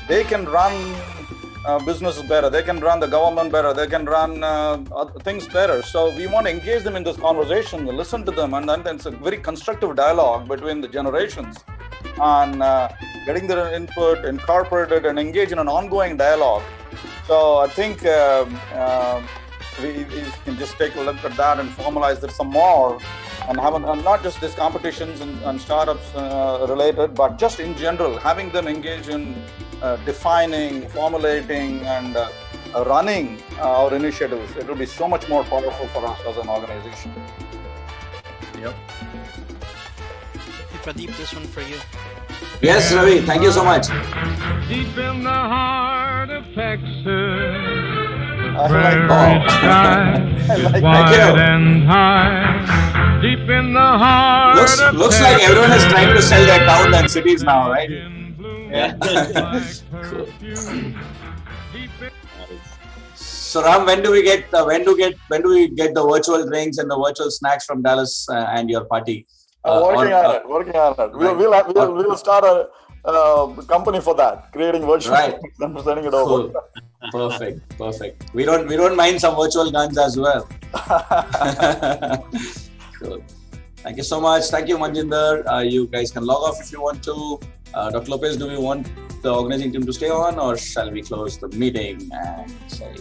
they can run businesses better, they can run the government better, they can run things better. So we want to engage them in this conversation, listen to them, and then it's a very constructive dialogue between the generations, and getting their input, incorporated, and engage in an ongoing dialogue. So I think we can just take a look at that and formalize it some more. and not just these competitions and startups related, but just in general, having them engage in defining, formulating, and running our initiatives. It will be so much more powerful for us as an organization. Yep. Hey, Pradeep, this one for you. Yes, Ravi, thank you so much. Deep in the heart of Texas, Thank you. and high. Deep in the heart looks like everyone is trying to sell their town and cities now, right? Yeah. Cool. So Ram, when do we get the virtual drinks and the virtual snacks from Dallas and your party? Working on it. We'll start a company for that, creating virtual drinks and sending it over. Cool. Perfect. We don't mind some virtual guns as well. Cool. Thank you so much. Thank you, Manjinder. You guys can log off if you want to. Dr. Lopez, do we want the organizing team to stay on, or shall we close the meeting and say